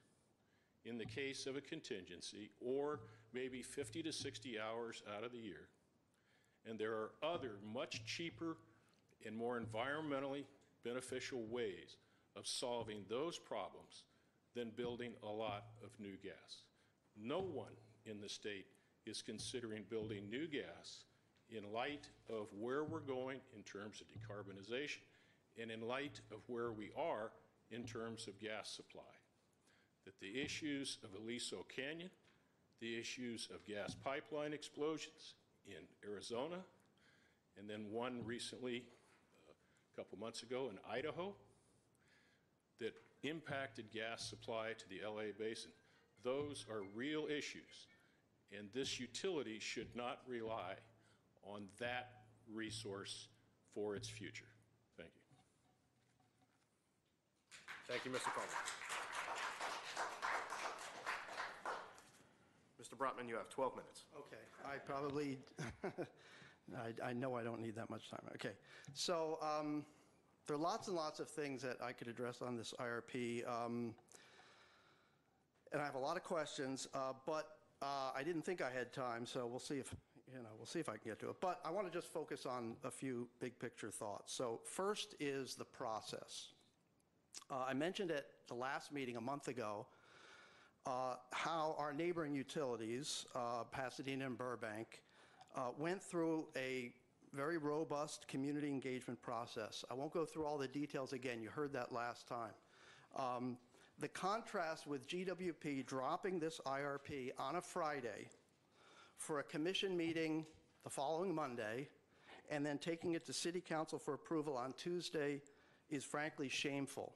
in the case of a contingency or maybe 50 to 60 hours out of the year. And there are other much cheaper and more environmentally beneficial ways of solving those problems than building a lot of new gas. No one in the state is considering building new gas in light of where we're going in terms of decarbonization and in light of where we are in terms of gas supply. That the issues of Aliso Canyon, the issues of gas pipeline explosions in Arizona, and then one recently, a couple months ago in Idaho, that impacted gas supply to the LA basin. Those are real issues. And this utility should not rely on that resource for its future. Thank you. Thank you, Mr. Coleman. Mr. Brotman, you have 12 minutes. Okay, I probably, I know I don't need that much time. Okay, so there are lots and lots of things that I could address on this IRP, and I have a lot of questions, but I didn't think I had time, so we'll see if, we'll see if I can get to it. But I want to just focus on a few big picture thoughts. So first is the process. I mentioned at the last meeting a month ago how our neighboring utilities, Pasadena and Burbank, went through a very robust community engagement process. I won't go through all the details again. You heard that last time. The contrast with GWP dropping this IRP on a Friday for a commission meeting the following Monday and then taking it to City Council for approval on Tuesday is frankly shameful.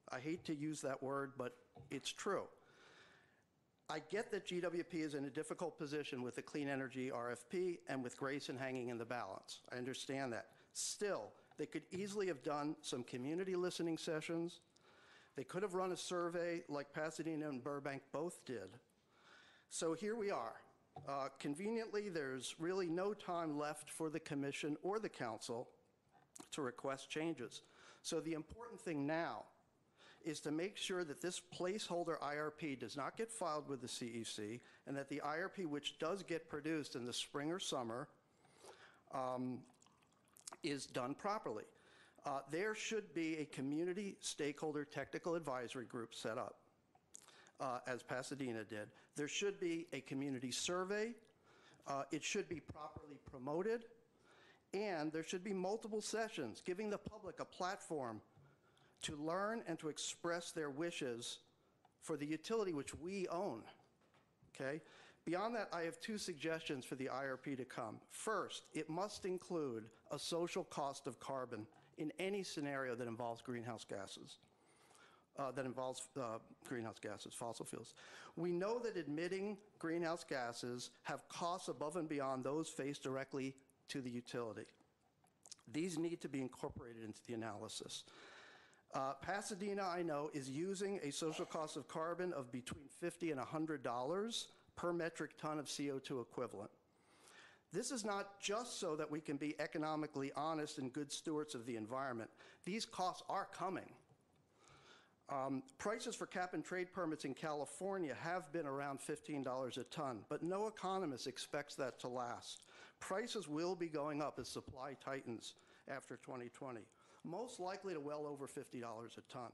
I hate to use that word, but it's true. I get that GWP is in a difficult position with the clean energy RFP and with Grayson hanging in the balance. I understand that. Still, they could easily have done some community listening sessions. They could have run a survey like Pasadena and Burbank both did. So here we are. Conveniently, there's really no time left for the commission or the council to request changes. So the important thing now is to make sure that this placeholder IRP does not get filed with the CEC and that the IRP which does get produced in the spring or summer is done properly. There should be a community stakeholder technical advisory group set up, as Pasadena did. There should be a community survey. It should be properly promoted. And there should be multiple sessions giving the public a platform to learn and to express their wishes for the utility which we own, okay? Beyond that, I have two suggestions for the IRP to come. First, it must include a social cost of carbon in any scenario that involves greenhouse gases, fossil fuels. We know that emitting greenhouse gases have costs above and beyond those faced directly to the utility. These need to be incorporated into the analysis. Pasadena, I know, is using a social cost of carbon of between $50 and $100 per metric ton of CO2 equivalent. This is not just so that we can be economically honest and good stewards of the environment. These costs are coming. Prices for cap and trade permits in California have been around $15 a ton, but no economist expects that to last. Prices will be going up as supply tightens after 2020. Most likely to well over $50 a ton.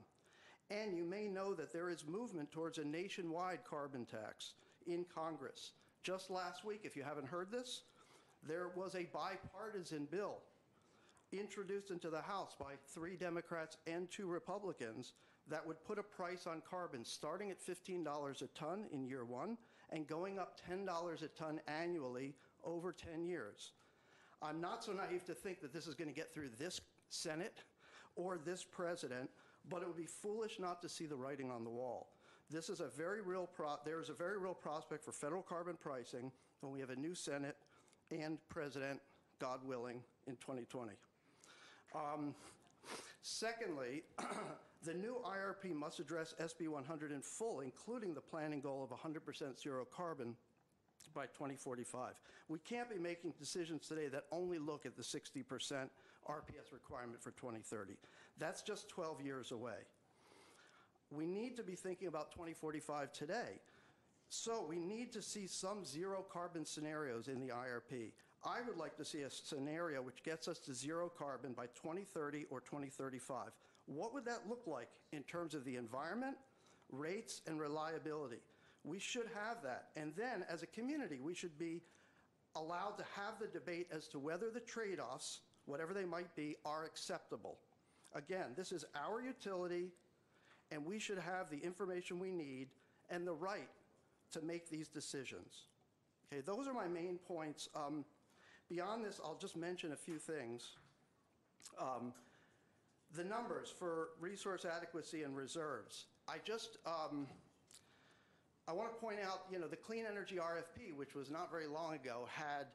And you may know that there is movement towards a nationwide carbon tax in Congress. Just last week, if you haven't heard this, there was a bipartisan bill introduced into the House by 3 Democrats and 2 Republicans that would put a price on carbon starting at $15 a ton in year 1 and going up $10 a ton annually over 10 years. I'm not so naive to think that this is going to get through this Senate or this president, but it would be foolish not to see the writing on the wall. This is a very real there's a very real prospect for federal carbon pricing when we have a new Senate and president, God willing, in 2020. Secondly, the new IRP must address SB 100 in full, including the planning goal of 100% zero carbon by 2045. We can't be making decisions today that only look at the 60% RPS requirement for 2030. That's just 12 years away. We need to be thinking about 2045 today. So we need to see some zero carbon scenarios in the IRP. I would like to see a scenario which gets us to zero carbon by 2030 or 2035. What would that look like in terms of the environment, rates, and reliability? We should have that. And then, as a community, we should be allowed to have the debate as to whether the trade-offs, whatever they might be, are acceptable. Again, this is our utility, and we should have the information we need and the right to make these decisions. Okay, those are my main points. Beyond this, I'll just mention a few things. The numbers for resource adequacy and reserves. I want to point out, the clean energy RFP, which was not very long ago, had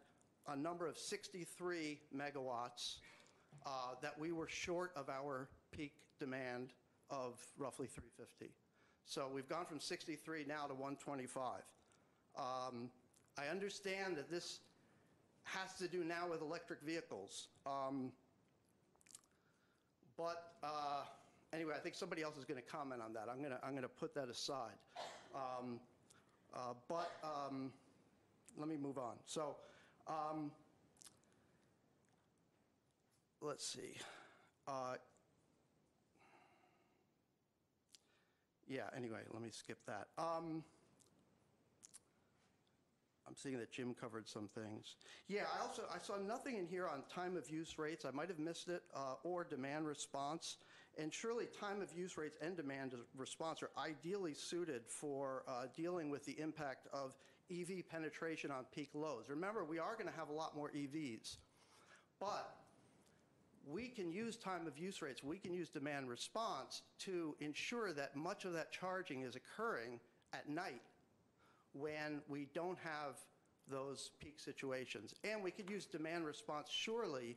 a number of 63 megawatts that we were short of our peak demand of roughly 350. So we've gone from 63 now to 125. I understand that this has to do now with electric vehicles. But anyway, I think somebody else is going to comment on that. I'm going to put that aside. Let me move on. So let's see. Yeah, anyway, let me skip that. I'm seeing that Jim covered some things. Yeah, I saw nothing in here on time of use rates. I might have missed it, or demand response. And surely time of use rates and demand response are ideally suited for dealing with the impact of EV penetration on peak loads. Remember, we are going to have a lot more EVs, but we can use time of use rates, we can use demand response to ensure that much of that charging is occurring at night when we don't have those peak situations. And we could use demand response surely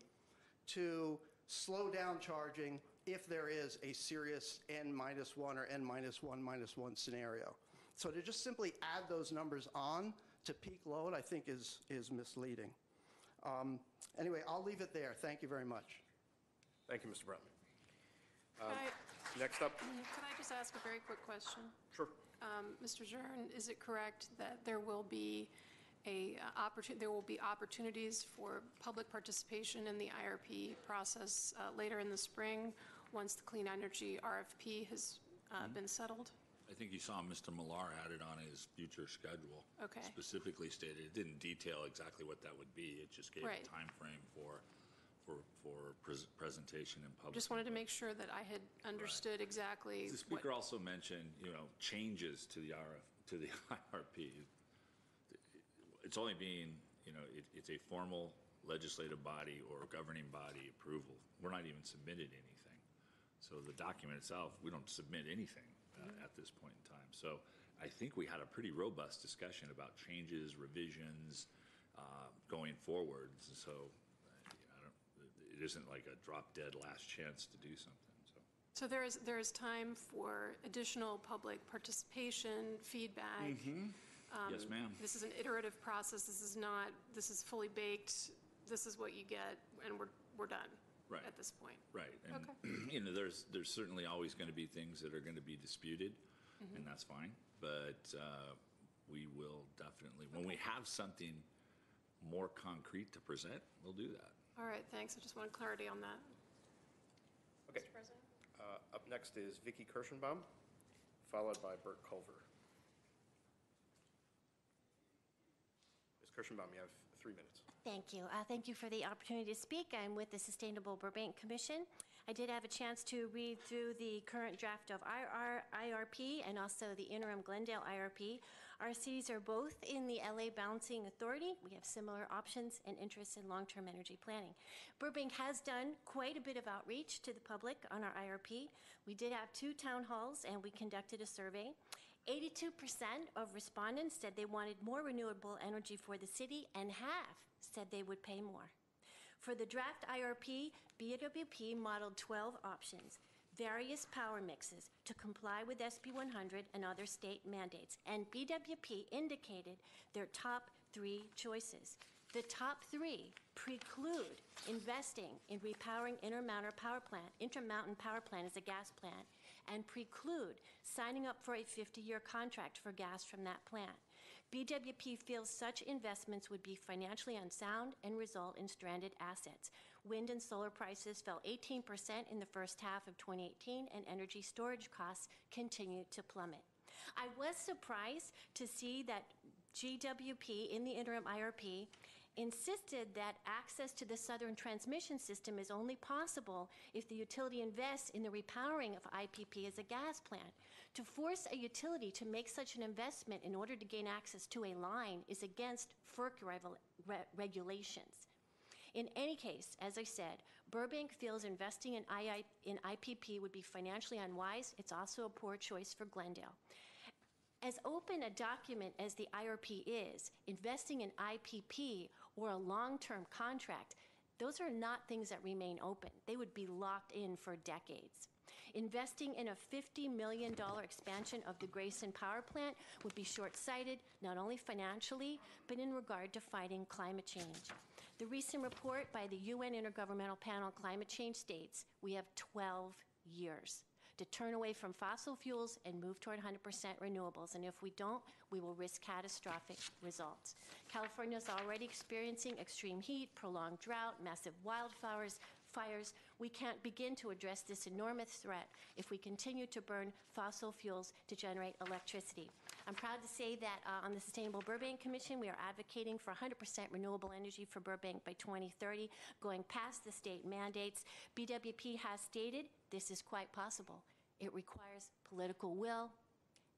to slow down charging if there is a serious N-1 or N-1-1 scenario. So to just simply add those numbers on to peak load, I think is misleading. Anyway, I'll leave it there. Thank you very much. Thank you, Mr. Brutman. Next up. Could I just ask a very quick question? Sure. Mr. Zern, is it correct that there will be opportunities for public participation in the IRP process later in the spring once the clean energy RFP has been settled? I think you saw Mr. Millar had it on his future schedule. Okay. Specifically stated, it didn't detail exactly what that would be. It just gave a time frame for presentation in public. Just wanted to make sure that I had understood exactly. The speaker also mentioned, changes to the IRP. It's only being, it's a formal legislative body or governing body approval. We're not even submitted anything. So the document itself, we don't submit anything at this point in time. So I think we had a pretty robust discussion about changes, revisions, going forward. So it isn't like a drop-dead last chance to do something. So there is time for additional public participation, feedback. Yes, ma'am. This is an iterative process. This is fully baked. This is what you get, and we're done. Right. At this point. Right. And there's certainly always going to be things that are going to be disputed, and that's fine. But we will definitely, when we have something more concrete to present, we'll do that. All right, thanks. I just wanted clarity on that. Okay. Mr. President? Up next is Vicky Kirschenbaum, followed by Bert Culver. Ms. Kirschenbaum, you have 3 minutes. Thank you. Thank you for the opportunity to speak. I'm with the Sustainable Burbank Commission. I did have a chance to read through the current draft of IRP and also the interim Glendale IRP. Our cities are both in the LA Balancing Authority. We have similar options and interests in long-term energy planning. Burbank has done quite a bit of outreach to the public on our IRP. We did have 2 town halls and we conducted a survey. 82% of respondents said they wanted more renewable energy for the city, and half said they would pay more. For the draft IRP, BWP modeled 12 options, various power mixes to comply with SB 100 and other state mandates, and BWP indicated their top 3 choices. The top 3 preclude investing in repowering Intermountain Power Plant as a gas plant, and preclude signing up for a 50-year contract for gas from that plant. BWP feels such investments would be financially unsound and result in stranded assets. Wind and solar prices fell 18% in the first half of 2018, and energy storage costs continue to plummet. I was surprised to see that GWP in the interim IRP insisted that access to the Southern Transmission System is only possible if the utility invests in the repowering of IPP as a gas plant. To force a utility to make such an investment in order to gain access to a line is against FERC regulations. In any case, as I said, Burbank feels investing in IPP would be financially unwise. It's also a poor choice for Glendale. As open a document as the IRP is, investing in IPP or a long-term contract, those are not things that remain open. They would be locked in for decades. Investing in a $50 million expansion of the Grayson Power Plant would be short-sighted, not only financially, but in regard to fighting climate change. The recent report by the UN Intergovernmental Panel on Climate Change states we have 12 years to turn away from fossil fuels and move toward 100% renewables. And if we don't, we will risk catastrophic results. California is already experiencing extreme heat, prolonged drought, massive wildfires, fires. We can't begin to address this enormous threat if we continue to burn fossil fuels to generate electricity. I'm proud to say that on the Sustainable Burbank Commission, we are advocating for 100% renewable energy for Burbank by 2030, going past the state mandates. BWP has stated this is quite possible. It requires political will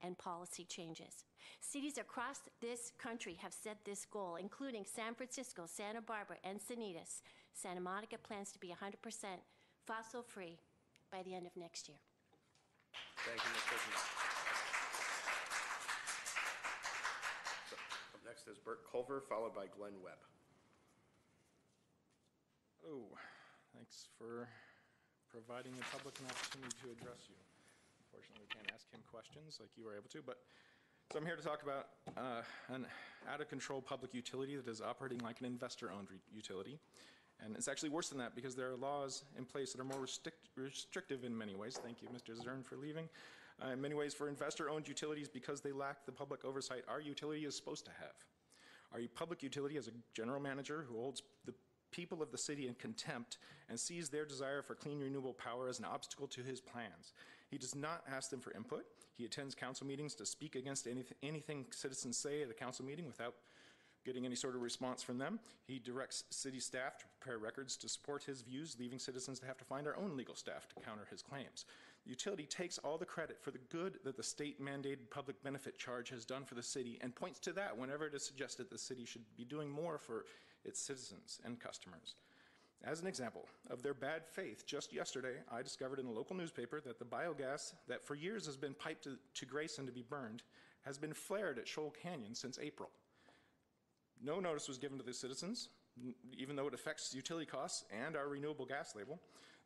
and policy changes. Cities across this country have set this goal, including San Francisco, Santa Barbara, Encinitas. Santa Monica plans to be 100% fossil-free by the end of next year. Thank you, Ms. President. Up next is Bert Culver, followed by Glenn Webb. Oh, thanks for providing the public an opportunity to address you. Unfortunately, we can't ask him questions like you were able to, but so I'm here to talk about an out-of-control public utility that is operating like an investor-owned utility. And it's actually worse than that because there are laws in place that are more restrictive in many ways. Thank you, Mr. Zern, for leaving. In many ways, for investor-owned utilities, because they lack the public oversight our utility is supposed to have. Our public utility has a general manager who holds the people of the city in contempt and sees their desire for clean renewable power as an obstacle to his plans. He does not ask them for input. He attends council meetings to speak against anything citizens say at a council meeting without getting any sort of response from them. He directs city staff to prepare records to support his views, leaving citizens to have to find our own legal staff to counter his claims. The utility takes all the credit for the good that the state-mandated public benefit charge has done for the city and points to that whenever it is suggested the city should be doing more for its citizens and customers. As an example of their bad faith, just yesterday I discovered in a local newspaper that the biogas that for years has been piped to Grayson to be burned has been flared at Shoal Canyon since April. No notice was given to the citizens, even though it affects utility costs and our renewable gas label.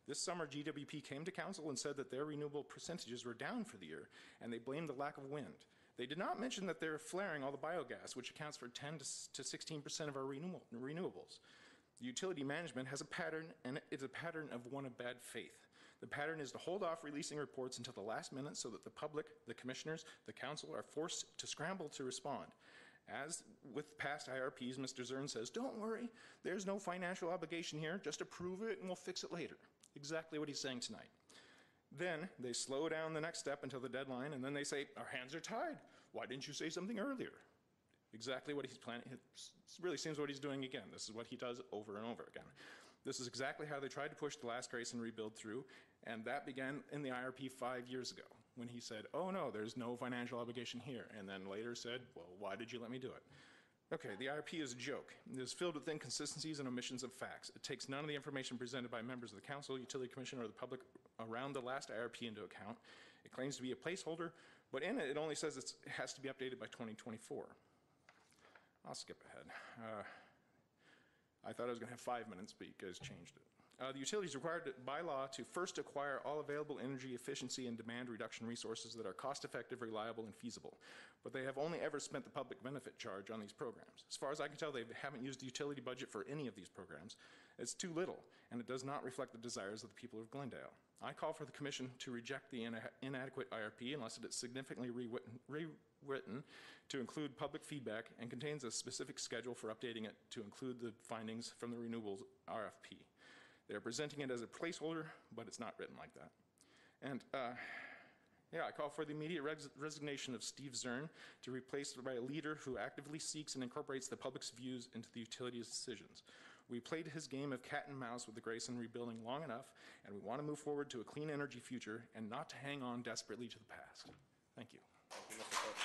This summer, GWP came to council and said that their renewable percentages were down for the year, and they blamed the lack of wind. They did not mention that they're flaring all the biogas, which accounts for 10 to 16% of our renewables. The utility management has a pattern, and it's a pattern of one of bad faith. The pattern is to hold off releasing reports until the last minute so that the public, the commissioners, the council are forced to scramble to respond. As with past IRPs, Mr. Zern says, don't worry, there's no financial obligation here, just approve it and we'll fix it later. Exactly what he's saying tonight. Then they slow down the next step until the deadline, and then they say, our hands are tied. Why didn't you say something earlier? Exactly what he's planning. It really seems what he's doing again. This is what he does over and over again. This is exactly how they tried to push the last Grayson rebuild through, and that began in the IRP 5 years ago when he said, oh no, there's no financial obligation here, and then later said, well, why did you let me do it? Okay, the IRP is a joke. It is filled with inconsistencies and omissions of facts. It takes none of the information presented by members of the council, utility commission, or the public around the last IRP into account. It claims to be a placeholder, but in it, it only says it has to be updated by 2024. I'll skip ahead. I thought I was going to have 5 minutes, but you guys changed it. The utility is required by law to first acquire all available energy efficiency and demand reduction resources that are cost-effective, reliable, and feasible. But they have only ever spent the public benefit charge on these programs. As far as I can tell, they haven't used the utility budget for any of these programs. It's too little, and it does not reflect the desires of the people of Glendale. I call for the Commission to reject the inadequate IRP unless it is significantly rewritten to include public feedback and contains a specific schedule for updating it to include the findings from the renewables RFP. They're presenting it as a placeholder, but it's not written like that. And yeah, I call for the immediate resignation of Steve Zern to be replaced by a leader who actively seeks and incorporates the public's views into the utility's decisions. We played his game of cat and mouse with the Grayson rebuilding long enough, and we want to move forward to a clean energy future and not to hang on desperately to the past. Thank you. Thank you, Mr. Coach.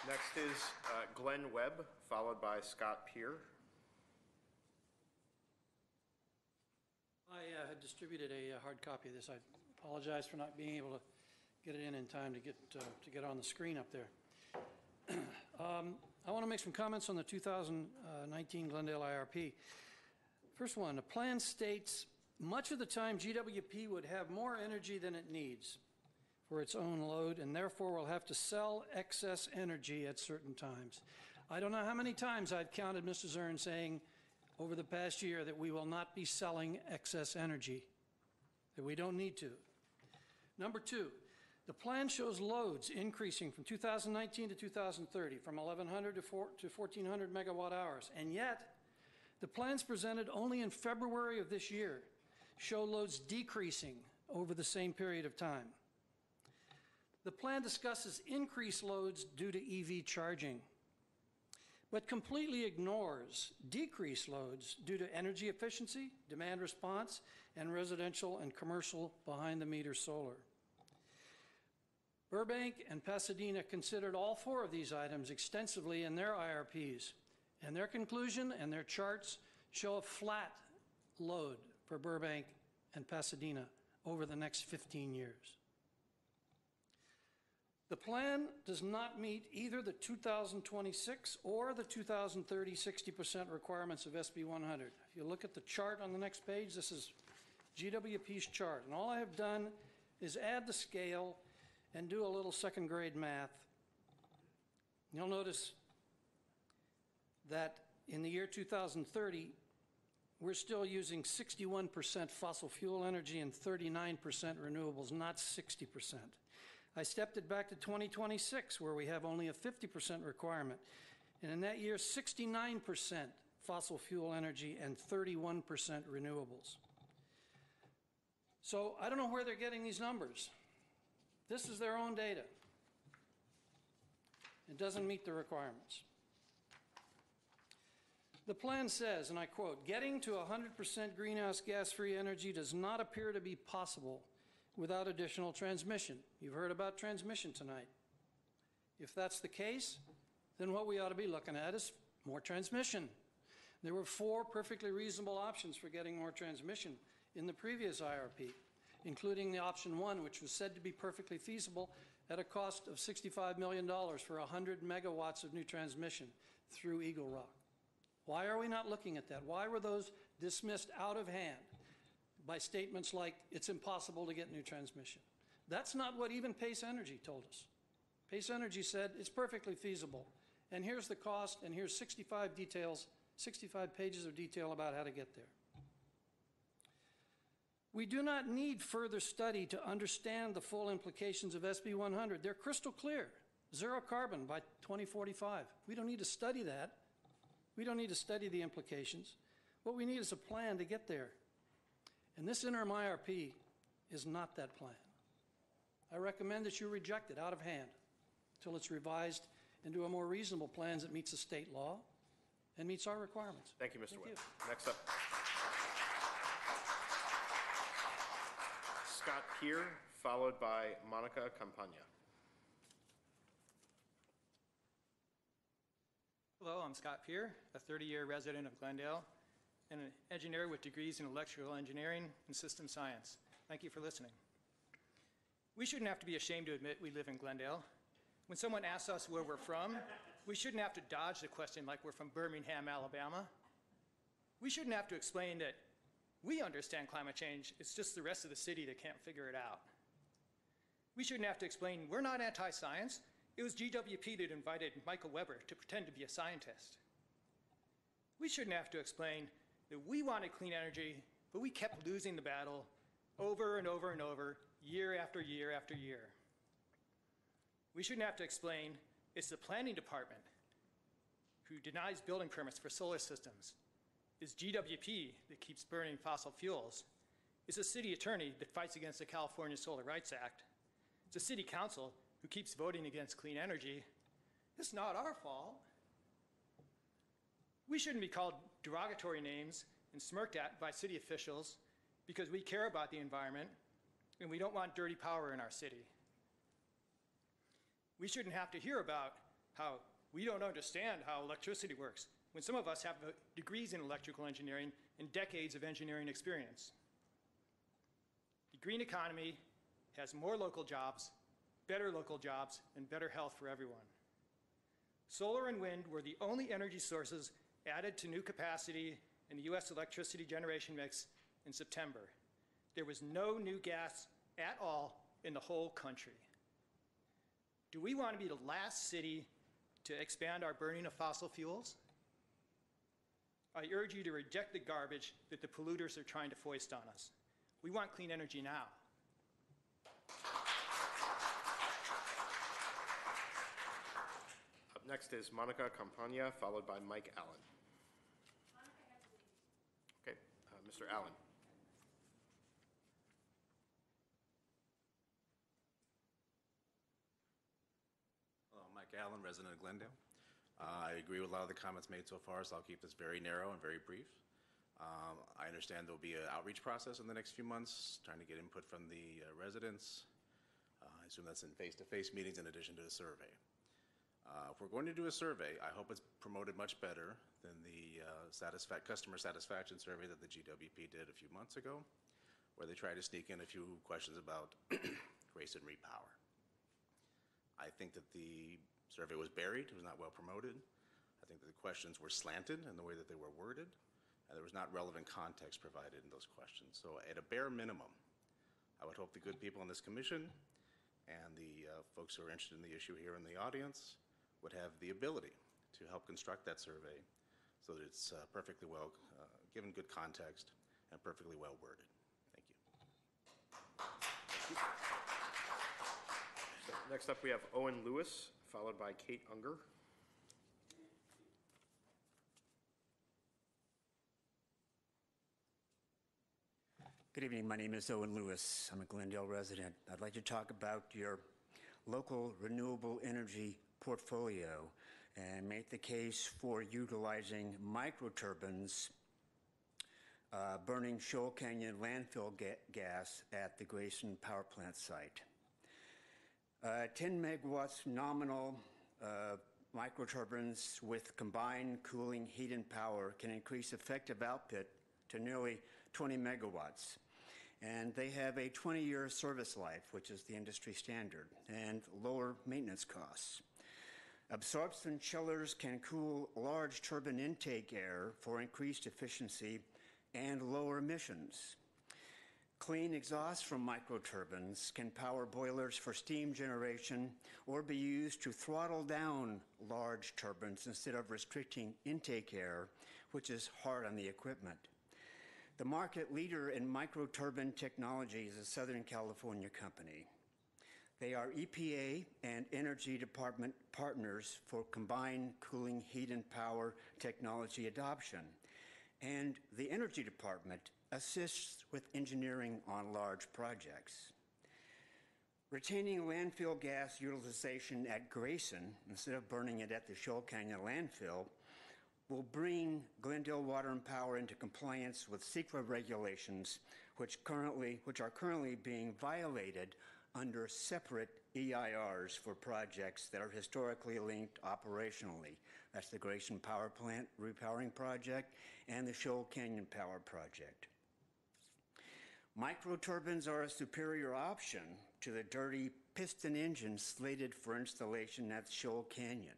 Next is Glenn Webb, followed by Scott Peer. I had distributed a hard copy of this. I apologize for not being able to get it in time to get on the screen up there. I want to make some comments on the 2019 Glendale IRP. First one, the plan states much of the time GWP would have more energy than it needs for its own load, and therefore will have to sell excess energy at certain times. I don't know how many times I've counted Mr. Zern saying over the past year that we will not be selling excess energy, that we don't need to. Number two, the plan shows loads increasing from 2019 to 2030 from 1,100 to 1,400 megawatt hours, and yet the plans presented only in February of this year show loads decreasing over the same period of time. The plan discusses increased loads due to EV charging, but completely ignores decreased loads due to energy efficiency, demand response, and residential and commercial behind-the-meter solar. Burbank and Pasadena considered all four of these items extensively in their IRPs, and their conclusion and their charts show a flat load for Burbank and Pasadena over the next 15 years. The plan does not meet either the 2026 or the 2030 60% requirements of SB 100. If you look at the chart on the next page, this is GWP's chart, and all I have done is add the scale and do a little second grade math. You'll notice that in the year 2030, we're still using 61% fossil fuel energy and 39% renewables, not 60%. I stepped it back to 2026, where we have only a 50% requirement. And in that year, 69% fossil fuel energy and 31% renewables. So I don't know where they're getting these numbers. This is their own data. It doesn't meet the requirements. The plan says, and I quote, "Getting to 100% greenhouse gas-free energy does not appear to be possible without additional transmission." You've heard about transmission tonight. If that's the case, then what we ought to be looking at is more transmission. There were four perfectly reasonable options for getting more transmission in the previous IRP, including the option one, which was said to be perfectly feasible at a cost of $65 million for 100 megawatts of new transmission through Eagle Rock. Why are we not looking at that? Why were those dismissed out of hand by statements like, it's impossible to get new transmission? That's not what even Pace Energy told us. Pace Energy said it's perfectly feasible, and here's the cost, and here's 65 pages of detail about how to get there. We do not need further study to understand the full implications of SB 100. They're crystal clear. Zero carbon by 2045. We don't need to study that. We don't need to study the implications. What we need is a plan to get there. And this interim IRP is not that plan. I recommend that you reject it out of hand until it's revised into a more reasonable plan that meets the state law and meets our requirements. Thank you, Mr. Webb. Next up. Scott Peer, followed by Monica Campagna. Hello, I'm Scott Peer, a 30-year resident of Glendale and an engineer with degrees in electrical engineering and system science. Thank you for listening. We shouldn't have to be ashamed to admit we live in Glendale. When someone asks us where we're from, we shouldn't have to dodge the question like we're from Birmingham, Alabama. We shouldn't have to explain that we understand climate change, it's just the rest of the city that can't figure it out. We shouldn't have to explain we're not anti-science. It was GWP that invited Michael Weber to pretend to be a scientist. We shouldn't have to explain that we wanted clean energy, but we kept losing the battle over and over and over, year after year after year. We shouldn't have to explain it's the planning department who denies building permits for solar systems. It's GWP that keeps burning fossil fuels. It's a city attorney that fights against the California Solar Rights Act. It's a city council who keeps voting against clean energy. It's not our fault. We shouldn't be called derogatory names and smirked at by city officials because we care about the environment and we don't want dirty power in our city. We shouldn't have to hear about how we don't understand how electricity works when some of us have degrees in electrical engineering and decades of engineering experience. The green economy has more local jobs better local jobs, and better health for everyone. Solar and wind were the only energy sources added to new capacity in the U.S. electricity generation mix in September. There was no new gas at all in the whole country. Do we want to be the last city to expand our burning of fossil fuels? I urge you to reject the garbage that the polluters are trying to foist on us. We want clean energy now. Up next is Monica Campagna, followed by Mike Allen. Okay, Mr. Allen. Hello, Mike Allen, resident of Glendale. I agree with a lot of the comments made so far, so I'll keep this very narrow and very brief. I understand there'll be an outreach process in the next few months, trying to get input from the residents. I assume that's in face-to-face meetings in addition to a survey. If we're going to do a survey, I hope it's promoted much better than the customer satisfaction survey that the GWP did a few months ago, where they tried to sneak in a few questions about Grayson Repower. I think that the survey was buried, it was not well promoted. I think that the questions were slanted in the way that they were worded, and there was not relevant context provided in those questions. So at a bare minimum, I would hope the good people in this commission and the folks who are interested in the issue here in the audience would have the ability to help construct that survey so that it's perfectly well given good context and perfectly well worded. Thank you. So next up, we have Owen Lewis, followed by Kate Unger. Good evening. My name is Owen Lewis. I'm a Glendale resident. I'd like to talk about your local renewable energy portfolio and make the case for utilizing microturbines burning Shoal Canyon landfill gas at the Grayson Power Plant site. 10 megawatts nominal microturbines with combined cooling, heat, and power can increase effective output to nearly 20 megawatts. And they have a 20-year service life, which is the industry standard, and lower maintenance costs. Absorption chillers can cool large turbine intake air for increased efficiency and lower emissions. Clean exhaust from microturbines can power boilers for steam generation or be used to throttle down large turbines instead of restricting intake air, which is hard on the equipment. The market leader in microturbine technology is a Southern California company. They are EPA and Energy Department partners for combined cooling, heat, and power technology adoption. And the Energy Department assists with engineering on large projects. Retaining landfill gas utilization at Grayson, instead of burning it at the Shoal Canyon landfill, will bring Glendale Water and Power into compliance with CEQA regulations, which are currently being violated under separate EIRs for projects that are historically linked operationally. That's the Grayson Power Plant Repowering Project and the Shoal Canyon Power Project. Microturbines are a superior option to the dirty piston engine slated for installation at Shoal Canyon.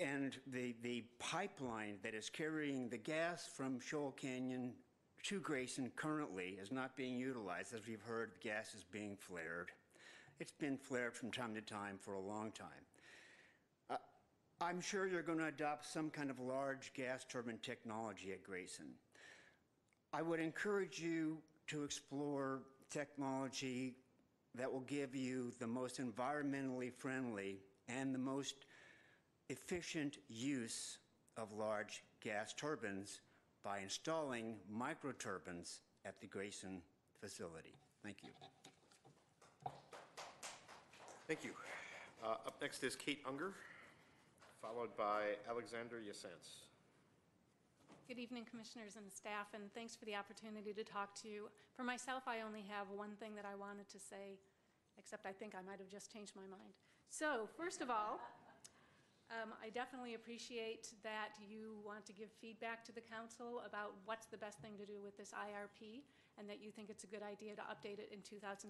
And the pipeline that is carrying the gas from Shoal Canyon to Grayson currently is not being utilized. As we've heard, gas is being flared. It's been flared from time to time for a long time. I'm sure you're going to adopt some kind of large gas turbine technology at Grayson. I would encourage you to explore technology that will give you the most environmentally friendly and the most efficient use of large gas turbines by installing microturbines at the Grayson facility. Thank you. Thank you. Up next is Kate Unger, followed by Alexander Yasance. Good evening, commissioners and staff, and thanks for the opportunity to talk to you. For myself, I only have one thing that I wanted to say, except I think I might have just changed my mind. So, first of all, I definitely appreciate that you want to give feedback to the council about what's the best thing to do with this IRP. and that you think it's a good idea to update it in 2019.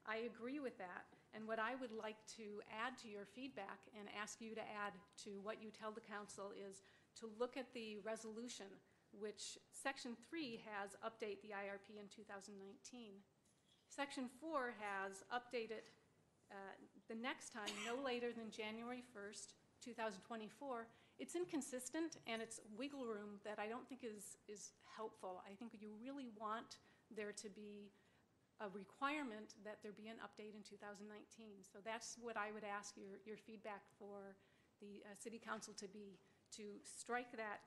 I agree with that, and what I would like to add to your feedback and ask you to add to what you tell the council is to look at the resolution, which Section 3 has update the IRP in 2019. Section 4 has updated the next time, no later than January 1st, 2024. It's inconsistent, and it's wiggle room that I don't think is helpful. I think you really want there to be a requirement that there be an update in 2019. So that's what I would ask your feedback for the City Council to be, to strike that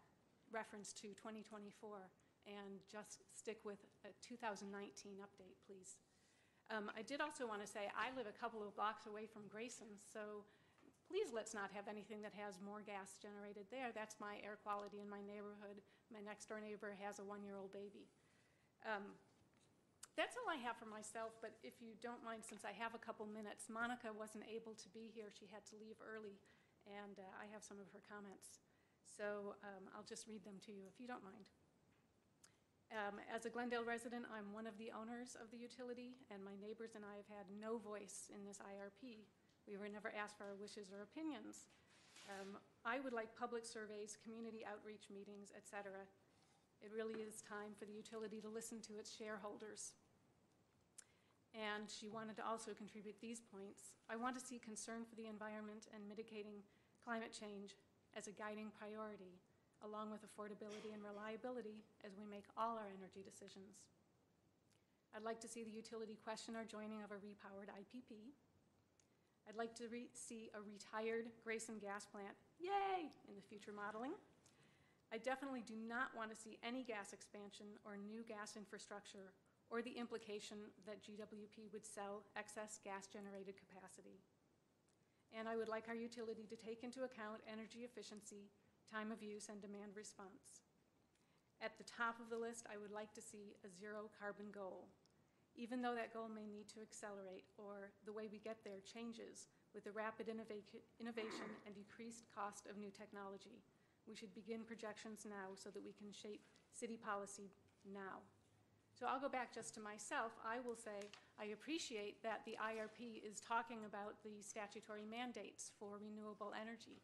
reference to 2024 and just stick with a 2019 update, please. I did also want to say I live a couple of blocks away from Grayson, so please let's not have anything that has more gas generated there. That's my air quality in my neighborhood. My next door neighbor has a 1-year-old baby. That's all I have for myself, but if you don't mind, since I have a couple minutes, Monica wasn't able to be here. She had to leave early, and I have some of her comments. So I'll just read them to you if you don't mind. As a Glendale resident, I'm one of the owners of the utility, and my neighbors and I have had no voice in this IRP. We were never asked for our wishes or opinions. I would like public surveys, community outreach meetings, etc. It really is time for the utility to listen to its shareholders. And she wanted to also contribute these points. I want to see concern for the environment and mitigating climate change as a guiding priority, along with affordability and reliability as we make all our energy decisions. I'd like to see the utility question our joining of a repowered IPP. I'd like to see a retired Grayson gas plant, yay, in the future modeling. I definitely do not want to see any gas expansion or new gas infrastructure or the implication that GWP would sell excess gas-generated capacity. And I would like our utility to take into account energy efficiency, time of use, and demand response. At the top of the list, I would like to see a zero carbon goal, even though that goal may need to accelerate or the way we get there changes with the rapid innovation and decreased cost of new technology. We should begin projections now so that we can shape city policy now. So I'll go back just to myself. I will say I appreciate that the IRP is talking about the statutory mandates for renewable energy.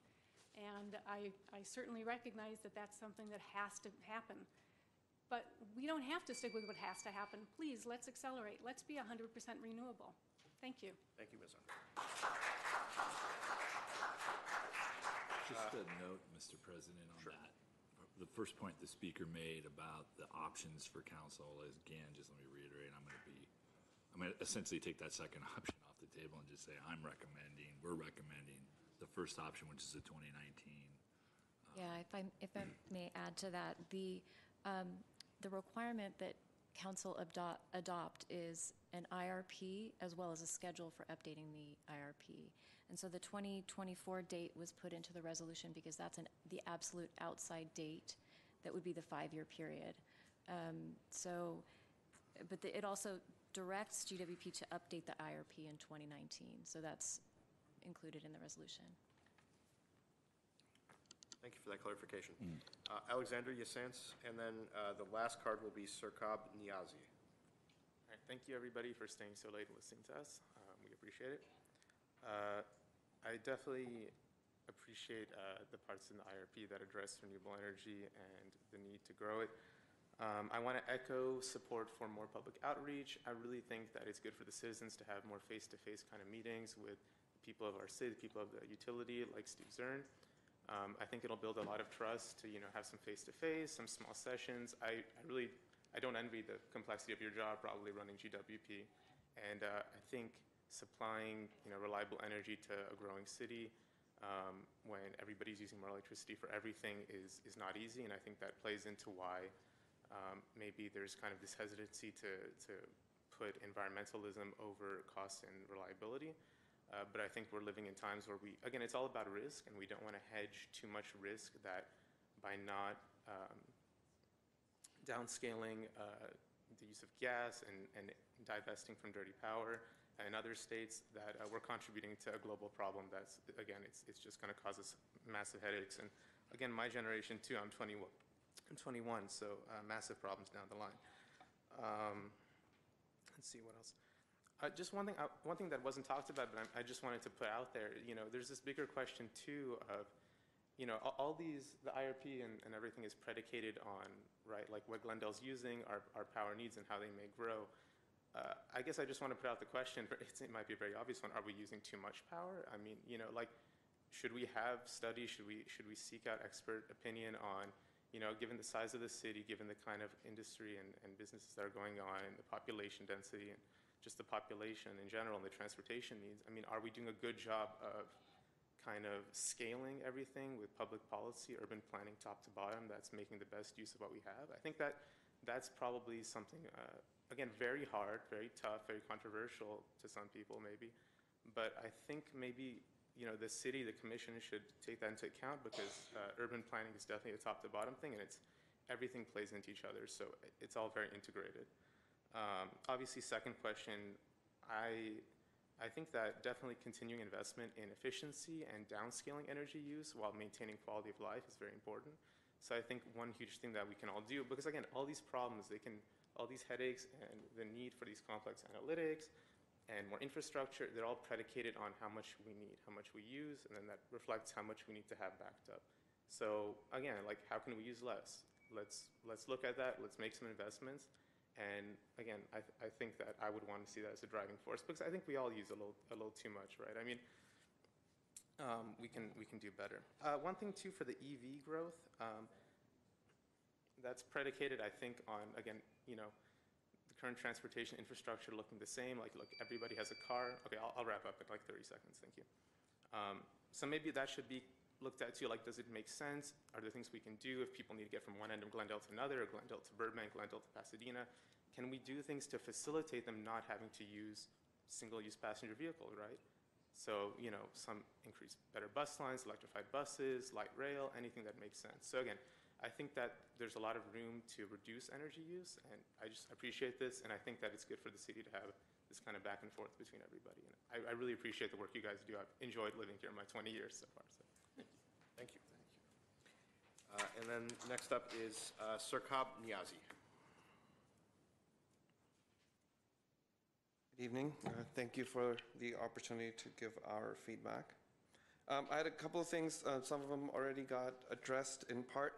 And I certainly recognize that that's something that has to happen. But we don't have to stick with what has to happen. Please, let's accelerate. Let's be 100% renewable. Thank you. Thank you, Ms. Unger. Just a note, Mr. President, on that. The first point the speaker made about the options for council is, again, just let me reiterate, I'm going to essentially take that second option off the table and just say we're recommending the first option, which is the 2019. Yeah, if I may add to that, the requirement that council adopt is an IRP as well as a schedule for updating the IRP. And so the 2024 date was put into the resolution because that's the absolute outside date that would be the 5-year period. But it also directs GWP to update the IRP in 2019. So that's included in the resolution. Thank you for that clarification. Alexander Yassance, and then the last card will be Sirkab Niazi. All right, thank you everybody for staying so late and listening to us. We appreciate it. I definitely appreciate the parts in the IRP that address renewable energy and the need to grow it. I want to echo support for more public outreach. I really think that it's good for the citizens to have more face-to-face kind of meetings with people of our city, people of the utility, like Steve Zern. I think it'll build a lot of trust to have some face-to-face, some small sessions. I don't envy the complexity of your job, probably running GWP, and I think supplying reliable energy to a growing city when everybody's using more electricity for everything is not easy, and I think that plays into why maybe there's kind of this hesitancy to put environmentalism over cost and reliability. But I think we're living in times where again, it's all about risk, and we don't want to hedge too much risk that by not downscaling the use of gas and divesting from dirty power in other states, that we're contributing to a global problem that's, again, it's just going to cause us massive headaches. And again, my generation too, I'm 21, so massive problems down the line. Let's see what else. Just one thing that wasn't talked about, but I just wanted to put out there. There's this bigger question too of, all these, the IRP and everything is predicated on, right, like what Glendale's using, our power needs, and how they may grow. I guess I just want to put out the question, but it might be a very obvious one. Are we using too much power? I mean, like, should we have studies? Should we seek out expert opinion on, given the size of the city, given the kind of industry and businesses that are going on, and the population density, and just the population in general, and the transportation needs? I mean, are we doing a good job of kind of scaling everything with public policy, urban planning, top to bottom, that's making the best use of what we have? I think that's probably something, again, very hard, very tough, very controversial to some people maybe. But I think maybe, the city, the commission should take that into account, because urban planning is definitely a top to bottom thing, and everything plays into each other, so it's all very integrated. Obviously, second question, I think that definitely continuing investment in efficiency and downscaling energy use while maintaining quality of life is very important. So I think one huge thing that we can all do, because again, all these problems, all these headaches and the need for these complex analytics and more infrastructure, they're all predicated on how much we need, how much we use, and then that reflects how much we need to have backed up. So again, like, how can we use less? Let's look at that, let's make some investments. And again, I think that I would want to see that as a driving force, because I think we all use a little too much, right? I mean, we can do better. One thing too for the EV growth, that's predicated, I think, on, again, the current transportation infrastructure looking the same. Like, look, everybody has a car. Okay, I'll wrap up in like 30 seconds. Thank you. So maybe that should be looked at too. Like, does it make sense? Are there things we can do if people need to get from one end of Glendale to another, or Glendale to Burbank, Glendale to Pasadena? Can we do things to facilitate them not having to use single-use passenger vehicles, right? So, some increase better bus lines, electrified buses, light rail, anything that makes sense. So again, I think that there's a lot of room to reduce energy use, and I just appreciate this, and I think that it's good for the city to have this kind of back and forth between everybody. And I really appreciate the work you guys do. I've enjoyed living here my 20 years so far. So. Thank you. And then next up is Sirkab Niazi. Good evening. Thank you for the opportunity to give our feedback. I had a couple of things. Some of them already got addressed in part.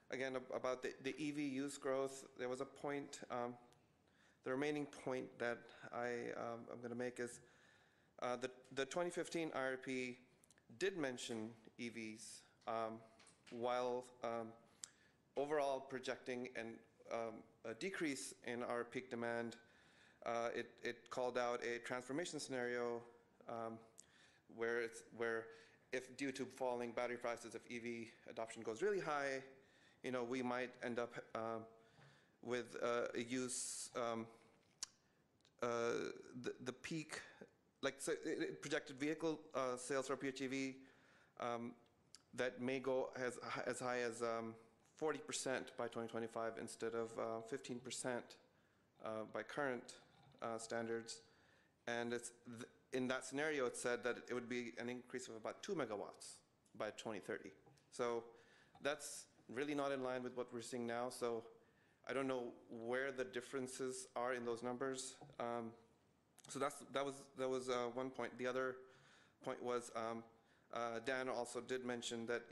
Again, about the EV use growth, there was a point, the remaining point that I'm going to make is the 2015 IRP did mention EVs while overall projecting a decrease in our peak demand. It called out a transformation scenario where if due to falling battery prices, if EV adoption goes really high, we might end up with a use, the peak, like, so it projected vehicle sales for PHEV that may go as high as 40% by 2025 instead of 15% by current standards. And in that scenario, it said that it would be an increase of about 2 megawatts by 2030. So that's really not in line with what we're seeing now. So I don't know where the differences are in those numbers. So that was one point. The other point was Dan also did mention that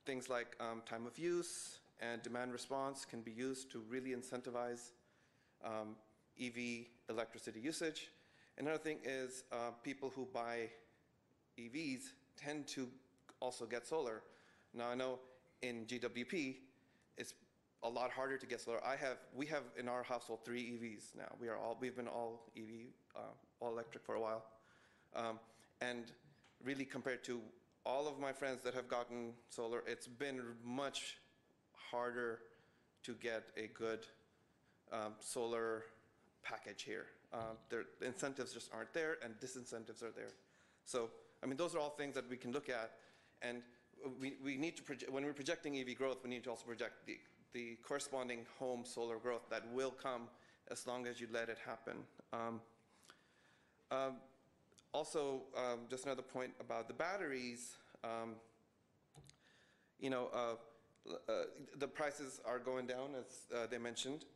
things like time of use and demand response can be used to really incentivize EV electricity usage. Another thing is people who buy EVs tend to also get solar. Now I know in GWP it's a lot harder to get solar. We have in our household 3 EVs now. We've been all EV, all electric for a while, and really compared to all of my friends that have gotten solar, it's been much harder to get a good solar package here. The incentives just aren't there, and disincentives are there. So, I mean, those are all things that we can look at, and we need to project, when we're projecting EV growth, we need to also project the corresponding home solar growth that will come as long as you let it happen. Also, just another point about the batteries, the prices are going down, as they mentioned.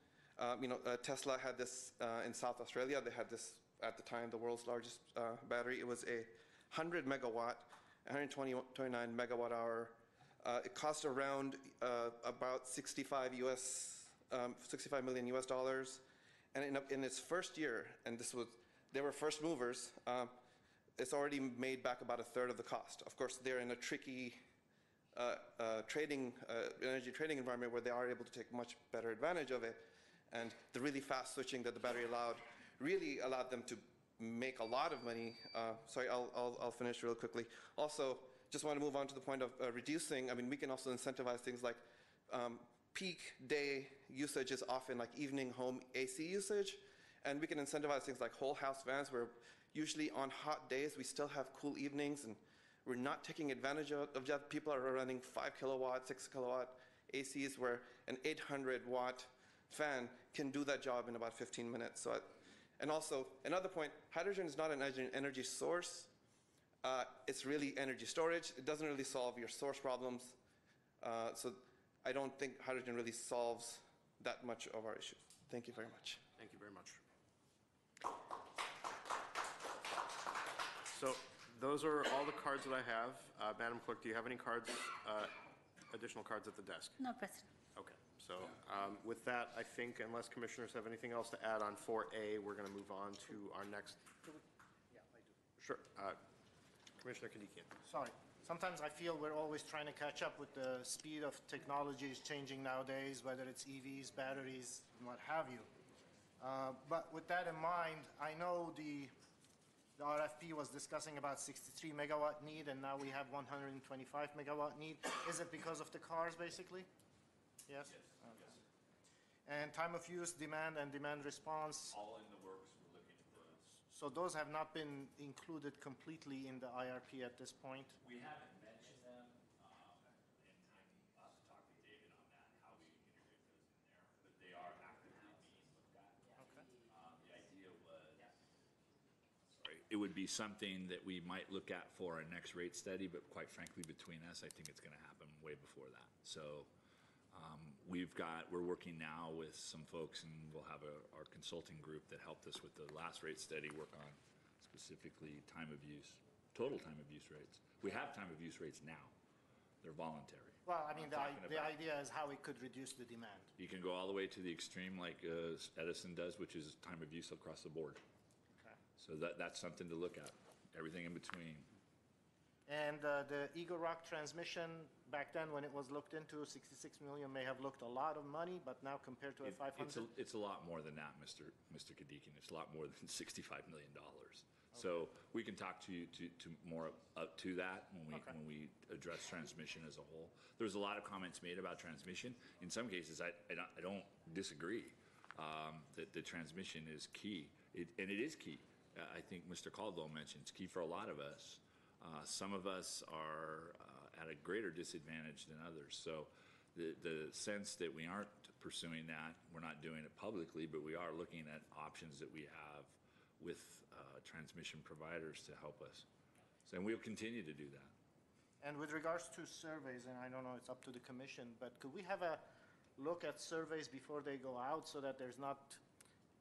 Tesla had this in South Australia. They had this at the time, the world's largest battery. It was a 100 megawatt, 129 megawatt hour. It cost around about 65 million US dollars. And in its first year, and they were first movers, it's already made back about a third of the cost. Of course, they're in a tricky energy trading environment where they are able to take much better advantage of it. And the really fast switching that the battery really allowed them to make a lot of money. Sorry, I'll finish real quickly. Also, just want to move on to the point of reducing. I mean, we can also incentivize things like peak day usage is often like evening home AC usage. And we can incentivize things like whole house fans where usually on hot days we still have cool evenings and we're not taking advantage of that. People are running 5 kilowatt, 6 kilowatt ACs where an 800 watt fan can do that job in about 15 minutes. So, and also, another point, hydrogen is not an energy source. It's really energy storage. It doesn't really solve your source problems. So I don't think hydrogen really solves that much of our issue. Thank you very much. Thank you very much. So those are all the cards that I have. Madam Clerk, do you have any cards, additional cards at the desk? No, President. Okay. So with that, I think unless commissioners have anything else to add on 4A, we're going to move on to our next. Yeah, I do. Sure. Commissioner Kadikian. Sorry. Sometimes I feel we're always trying to catch up with the speed of technology is changing nowadays, whether it's EVs, batteries, and what have you. But with that in mind, I know the RFP was discussing about 63 megawatt need, and now we have 125 megawatt need. Is it because of the cars, basically? Yes? Yes. Okay. And time of use, demand, and demand response? All in the works, we're looking at those. So those have not been included completely in the IRP at this point? We haven't mentioned them, and I'll have to talk to David on that, how we integrate those in there, but they are actively being looked at. Okay. The idea was, it would be something that we might look at for our next rate study, but quite frankly, between us, I think it's going to happen way before that. So we're working now with some folks, and we'll have our consulting group that helped us with the last rate study work on specifically time of use, total time of use rates. We have time of use rates now. They're voluntary. Well, I mean, the idea is how it could reduce the demand. You can go all the way to the extreme like Edison does, which is time of use across the board. Okay. So that's something to look at, everything in between. And the Eagle Rock transmission, back then when it was looked into, 66 million may have looked a lot of money, but now compared to a 500? It's a lot more than that, Mr. Kadikian. It's a lot more than $65 million. So we can talk to you to more up to that when we address transmission as a whole. There's a lot of comments made about transmission. In some cases, I don't disagree that the transmission is key, and it is key. I think Mr. Caldwell mentioned it's key for a lot of us. Some of us are at a greater disadvantage than others. So the sense that we aren't pursuing that, we're not doing it publicly, but we are looking at options that we have with transmission providers to help us. So, and we'll continue to do that. And with regards to surveys, and I don't know, it's up to the commission, but could we have a look at surveys before they go out so that there's not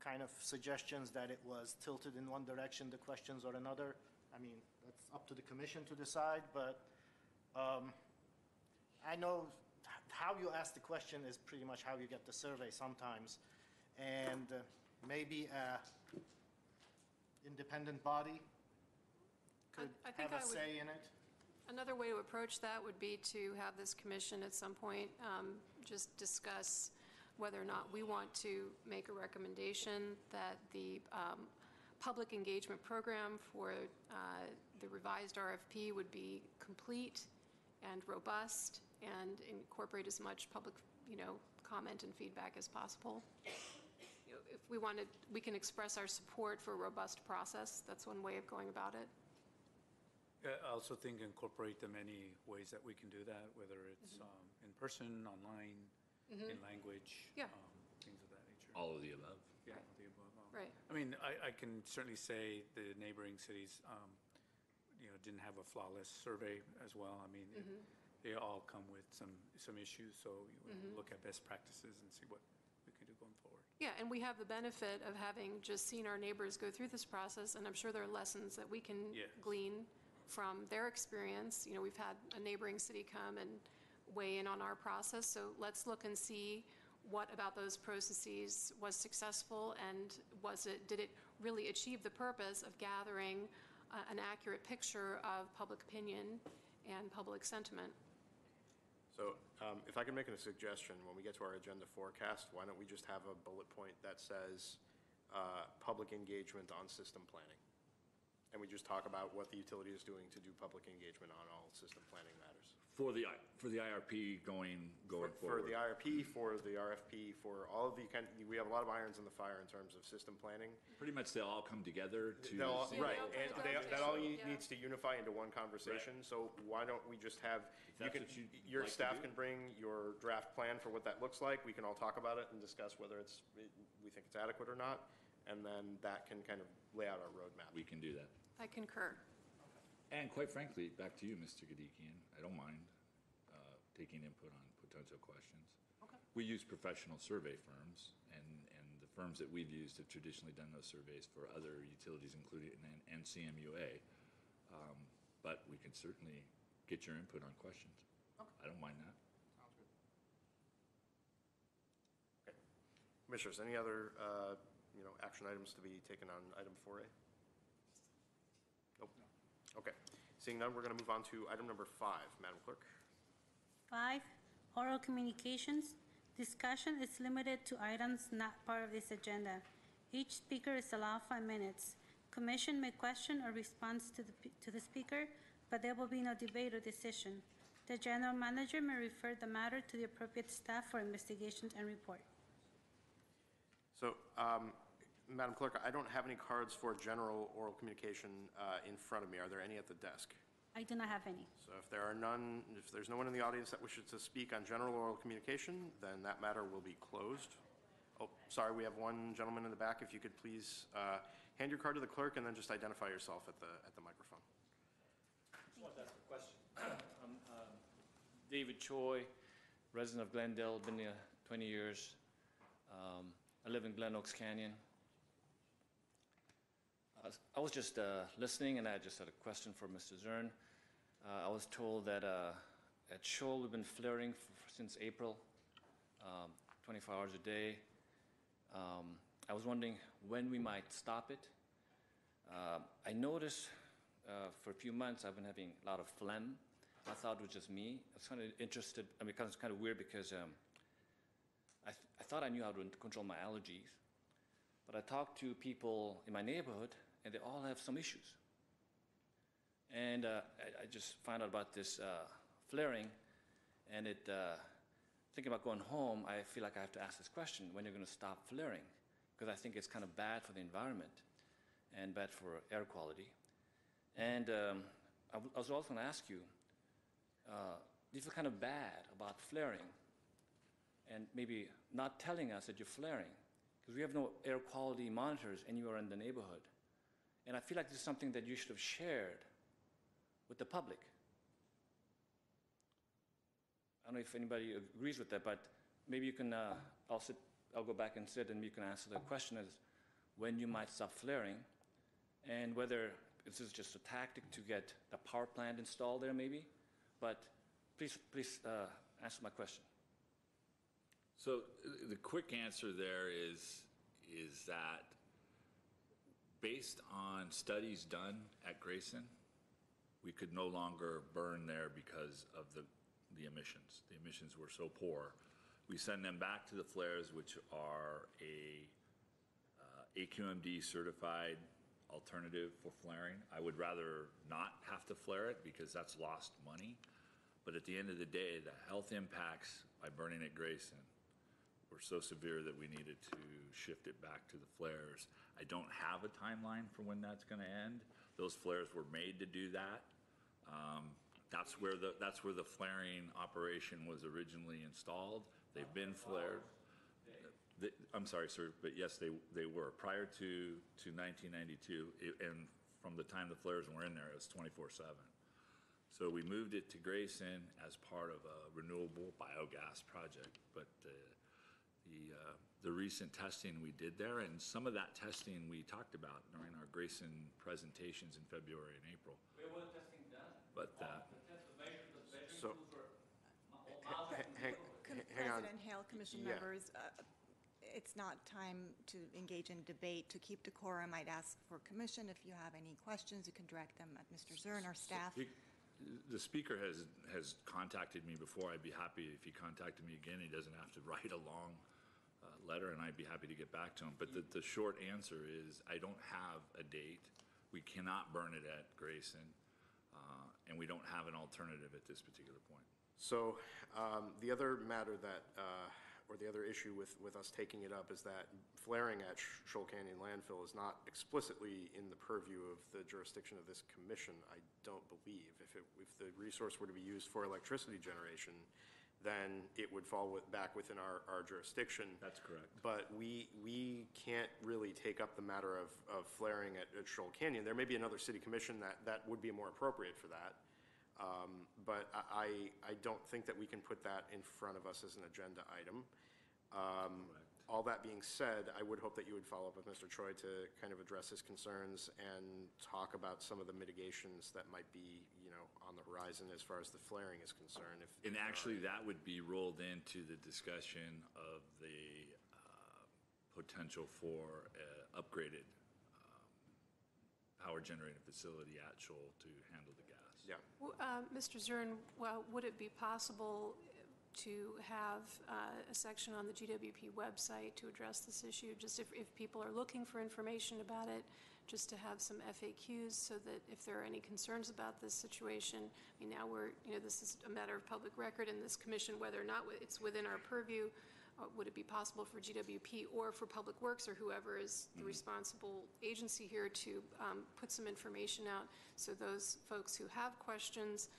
kind of suggestions that it was tilted in one direction, the questions, or another? I mean, that's up to the commission to decide, but I know how you ask the question is pretty much how you get the survey sometimes. And maybe independent body could have a say in it? Another way to approach that would be to have this commission at some point just discuss whether or not we want to make a recommendation that the public engagement program for the revised RFP would be complete and robust and incorporate as much public, comment and feedback as possible. If we wanted, we can express our support for a robust process. That's one way of going about it. I also think incorporate the many ways that we can do that, whether it's in person, online, in language, things of that nature. All of the above. Yeah, all of the above. Right. I mean, I can certainly say the neighboring cities, didn't have a flawless survey as well. I mean, they all come with some issues, so we'll look at best practices and see what we can do going forward. Yeah, and we have the benefit of having just seen our neighbors go through this process, and I'm sure there are lessons that we can glean from their experience. You know, we've had a neighboring city come and weigh in on our process, so let's look and see what about those processes was successful, and did it really achieve the purpose of gathering an accurate picture of public opinion and public sentiment. So if I can make a suggestion, when we get to our agenda forecast, why don't we just have a bullet point that says public engagement on system planning? And we just talk about what the utility is doing to do public engagement on all system planning matters. For the IRP going forward. For the IRP, for the RFP, for all of the we have a lot of irons in the fire in terms of system planning. Pretty much they'll all come together to. Right, and that all needs to unify into one conversation. Right. So why don't we just have, your staff can bring your draft plan for what that looks like. We can all talk about it and discuss whether we think it's adequate or not. And then that can kind of lay out our roadmap. We can do that. I concur. And quite frankly, back to you, Mr. Gadikian, I don't mind taking input on potential questions. Okay. We use professional survey firms, and the firms that we've used have traditionally done those surveys for other utilities, including NCMUA. But we can certainly get your input on questions. Okay. I don't mind that. Sounds good. Okay. Commissioners, any other action items to be taken on item 4A? Nope. No. Okay. Seeing none, we're going to move on to item number 5. Madam Clerk. 5, oral communications. Discussion is limited to items not part of this agenda. Each speaker is allowed 5 minutes. Commission may question or respond to the speaker, but there will be no debate or decision. The general manager may refer the matter to the appropriate staff for investigations and report. So, Madam Clerk, I don't have any cards for general oral communication in front of me. Are there any at the desk? I do not have any. So if there's no one in the audience that wishes to speak on general oral communication, then that matter will be closed. Oh, sorry, we have one gentleman in the back. If you could please hand your card to the clerk and then just identify yourself at the microphone. I just want to ask a question. I'm David Choi, resident of Glendale, been here 20 years. I live in Glen Oaks Canyon. I was just listening, and I just had a question for Mr. Zern. I was told that at Shoal we've been flaring since April, 24 hours a day. I was wondering when we might stop it. I noticed for a few months I've been having a lot of phlegm. I thought it was just me. I was kind of interested. I mean, it's kind of weird because I thought I knew how to control my allergies, but I talked to people in my neighborhood, and they all have some issues. And I just found out about this flaring, and thinking about going home, I feel like I have to ask this question: when you're going to stop flaring? Because I think it's kind of bad for the environment and bad for air quality. And I was also going to ask you, do you feel kind of bad about flaring and maybe not telling us that you're flaring? Because we have no air quality monitors anywhere in the neighborhood. And I feel like this is something that you should have shared with the public. I don't know if anybody agrees with that, but maybe you can, I'll go back and sit and you can answer the question as when you might stop flaring and whether this is just a tactic to get the power plant installed there maybe. But please answer my question. So the quick answer there is that based on studies done at Grayson, we could no longer burn there because of the emissions. The emissions were so poor. We send them back to the flares, which are a AQMD certified alternative for flaring. I would rather not have to flare it because that's lost money. But at the end of the day, the health impacts by burning at Grayson were so severe that we needed to shift it back to the flares. I don't have a timeline for when that's going to end. Those flares were made to do that. That's where the flaring operation was originally installed. They've been flared. I'm sorry, sir, but yes, they were. Prior to 1992, and from the time the flares were in there, it was 24/7. So we moved it to Grayson as part of a renewable biogas project, but the recent testing we did there, and some of that testing we talked about during our Grayson presentations in February and April. Where was testing done? But The measuring So- tools were miles away from the neighborhood. Hang on. President Hale, Commission Yeah. members, it's not time to engage in debate. To keep decorum, I'd ask for commission, if you have any questions, you can direct them at Mr. Zern, our staff. The speaker has contacted me before. I'd be happy if he contacted me again. He doesn't have to write a long letter, and I'd be happy to get back to him. But the short answer is, I don't have a date. We cannot burn it at Grayson, and we don't have an alternative at this particular point. So the other matter that, or the other issue with us taking it up is that flaring at Shoal Canyon landfill is not explicitly in the purview of the jurisdiction of this commission, I don't believe. If the resource were to be used for electricity generation, then it would fall back within our jurisdiction. That's correct. But we can't really take up the matter of flaring at Shoal Canyon. There may be another city commission that would be more appropriate for that. But I don't think that we can put that in front of us as an agenda item. All that being said, I would hope that you would follow up with Mr. Choi to kind of address his concerns and talk about some of the mitigations that might be, on the horizon as far as the flaring is concerned. And actually, that would be rolled into the discussion of the potential for upgraded power generating facility at Shoal to handle the gas. Yeah. Mr. Zern, would it be possible to have a section on the GWP website to address this issue? Just if people are looking for information about it, just to have some FAQs so that if there are any concerns about this situation, now this is a matter of public record in this commission, whether or not it's within our purview. Would it be possible for GWP or for Public Works or whoever is the responsible agency here to put some information out so those folks who have questions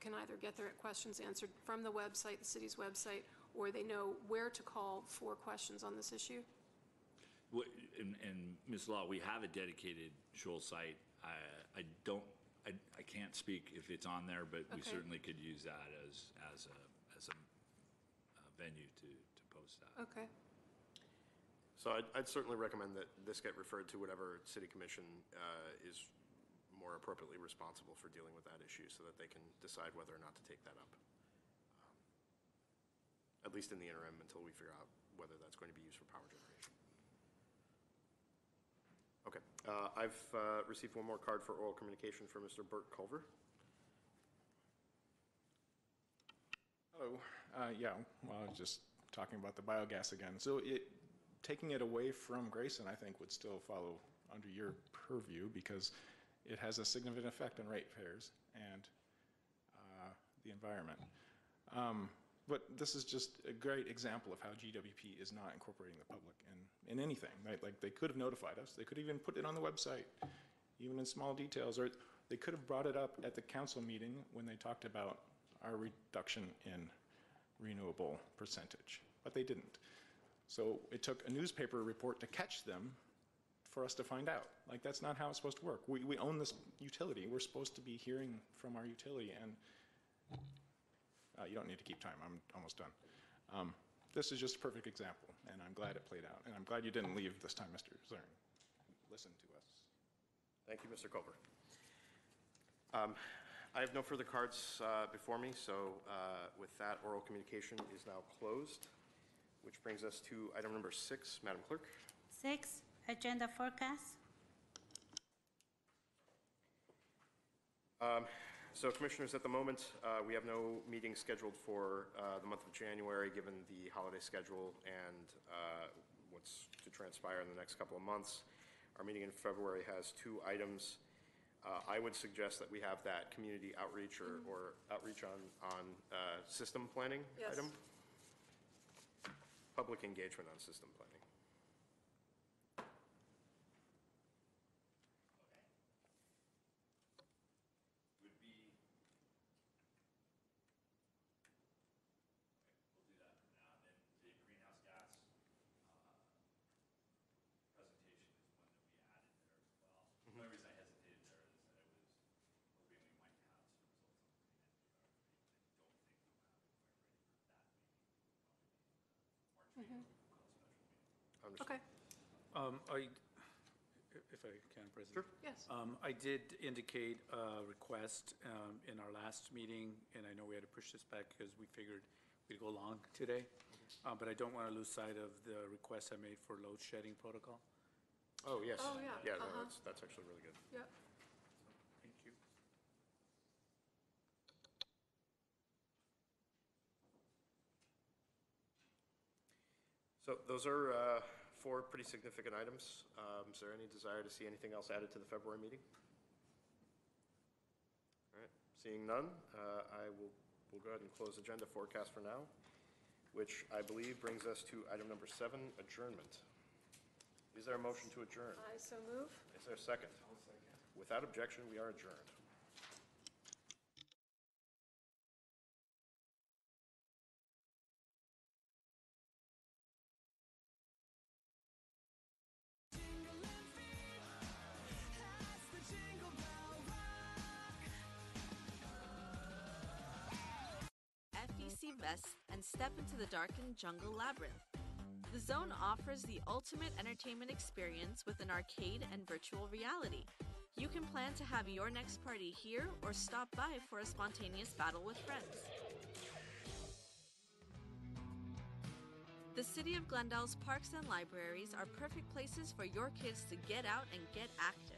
can either get their questions answered from the website, the city's website, or they know where to call for questions on this issue? And Ms. Law, we have a dedicated Shoal site. I can't speak if it's on there, but we Okay. certainly could use that as a venue to post that. Okay. So I'd certainly recommend that this get referred to whatever city commission is more appropriately responsible for dealing with that issue so that they can decide whether or not to take that up. At least in the interim until we figure out whether that's going to be used for power generation. Okay. I've received one more card for oral communication from Mr. Burt Culver. Hello. Yeah, well, I was just talking about the biogas again. So taking it away from Grayson, I think, would still follow under your purview because it has a significant effect on ratepayers and the environment. But this is just a great example of how GWP is not incorporating the public in anything. Right? Like they could have notified us. They could even put it on the website, even in small details. Or they could have brought it up at the council meeting when they talked about our reduction in renewable percentage. But they didn't. So it took a newspaper report to catch them for us to find out. Like, that's not how it's supposed to work. We own this utility. We're supposed to be hearing from our utility, and you don't need to keep time. I'm almost done. This is just a perfect example, and I'm glad it played out. And I'm glad you didn't leave this time, Mr. Zern. Listen to us. Thank you, Mr. Culver. I have no further cards before me, so with that, oral communication is now closed, which brings us to item number 6, Madam Clerk. 6, agenda forecast. So Commissioners, at the moment, we have no meeting scheduled for the month of January, given the holiday schedule and what's to transpire in the next couple of months. Our meeting in February has 2 items. I would suggest that we have that community outreach or outreach on system planning item. Public engagement on system planning. Understood. Okay, If I can, President. Sure. yes. I did indicate a request in our last meeting, and I know we had to push this back because we figured we'd go long today, but I don't want to lose sight of the request I made for load shedding protocol. Oh, yes. Oh, yeah. Yeah, no, Uh-huh. that's actually really good. Yep. Thank you. So those are four pretty significant items. Is there any desire to see anything else added to the February meeting? All right, seeing none, we'll go ahead and close agenda forecast for now, which I believe brings us to item number 7, adjournment. Is there a motion to adjourn? I so move. Is there a second? Without objection, we are adjourned. FEC vests and step into the darkened jungle labyrinth. The Zone offers the ultimate entertainment experience with an arcade and virtual reality. You can plan to have your next party here or stop by for a spontaneous battle with friends. The City of Glendale's parks and libraries are perfect places for your kids to get out and get active.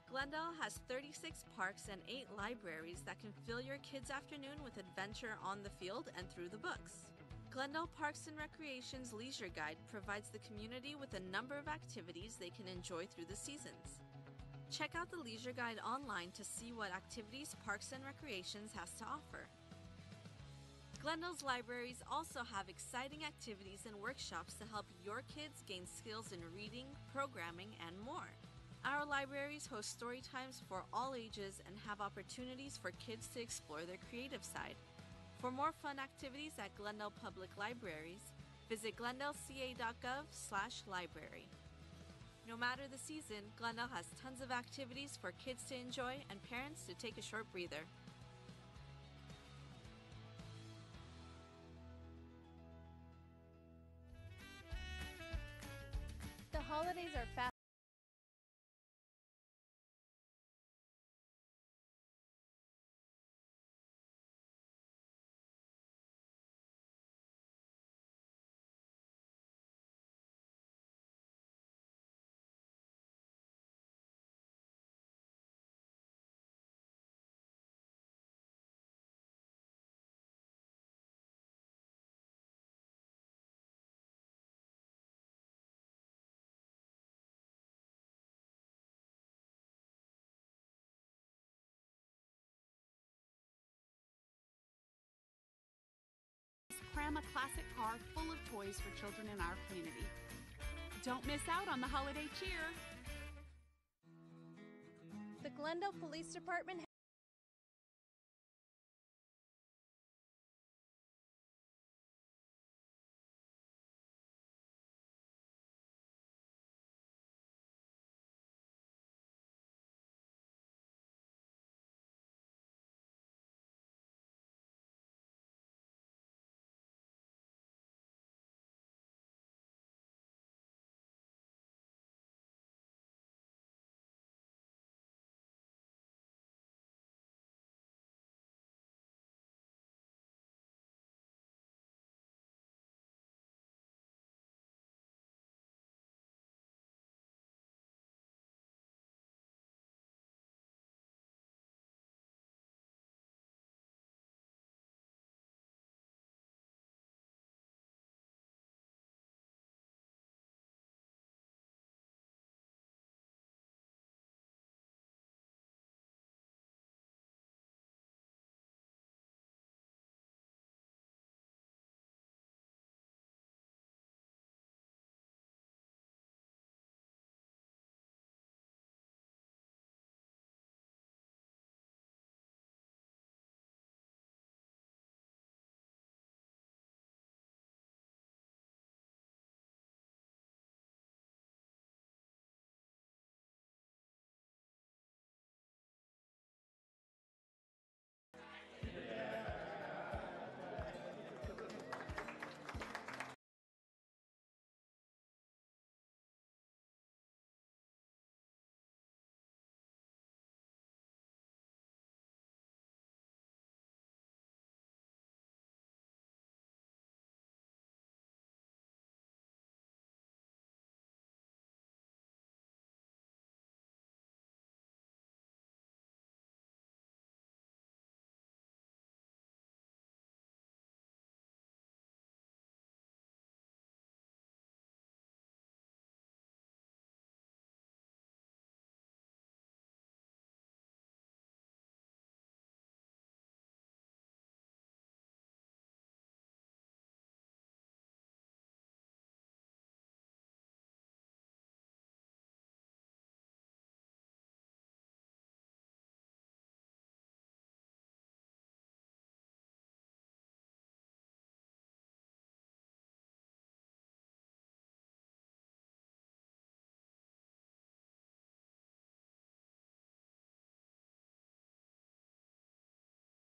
Glendale has 36 parks and 8 libraries that can fill your kids' afternoon with adventure on the field and through the books. Glendale Parks and Recreation's Leisure Guide provides the community with a number of activities they can enjoy through the seasons. Check out the Leisure Guide online to see what activities Parks and Recreations has to offer. Glendale's libraries also have exciting activities and workshops to help your kids gain skills in reading, programming, and more. Our libraries host story times for all ages and have opportunities for kids to explore their creative side. For more fun activities at Glendale Public Libraries, visit glendaleca.gov/library. No matter the season, Glendale has tons of activities for kids to enjoy and parents to take a short breather. The holidays are fast. Cram a classic car full of toys for children in our community. Don't miss out on the holiday cheer. The Glendale Police Department